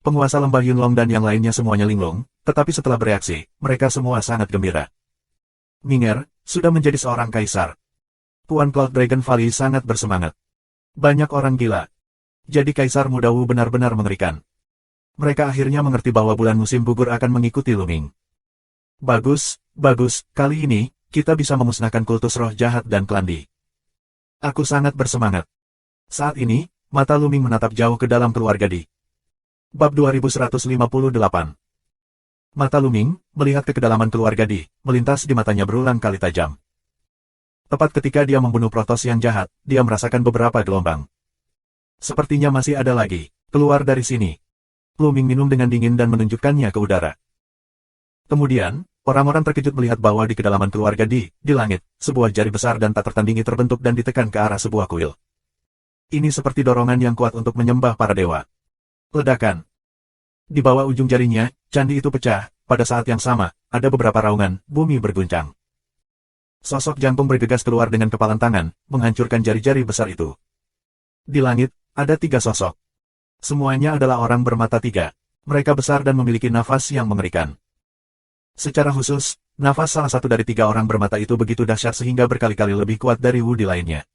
Penguasa Lembah Yunlong dan yang lainnya semuanya linglung, tetapi setelah bereaksi, mereka semua sangat gembira. Minger, sudah menjadi seorang kaisar. Tuan Cloud Dragon Valley sangat bersemangat. Banyak orang gila. Jadi Kaisar Muda Wu benar-benar mengerikan. Mereka akhirnya mengerti bahwa bulan musim gugur akan mengikuti Luming. Bagus, bagus, kali ini, kita bisa memusnahkan kultus roh jahat dan klandi. Aku sangat bersemangat. Saat ini, mata Luming menatap jauh ke dalam keluarga Di. Bab 2158. Mata Luming, melihat ke kedalaman keluarga Di, melintas di matanya berulang kali tajam. Tepat ketika dia membunuh Protoss yang jahat, dia merasakan beberapa gelombang. Sepertinya masih ada lagi, keluar dari sini. Luming minum dengan dingin dan menunjukkannya ke udara. Kemudian, orang-orang terkejut melihat bahwa di kedalaman keluarga di langit, sebuah jari besar dan tak tertandingi terbentuk dan ditekan ke arah sebuah kuil. Ini seperti dorongan yang kuat untuk menyembah para dewa. Ledakan. Di bawah ujung jarinya, candi itu pecah. Pada saat yang sama, ada beberapa raungan, bumi berguncang. Sosok jangkung bergegas keluar dengan kepalan tangan, menghancurkan jari-jari besar itu. Di langit, ada 3 sosok. Semuanya adalah orang bermata 3. Mereka besar dan memiliki nafas yang mengerikan. Secara khusus, nafas salah satu dari 3 orang bermata itu begitu dahsyat sehingga berkali-kali lebih kuat dari Wudi lainnya.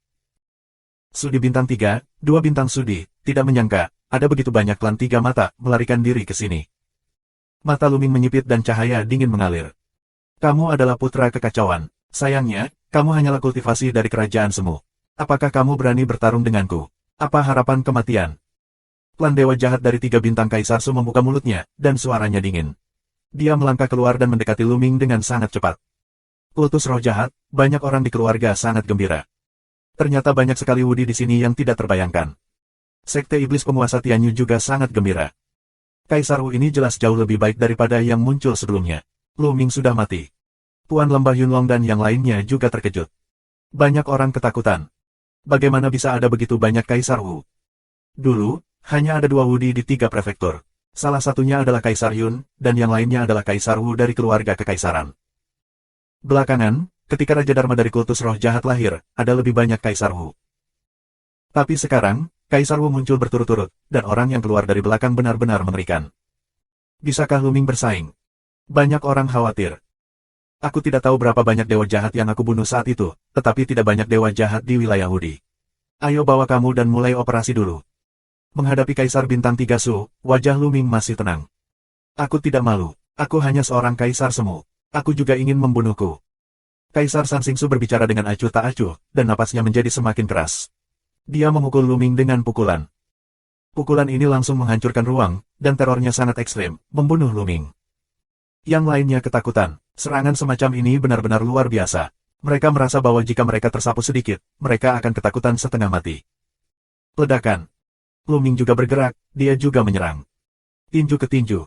Sudi bintang 3, 2 bintang Sudi, tidak menyangka, ada begitu banyak klan 3 mata melarikan diri ke sini. Mata Luming menyipit dan cahaya dingin mengalir. Kamu adalah putra kekacauan. Sayangnya, kamu hanyalah kultivasi dari kerajaan semu. Apakah kamu berani bertarung denganku? Apa harapan kematian? Klan dewa jahat dari 3 bintang Kaisar Su membuka mulutnya, dan suaranya dingin. Dia melangkah keluar dan mendekati Luming dengan sangat cepat. Kultus roh jahat, banyak orang di keluarga sangat gembira. Ternyata banyak sekali Wudi di sini yang tidak terbayangkan. Sekte Iblis Penguasa Tianyu juga sangat gembira. Kaisar Wu ini jelas jauh lebih baik daripada yang muncul sebelumnya. Luming sudah mati. Tuan Lembah Yunlong dan yang lainnya juga terkejut. Banyak orang ketakutan. Bagaimana bisa ada begitu banyak Kaisar Wu? Dulu, hanya ada 2 Wudi di 3 prefektur. Salah satunya adalah Kaisar Yun, dan yang lainnya adalah Kaisar Wu dari keluarga kekaisaran. Belakangan, ketika Raja Dharma dari kultus roh jahat lahir, ada lebih banyak Kaisar Wu. Tapi sekarang, Kaisar Wu muncul berturut-turut, dan orang yang keluar dari belakang benar-benar mengerikan. Bisakah Luming bersaing? Banyak orang khawatir. Aku tidak tahu berapa banyak dewa jahat yang aku bunuh saat itu, tetapi tidak banyak dewa jahat di wilayah Wudi. Ayo bawa kamu dan mulai operasi dulu. Menghadapi Kaisar Bintang 3 Su, wajah Luming masih tenang. Aku tidak malu, aku hanya seorang Kaisar semu. Aku juga ingin membunuhku. Kaisar Sansingsu berbicara dengan acuh tak acuh, dan napasnya menjadi semakin keras. Dia memukul Luming dengan pukulan. Pukulan ini langsung menghancurkan ruang, dan terornya sangat ekstrem, membunuh Luming. Yang lainnya ketakutan, serangan semacam ini benar-benar luar biasa. Mereka merasa bahwa jika mereka tersapu sedikit, mereka akan ketakutan setengah mati. Ledakan. Luming juga bergerak, dia juga menyerang. Tinju ke tinju.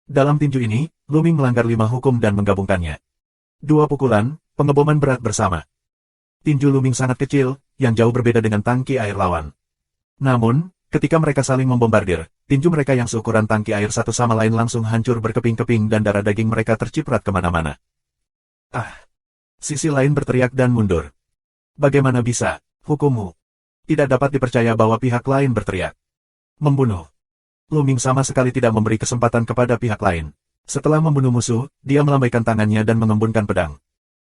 Dalam tinju ini, Luming melanggar 5 hukum dan menggabungkannya. 2 pukulan, Pengeboman berat bersama. Tinju Luming sangat kecil, yang jauh berbeda dengan tangki air lawan. Namun, ketika mereka saling membombardir, tinju mereka yang seukuran tangki air satu sama lain langsung hancur berkeping-keping dan darah daging mereka terciprat kemana-mana. Ah! Sisi lain berteriak dan mundur. Bagaimana bisa? Hukummu. Tidak dapat dipercaya bahwa pihak lain berteriak. Membunuh. Luming sama sekali tidak memberi kesempatan kepada pihak lain. Setelah membunuh musuh, dia melambaikan tangannya dan mengembunkan pedang.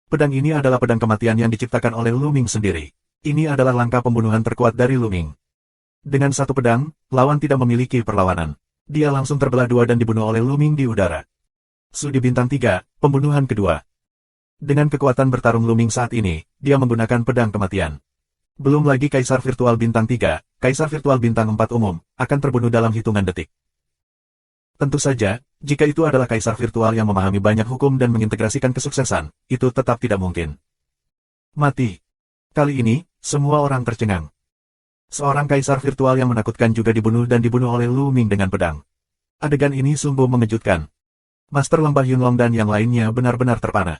Pedang ini adalah pedang kematian yang diciptakan oleh Luming sendiri. Ini adalah langkah pembunuhan terkuat dari Luming. Dengan satu pedang, lawan tidak memiliki perlawanan. Dia langsung terbelah dua dan dibunuh oleh Luming di udara. Sudi bintang 3, pembunuhan kedua. Dengan kekuatan bertarung Luming saat ini, dia menggunakan pedang kematian. Belum lagi Kaisar Virtual bintang 3, Kaisar Virtual bintang 4 umum, akan terbunuh dalam hitungan detik. Tentu saja, jika itu adalah kaisar virtual yang memahami banyak hukum dan mengintegrasikan kesuksesan, itu tetap tidak mungkin. Mati. Kali ini, semua orang tercengang. Seorang kaisar virtual yang menakutkan juga dibunuh dan dibunuh oleh Luming dengan pedang. Adegan ini sungguh mengejutkan. Master Lembah Yunlong dan yang lainnya benar-benar terpana.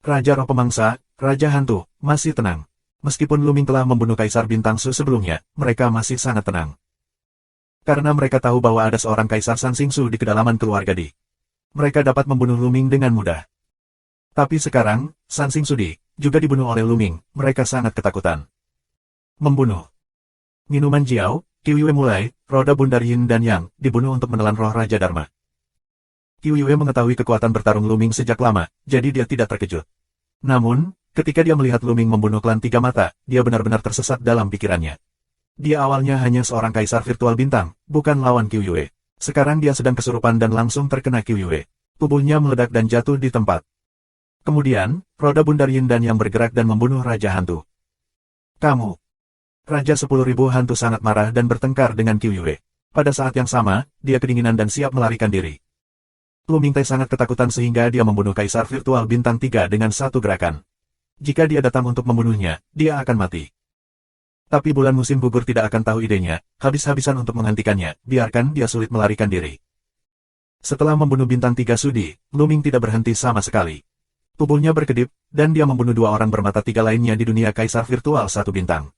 Raja Roh Pemangsa, Raja Hantu, masih tenang. Meskipun Luming telah membunuh Kaisar Bintang Su sebelumnya, mereka masih sangat tenang. Karena mereka tahu bahwa ada seorang Kaisar San Xingsu di kedalaman keluarga Di. Mereka dapat membunuh Luming dengan mudah. Tapi sekarang, San Xingsu Di juga dibunuh oleh Luming, mereka sangat ketakutan. Membunuh. Minuman Jiao, Qiuyue mulai, roda Bundar Yin dan Yang, dibunuh untuk menelan roh Raja Dharma. Qiuyue mengetahui kekuatan bertarung Luming sejak lama, jadi dia tidak terkejut. Namun, ketika dia melihat Luming membunuh klan Tiga Mata, dia benar-benar tersesat dalam pikirannya. Dia awalnya hanya seorang kaisar virtual bintang, bukan lawan Qiuyue. Sekarang dia sedang kesurupan dan langsung terkena Qiuyue. Tubuhnya meledak dan jatuh di tempat. Kemudian, roda Bundar Yin dan Yang bergerak dan membunuh Raja Hantu. Kamu. Raja 10.000 hantu sangat marah dan bertengkar dengan Qiuyue. Pada saat yang sama, dia kedinginan dan siap melarikan diri. Luming Tai sangat ketakutan sehingga dia membunuh kaisar virtual bintang 3 dengan satu gerakan. Jika dia datang untuk membunuhnya, dia akan mati. Tapi bulan musim gugur tidak akan tahu idenya, habis-habisan untuk menghentikannya, biarkan dia sulit melarikan diri. Setelah membunuh bintang 3 Sudi, Luming tidak berhenti sama sekali. Tubuhnya berkedip, dan dia membunuh dua orang bermata 3 lainnya di dunia kaisar virtual 1 bintang.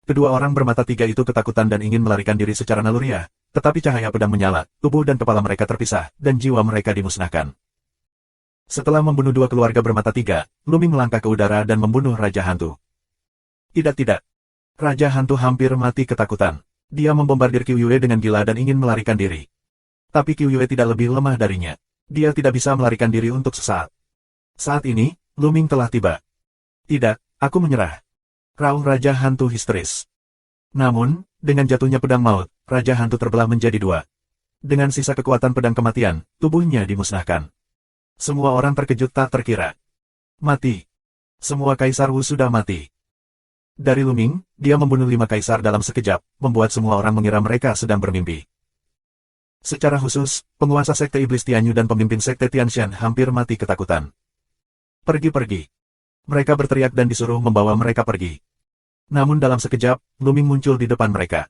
Kedua orang bermata 3 itu ketakutan dan ingin melarikan diri secara naluriah, tetapi cahaya pedang menyala, tubuh dan kepala mereka terpisah, dan jiwa mereka dimusnahkan. Setelah membunuh dua keluarga bermata 3, Luming melangkah ke udara dan membunuh Raja Hantu. Tidak. Raja Hantu hampir mati ketakutan. Dia membombardir Qiuyue dengan gila dan ingin melarikan diri. Tapi Qiuyue tidak lebih lemah darinya. Dia tidak bisa melarikan diri untuk sesaat. Saat ini, Luming telah tiba. Tidak, aku menyerah. Raung Raja Hantu histeris. Namun, dengan jatuhnya pedang maut, Raja Hantu terbelah menjadi dua. Dengan sisa kekuatan pedang kematian, tubuhnya dimusnahkan. Semua orang terkejut tak terkira. Mati. Semua Kaisar Wu sudah mati. Dari Luming, dia membunuh 5 kaisar dalam sekejap, membuat semua orang mengira mereka sedang bermimpi. Secara khusus, penguasa Sekte Iblis Tianyu dan pemimpin Sekte Tianshan hampir mati ketakutan. Pergi. Mereka berteriak dan disuruh membawa mereka pergi. Namun dalam sekejap, Luming muncul di depan mereka.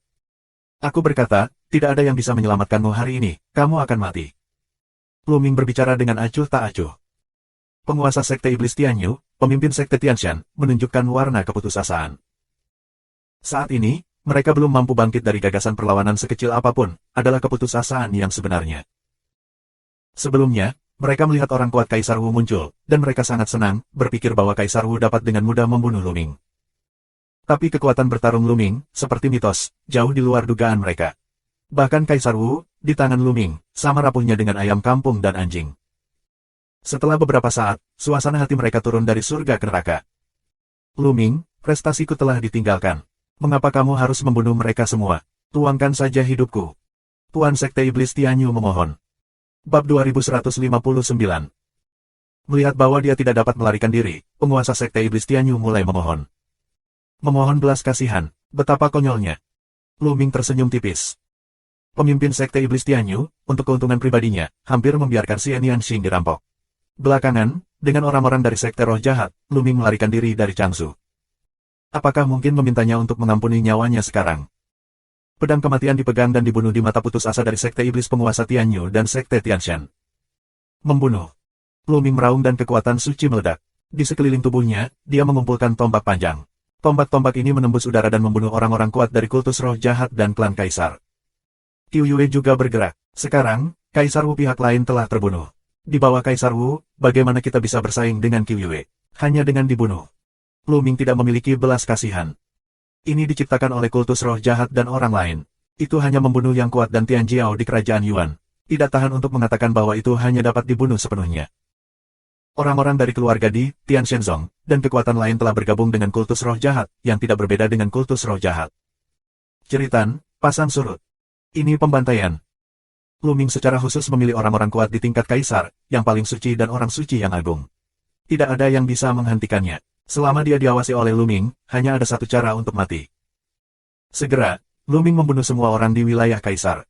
Aku berkata, tidak ada yang bisa menyelamatkanmu hari ini, kamu akan mati. Luming berbicara dengan acuh tak acuh. Penguasa Sekte Iblis Tianyu, pemimpin Sekte Tianshan, menunjukkan warna keputusasaan. Saat ini, mereka belum mampu bangkit dari gagasan perlawanan sekecil apapun, adalah keputusasaan yang sebenarnya. Sebelumnya, mereka melihat orang kuat Kaisar Wu muncul, dan mereka sangat senang, berpikir bahwa Kaisar Wu dapat dengan mudah membunuh Luming. Tapi kekuatan bertarung Luming, seperti mitos, jauh di luar dugaan mereka. Bahkan Kaisar Wu, di tangan Luming, sama rapuhnya dengan ayam kampung dan anjing. Setelah beberapa saat, suasana hati mereka turun dari surga ke neraka. Luming, prestasiku telah ditinggalkan. Mengapa kamu harus membunuh mereka semua? Tuangkan saja hidupku. Tuan Sekte Iblis Tianyu memohon. Bab 2159. Melihat bahwa dia tidak dapat melarikan diri, penguasa Sekte Iblis Tianyu mulai memohon. Memohon belas kasihan, betapa konyolnya. Luming tersenyum tipis. Pemimpin Sekte Iblis Tianyu, untuk keuntungan pribadinya, hampir membiarkan Xian Yanxing dirampok. Belakangan, dengan orang-orang dari Sekte Roh Jahat, Luming melarikan diri dari Changsu. Apakah mungkin memintanya untuk mengampuni nyawanya sekarang? Pedang kematian dipegang dan dibunuh di mata putus asa dari Sekte Iblis penguasa Tianyu dan Sekte Tianshan. Membunuh. Luming meraung dan kekuatan suci meledak. Di sekeliling tubuhnya, dia mengumpulkan tombak panjang. Tombak-tombak ini menembus udara dan membunuh orang-orang kuat dari kultus roh jahat dan klan Kaisar. Qiu Yue juga bergerak. Sekarang, Kaisar Wu pihak lain telah terbunuh. Di bawah Kaisar Wu, bagaimana kita bisa bersaing dengan Qiu Yue? Hanya dengan dibunuh. Luming tidak memiliki belas kasihan. Ini diciptakan oleh kultus roh jahat dan orang lain. Itu hanya membunuh yang kuat dan Tian Jiao di kerajaan Yuan. Tidak tahan untuk mengatakan bahwa itu hanya dapat dibunuh sepenuhnya. Orang-orang dari keluarga Di, Tian Shenzong, dan kekuatan lain telah bergabung dengan kultus roh jahat, yang tidak berbeda dengan kultus roh jahat. Jeritan, pasang surut. Ini pembantaian. Luming secara khusus memilih orang-orang kuat di tingkat kaisar, yang paling suci dan orang suci yang agung. Tidak ada yang bisa menghentikannya. Selama dia diawasi oleh Luming, hanya ada satu cara untuk mati. Segera, Luming membunuh semua orang di wilayah kaisar.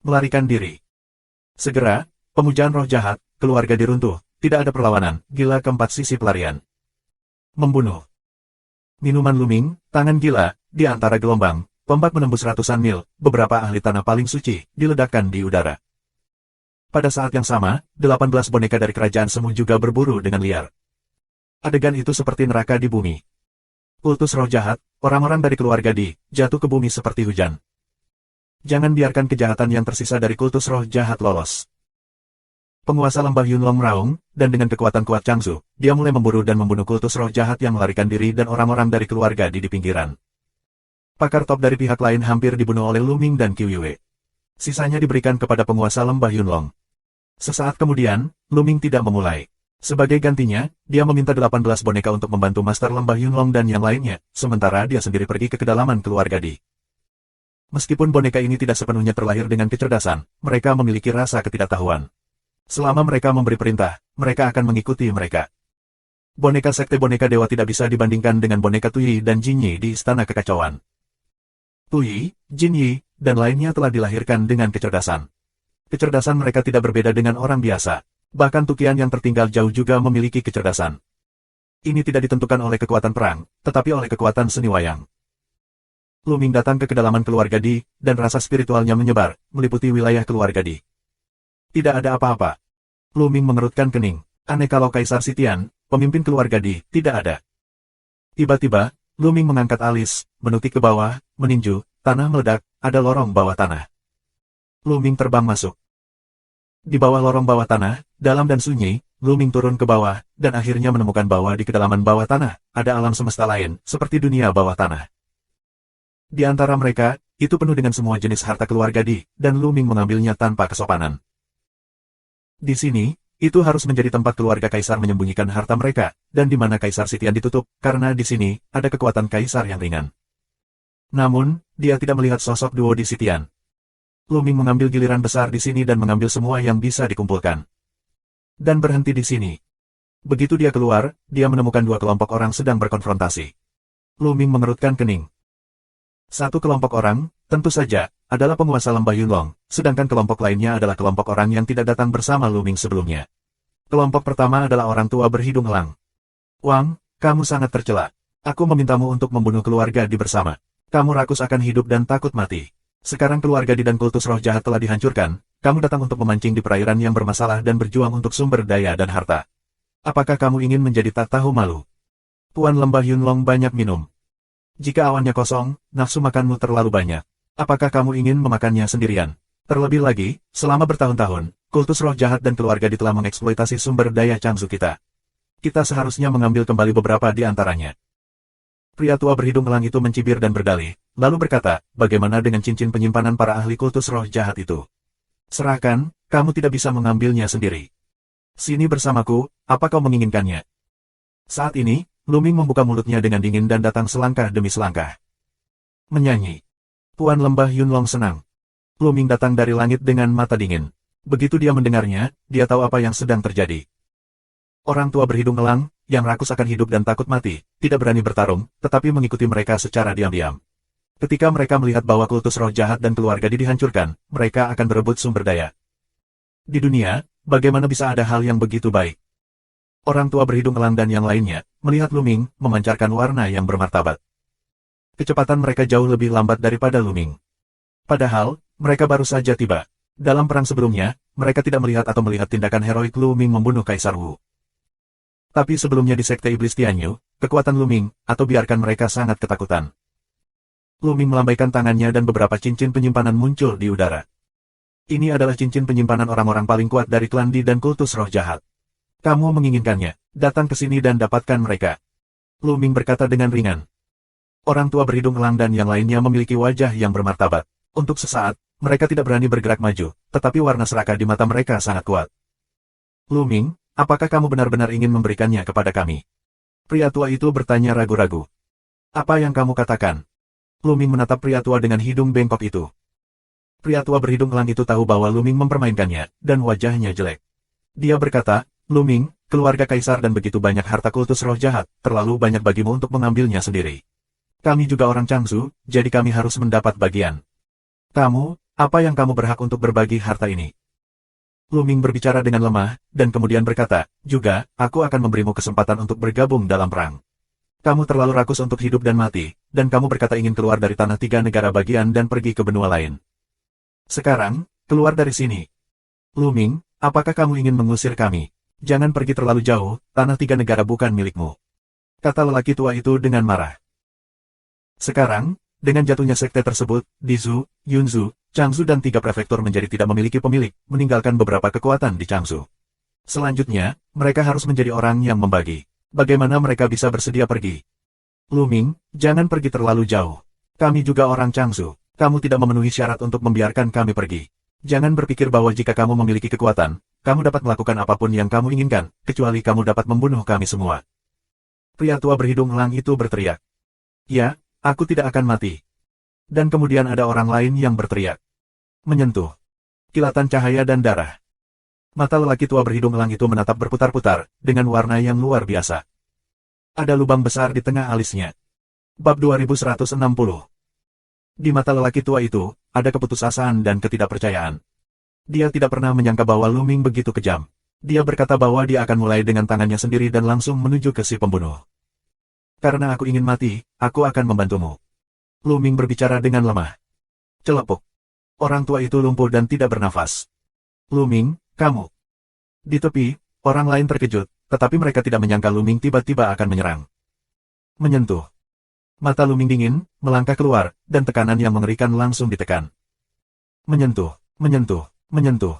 Melarikan diri. Segera, pemujaan roh jahat, keluarga diruntuh, tidak ada perlawanan, gila keempat sisi pelarian. Membunuh. Minuman Luming, tangan gila, di antara gelombang, tombak menembus ratusan mil, beberapa ahli tanah paling suci, diledakkan di udara. Pada saat yang sama, 18 boneka dari kerajaan semu juga berburu dengan liar. Adegan itu seperti neraka di bumi. Kultus roh jahat, orang-orang dari keluarga Di, jatuh ke bumi seperti hujan. Jangan biarkan kejahatan yang tersisa dari kultus roh jahat lolos. Penguasa lembah Yunlong meraung, dan dengan kekuatan kuat Changzu, dia mulai memburu dan membunuh kultus roh jahat yang melarikan diri dan orang-orang dari keluarga Di pinggiran. Pakar top dari pihak lain hampir dibunuh oleh Luming dan Qiu Yue. Sisanya diberikan kepada penguasa lembah Yunlong. Sesaat kemudian, Luming tidak memulai. Sebagai gantinya, dia meminta 18 boneka untuk membantu Master Lembah Yunlong dan yang lainnya, sementara dia sendiri pergi ke kedalaman keluarga Di. Meskipun boneka ini tidak sepenuhnya terlahir dengan kecerdasan, mereka memiliki rasa ketidaktahuan. Selama mereka memberi perintah, mereka akan mengikuti mereka. Boneka sekte boneka dewa tidak bisa dibandingkan dengan boneka Tuyi dan Jinyi di Istana Kekacauan. Tuyi, Jinyi, dan lainnya telah dilahirkan dengan kecerdasan. Kecerdasan mereka tidak berbeda dengan orang biasa. Bahkan Tukian yang tertinggal jauh juga memiliki kecerdasan. Ini tidak ditentukan oleh kekuatan perang, tetapi oleh kekuatan seni wayang. Luming datang ke kedalaman keluarga Di, dan rasa spiritualnya menyebar, meliputi wilayah keluarga Di. Tidak ada apa-apa. Luming mengerutkan kening. Aneh kalau Kaisar Sitian, pemimpin keluarga Di, tidak ada. Tiba-tiba, Luming mengangkat alis, menutik ke bawah, meninju, tanah meledak, ada lorong bawah tanah. Luming terbang masuk. Di bawah lorong bawah tanah, dalam dan sunyi, Luming turun ke bawah, dan akhirnya menemukan bahwa di kedalaman bawah tanah, ada alam semesta lain, seperti dunia bawah tanah. Di antara mereka, itu penuh dengan semua jenis harta keluarga Di, dan Luming mengambilnya tanpa kesopanan. Di sini, itu harus menjadi tempat keluarga kaisar menyembunyikan harta mereka, dan di mana Kaisar Sitian ditutup, karena di sini, ada kekuatan kaisar yang ringan. Namun, dia tidak melihat sosok duo di Sitian. Luming mengambil giliran besar di sini dan mengambil semua yang bisa dikumpulkan. Dan berhenti di sini. Begitu dia keluar, dia menemukan dua kelompok orang sedang berkonfrontasi. Luming mengerutkan kening. Satu kelompok orang, tentu saja, adalah penguasa lembah Yunlong, sedangkan kelompok lainnya adalah kelompok orang yang tidak datang bersama Luming sebelumnya. Kelompok pertama adalah orang tua berhidung elang. Wang, kamu sangat tercela. Aku memintamu untuk membunuh keluarga Di bersama. Kamu rakus akan hidup dan takut mati. Sekarang keluarga Di dan kultus roh jahat telah dihancurkan, kamu datang untuk memancing di perairan yang bermasalah dan berjuang untuk sumber daya dan harta. Apakah kamu ingin menjadi tak tahu malu? Tuan lembah Yunlong banyak minum. Jika awannya kosong, nafsu makanmu terlalu banyak. Apakah kamu ingin memakannya sendirian? Terlebih lagi, selama bertahun-tahun, kultus roh jahat dan keluarga Di telah mengeksploitasi sumber daya Changzu kita. Kita seharusnya mengambil kembali beberapa di antaranya. Pria tua berhidung elang itu mencibir dan berdalih, lalu berkata, bagaimana dengan cincin penyimpanan para ahli kultus roh jahat itu? Serahkan, kamu tidak bisa mengambilnya sendiri. Sini bersamaku, apa kau menginginkannya? Saat ini, Luming membuka mulutnya dengan dingin dan datang selangkah demi selangkah. Menyanyi. Tuan lembah Yunlong senang. Luming datang dari langit dengan mata dingin. Begitu dia mendengarnya, dia tahu apa yang sedang terjadi. Orang tua berhidung elang, yang rakus akan hidup dan takut mati, tidak berani bertarung, tetapi mengikuti mereka secara diam-diam. Ketika mereka melihat bahwa kultus roh jahat dan keluarga Di dihancurkan, mereka akan berebut sumber daya. Di dunia, bagaimana bisa ada hal yang begitu baik? Orang tua berhidung elang dan yang lainnya, melihat Luming, memancarkan warna yang bermartabat. Kecepatan mereka jauh lebih lambat daripada Luming. Padahal, mereka baru saja tiba. Dalam perang sebelumnya, mereka tidak melihat atau melihat tindakan heroik Lu Ming membunuh Kaisar Wu. Tapi sebelumnya di Sekte Iblis Tianyu, kekuatan Lu Ming, atau biarkan mereka sangat ketakutan. Lu Ming melambaikan tangannya dan beberapa cincin penyimpanan muncul di udara. Ini adalah cincin penyimpanan orang-orang paling kuat dari klan Di dan kultus roh jahat. Kamu menginginkannya, datang ke sini dan dapatkan mereka. Lu Ming berkata dengan ringan. Orang tua berhidung elang dan yang lainnya memiliki wajah yang bermartabat. Untuk sesaat, mereka tidak berani bergerak maju, tetapi warna serakah di mata mereka sangat kuat. Lu Ming, apakah kamu benar-benar ingin memberikannya kepada kami? Pria tua itu bertanya ragu-ragu. Apa yang kamu katakan? Lu Ming menatap pria tua dengan hidung bengkok itu. Pria tua berhidung elang itu tahu bahwa Lu Ming mempermainkannya, dan wajahnya jelek. Dia berkata, Lu Ming, keluarga kaisar dan begitu banyak harta kultus roh jahat, terlalu banyak bagimu untuk mengambilnya sendiri. Kami juga orang Changsu, jadi kami harus mendapat bagian. Kamu, apa yang kamu berhak untuk berbagi harta ini? Lu Ming berbicara dengan lemah, dan kemudian berkata, juga, aku akan memberimu kesempatan untuk bergabung dalam perang. Kamu terlalu rakus untuk hidup dan mati, dan kamu berkata ingin keluar dari tanah 3 negara bagian dan pergi ke benua lain. Sekarang, keluar dari sini. Lu Ming, apakah kamu ingin mengusir kami? Jangan pergi terlalu jauh, tanah 3 negara bukan milikmu. Kata lelaki tua itu dengan marah. Sekarang, dengan jatuhnya sekte tersebut, Dizhu, Yunzu, Changsu dan 3 prefektur menjadi tidak memiliki pemilik, meninggalkan beberapa kekuatan di Changsu. Selanjutnya, mereka harus menjadi orang yang membagi. Bagaimana mereka bisa bersedia pergi? Lu Ming, jangan pergi terlalu jauh. Kami juga orang Changsu. Kamu tidak memenuhi syarat untuk membiarkan kami pergi. Jangan berpikir bahwa jika kamu memiliki kekuatan, kamu dapat melakukan apapun yang kamu inginkan, kecuali kamu dapat membunuh kami semua. Pria tua berhidung elang itu berteriak. Ya, aku tidak akan mati. Dan kemudian ada orang lain yang berteriak. Menyentuh. Kilatan cahaya dan darah. Mata lelaki tua berhidung elang itu menatap berputar-putar, dengan warna yang luar biasa. Ada lubang besar di tengah alisnya. Bab 2160. Di mata lelaki tua itu, ada keputusasaan dan ketidakpercayaan. Dia tidak pernah menyangka bahwa Lu Ming begitu kejam. Dia berkata bahwa dia akan mulai dengan tangannya sendiri dan langsung menuju ke si pembunuh. Karena aku ingin mati, aku akan membantumu. Lu Ming berbicara dengan lemah. Celepuk. Orang tua itu lumpuh dan tidak bernafas. Lu Ming, kamu. Di tepi, orang lain terkejut, tetapi mereka tidak menyangka Lu Ming tiba-tiba akan menyerang. Menyentuh. Mata Lu Ming dingin, melangkah keluar, dan tekanan yang mengerikan langsung ditekan. Menyentuh, menyentuh, menyentuh.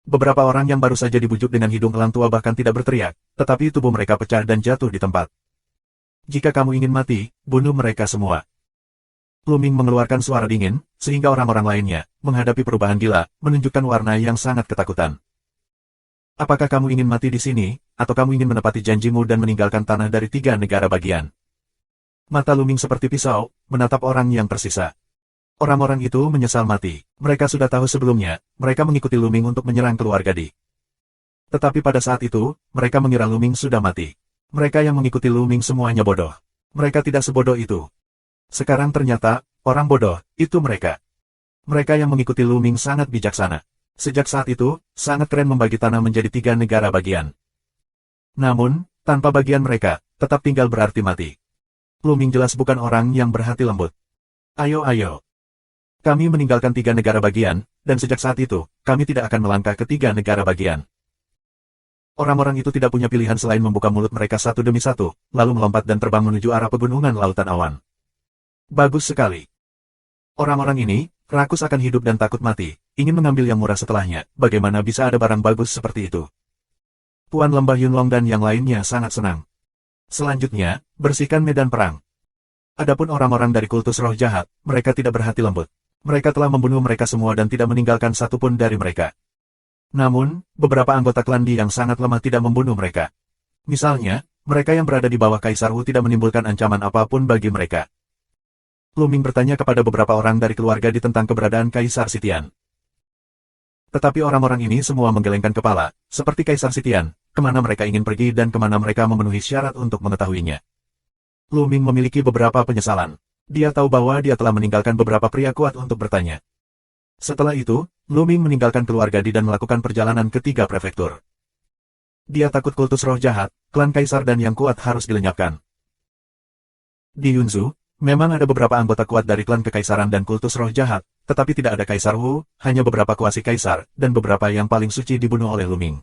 Beberapa orang yang baru saja dibujuk dengan hidung elang tua bahkan tidak berteriak, tetapi tubuh mereka pecah dan jatuh di tempat. Jika kamu ingin mati, bunuh mereka semua. Lu Ming mengeluarkan suara dingin, sehingga orang-orang lainnya, menghadapi perubahan gila, menunjukkan warna yang sangat ketakutan. Apakah kamu ingin mati di sini, atau kamu ingin menepati janjimu dan meninggalkan tanah dari 3 negara bagian? Mata Lu Ming seperti pisau, menatap orang yang tersisa. Orang-orang itu menyesal mati. Mereka sudah tahu sebelumnya, mereka mengikuti Lu Ming untuk menyerang keluarga Di. Tetapi pada saat itu, mereka mengira Lu Ming sudah mati. Mereka yang mengikuti Lu Ming semuanya bodoh. Mereka tidak sebodoh itu. Sekarang ternyata, orang bodoh, itu mereka. Mereka yang mengikuti Lu Ming sangat bijaksana. Sejak saat itu, sangat keren membagi tanah menjadi 3 negara bagian. Namun, tanpa bagian mereka, tetap tinggal berarti mati. Lu Ming jelas bukan orang yang berhati lembut. Ayo. Kami meninggalkan 3 negara bagian, dan sejak saat itu, kami tidak akan melangkah ke 3 negara bagian. Orang-orang itu tidak punya pilihan selain membuka mulut mereka satu demi satu, lalu melompat dan terbang menuju arah pegunungan lautan awan. Bagus sekali. Orang-orang ini, rakus akan hidup dan takut mati, ingin mengambil yang murah setelahnya, bagaimana bisa ada barang bagus seperti itu? Puan Lembah Yunlong dan yang lainnya sangat senang. Selanjutnya, bersihkan medan perang. Adapun orang-orang dari kultus roh jahat, mereka tidak berhati lembut. Mereka telah membunuh mereka semua dan tidak meninggalkan satupun dari mereka. Namun, beberapa anggota klan Di yang sangat lemah tidak membunuh mereka. Misalnya, mereka yang berada di bawah Kaisar Wu tidak menimbulkan ancaman apapun bagi mereka. Lu Ming bertanya kepada beberapa orang dari keluarga Di tentang keberadaan Kaisar Sitian. Tetapi orang-orang ini semua menggelengkan kepala, seperti Kaisar Sitian, kemana mereka ingin pergi dan kemana mereka memenuhi syarat untuk mengetahuinya. Lu Ming memiliki beberapa penyesalan. Dia tahu bahwa dia telah meninggalkan beberapa pria kuat untuk bertanya. Setelah itu, Lu Ming meninggalkan keluarga Di dan melakukan perjalanan ke 3 prefektur. Dia takut kultus roh jahat, klan kaisar dan yang kuat harus dilenyapkan. Di Yunzu, Memang ada beberapa anggota kuat dari klan kekaisaran dan kultus roh jahat, tetapi tidak ada Kaisar Wu, hanya beberapa kuasi kaisar, dan beberapa yang paling suci dibunuh oleh Luming.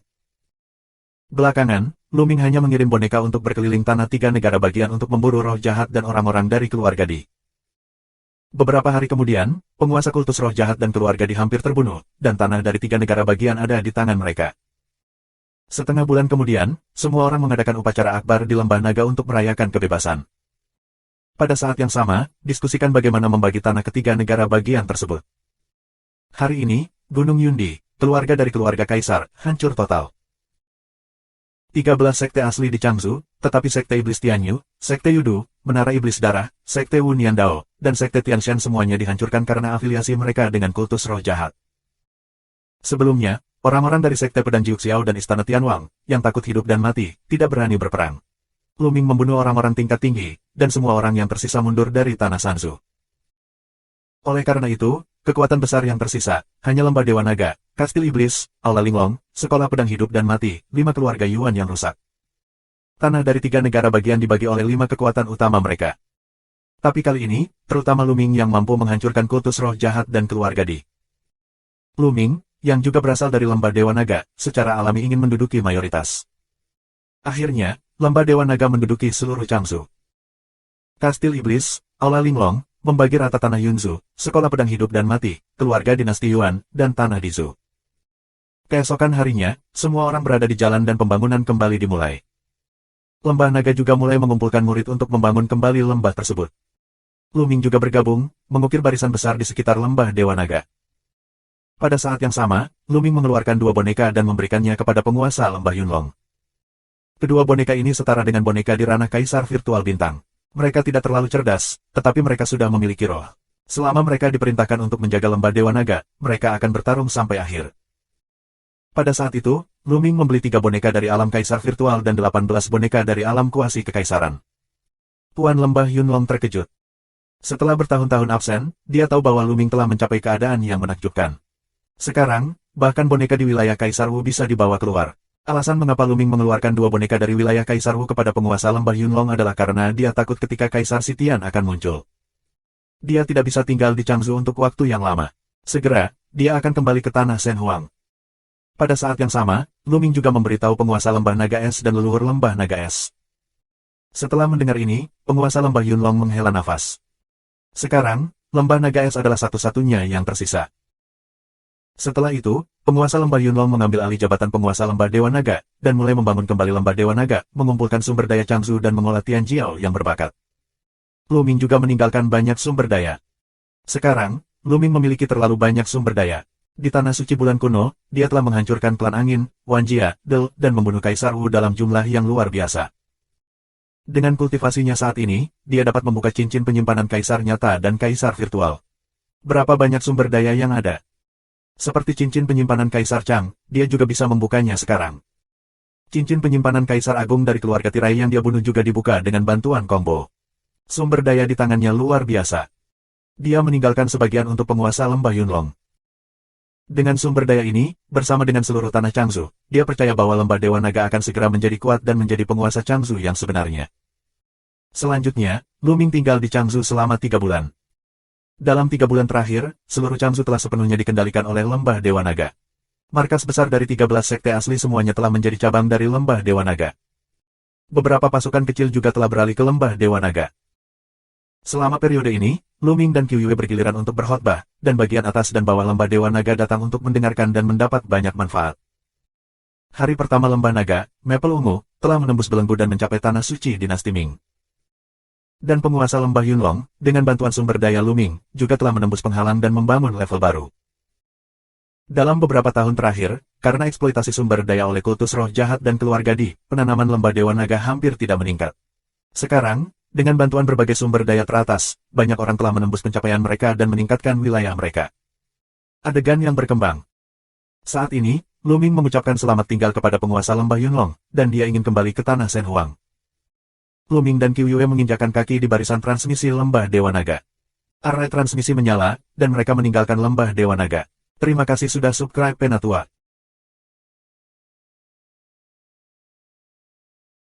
Belakangan, Luming hanya mengirim boneka untuk berkeliling tanah 3 negara bagian untuk memburu roh jahat dan orang-orang dari keluarga Di. Beberapa hari kemudian, penguasa kultus roh jahat dan keluarga Di hampir terbunuh, dan tanah dari 3 negara bagian ada di tangan mereka. Setengah bulan kemudian, semua orang mengadakan upacara akbar di Lembah Naga untuk merayakan kebebasan. Pada saat yang sama, diskusikan bagaimana membagi tanah ketiga negara bagian tersebut. Hari ini, Gunung Yundi, keluarga dari keluarga kaisar, hancur total. 13 sekte asli di Changzhou, tetapi sekte iblis Tianyu, sekte Yudu, menara iblis darah, sekte Wu Niandao, dan sekte Tianshan semuanya dihancurkan karena afiliasi mereka dengan kultus roh jahat. Sebelumnya, orang-orang dari sekte pedang Jiuxiao dan istana Tianwang, yang takut hidup dan mati, tidak berani berperang. Luming membunuh orang-orang tingkat tinggi, dan semua orang yang tersisa mundur dari tanah Shanzhou. Oleh karena itu, kekuatan besar yang tersisa, hanya Lembah Dewa Naga, Kastil Iblis, Aula Linglong, Sekolah Pedang Hidup dan Mati, 5 keluarga Yuan yang rusak. Tanah dari 3 negara bagian dibagi oleh 5 kekuatan utama mereka. Tapi kali ini, terutama Luming yang mampu menghancurkan kultus roh jahat dan keluarga Di. Luming, yang juga berasal dari Lembah Dewa Naga, secara alami ingin menduduki mayoritas. Akhirnya, Lembah Dewa Naga menduduki seluruh Changzhou. Kastil Iblis, Aula Linglong, membagi rata tanah Yunzu, Sekolah Pedang Hidup dan Mati, keluarga dinasti Yuan, dan tanah Dizhou. Keesokan harinya, semua orang berada di jalan dan pembangunan kembali dimulai. Lembah Naga juga mulai mengumpulkan murid untuk membangun kembali lembah tersebut. Luming juga bergabung, mengukir barisan besar di sekitar Lembah Dewa Naga. Pada saat yang sama, Luming mengeluarkan 2 boneka dan memberikannya kepada penguasa Lembah Yunlong. Kedua boneka ini setara dengan boneka di ranah Kaisar Virtual Bintang. Mereka tidak terlalu cerdas, tetapi mereka sudah memiliki roh. Selama mereka diperintahkan untuk menjaga Lembah Dewa Naga, mereka akan bertarung sampai akhir. Pada saat itu, Luming membeli 3 boneka dari alam Kaisar Virtual dan 18 boneka dari alam kuasi kekaisaran. Tuan Lembah Yunlong terkejut. Setelah bertahun-tahun absen, dia tahu bahwa Luming telah mencapai keadaan yang menakjubkan. Sekarang, bahkan boneka di wilayah Kaisar Wu bisa dibawa keluar. Alasan mengapa Luming mengeluarkan 2 boneka dari wilayah Kaisar Wu kepada penguasa Lembah Yunlong adalah karena dia takut ketika Kaisar Sitian akan muncul. Dia tidak bisa tinggal di Changzhou untuk waktu yang lama. Segera, dia akan kembali ke tanah Shen Huang. Pada saat yang sama, Luming juga memberitahu penguasa Lembah Naga Es dan leluhur Lembah Naga Es. Setelah mendengar ini, penguasa Lembah Yunlong menghela nafas. Sekarang, Lembah Naga Es adalah satu-satunya yang tersisa. Setelah itu, penguasa Lembah Yunlong mengambil alih jabatan penguasa Lembah Dewa Naga, dan mulai membangun kembali Lembah Dewa Naga, mengumpulkan sumber daya Changzhou dan mengolah Tianjiao yang berbakat. Luming juga meninggalkan banyak sumber daya. Sekarang, Luming memiliki terlalu banyak sumber daya. Di Tanah Suci Bulan Kuno, dia telah menghancurkan klan Angin, Wanjia, Del, dan membunuh Kaisar Wu dalam jumlah yang luar biasa. Dengan kultivasinya saat ini, dia dapat membuka cincin penyimpanan Kaisar nyata dan Kaisar virtual. Berapa banyak sumber daya yang ada? Seperti cincin penyimpanan Kaisar Chang, dia juga bisa membukanya sekarang. Cincin penyimpanan Kaisar Agung dari keluarga tirai yang dia bunuh juga dibuka dengan bantuan combo. Sumber daya di tangannya luar biasa. Dia meninggalkan sebagian untuk penguasa Lembah Yunlong. Dengan sumber daya ini, bersama dengan seluruh tanah Changzhou, dia percaya bahwa Lembah Dewa Naga akan segera menjadi kuat dan menjadi penguasa Changzhou yang sebenarnya. Selanjutnya, Luming tinggal di Changzhou selama 3 bulan. Dalam 3 bulan terakhir, seluruh Changzhou telah sepenuhnya dikendalikan oleh Lembah Dewa Naga. Markas besar dari 13 sekte asli semuanya telah menjadi cabang dari Lembah Dewa Naga. Beberapa pasukan kecil juga telah beralih ke Lembah Dewa Naga. Selama periode ini, Luming dan Qiu Yue bergiliran untuk berkhotbah, dan bagian atas dan bawah Lembah Dewa Naga datang untuk mendengarkan dan mendapat banyak manfaat. Hari pertama Lembah Naga, Maple Ungu, telah menembus belenggu dan mencapai Tanah Suci Dinasti Ming. Dan penguasa Lembah Yunlong, dengan bantuan sumber daya Luming, juga telah menembus penghalang dan membangun level baru. Dalam beberapa tahun terakhir, karena eksploitasi sumber daya oleh kultus roh jahat dan keluarga Di, penanaman Lembah Dewa Naga hampir tidak meningkat. Sekarang, dengan bantuan berbagai sumber daya teratas, banyak orang telah menembus pencapaian mereka dan meningkatkan wilayah mereka. Adegan yang berkembang. Saat ini, Luming mengucapkan selamat tinggal kepada penguasa Lembah Yunlong, dan dia ingin kembali ke tanah Shen Huang. Luming dan Qiu Yue menginjakkan kaki di barisan transmisi Lembah Dewa Naga. Array transmisi menyala, dan mereka meninggalkan Lembah Dewa Naga. Terima kasih sudah subscribe Penatua.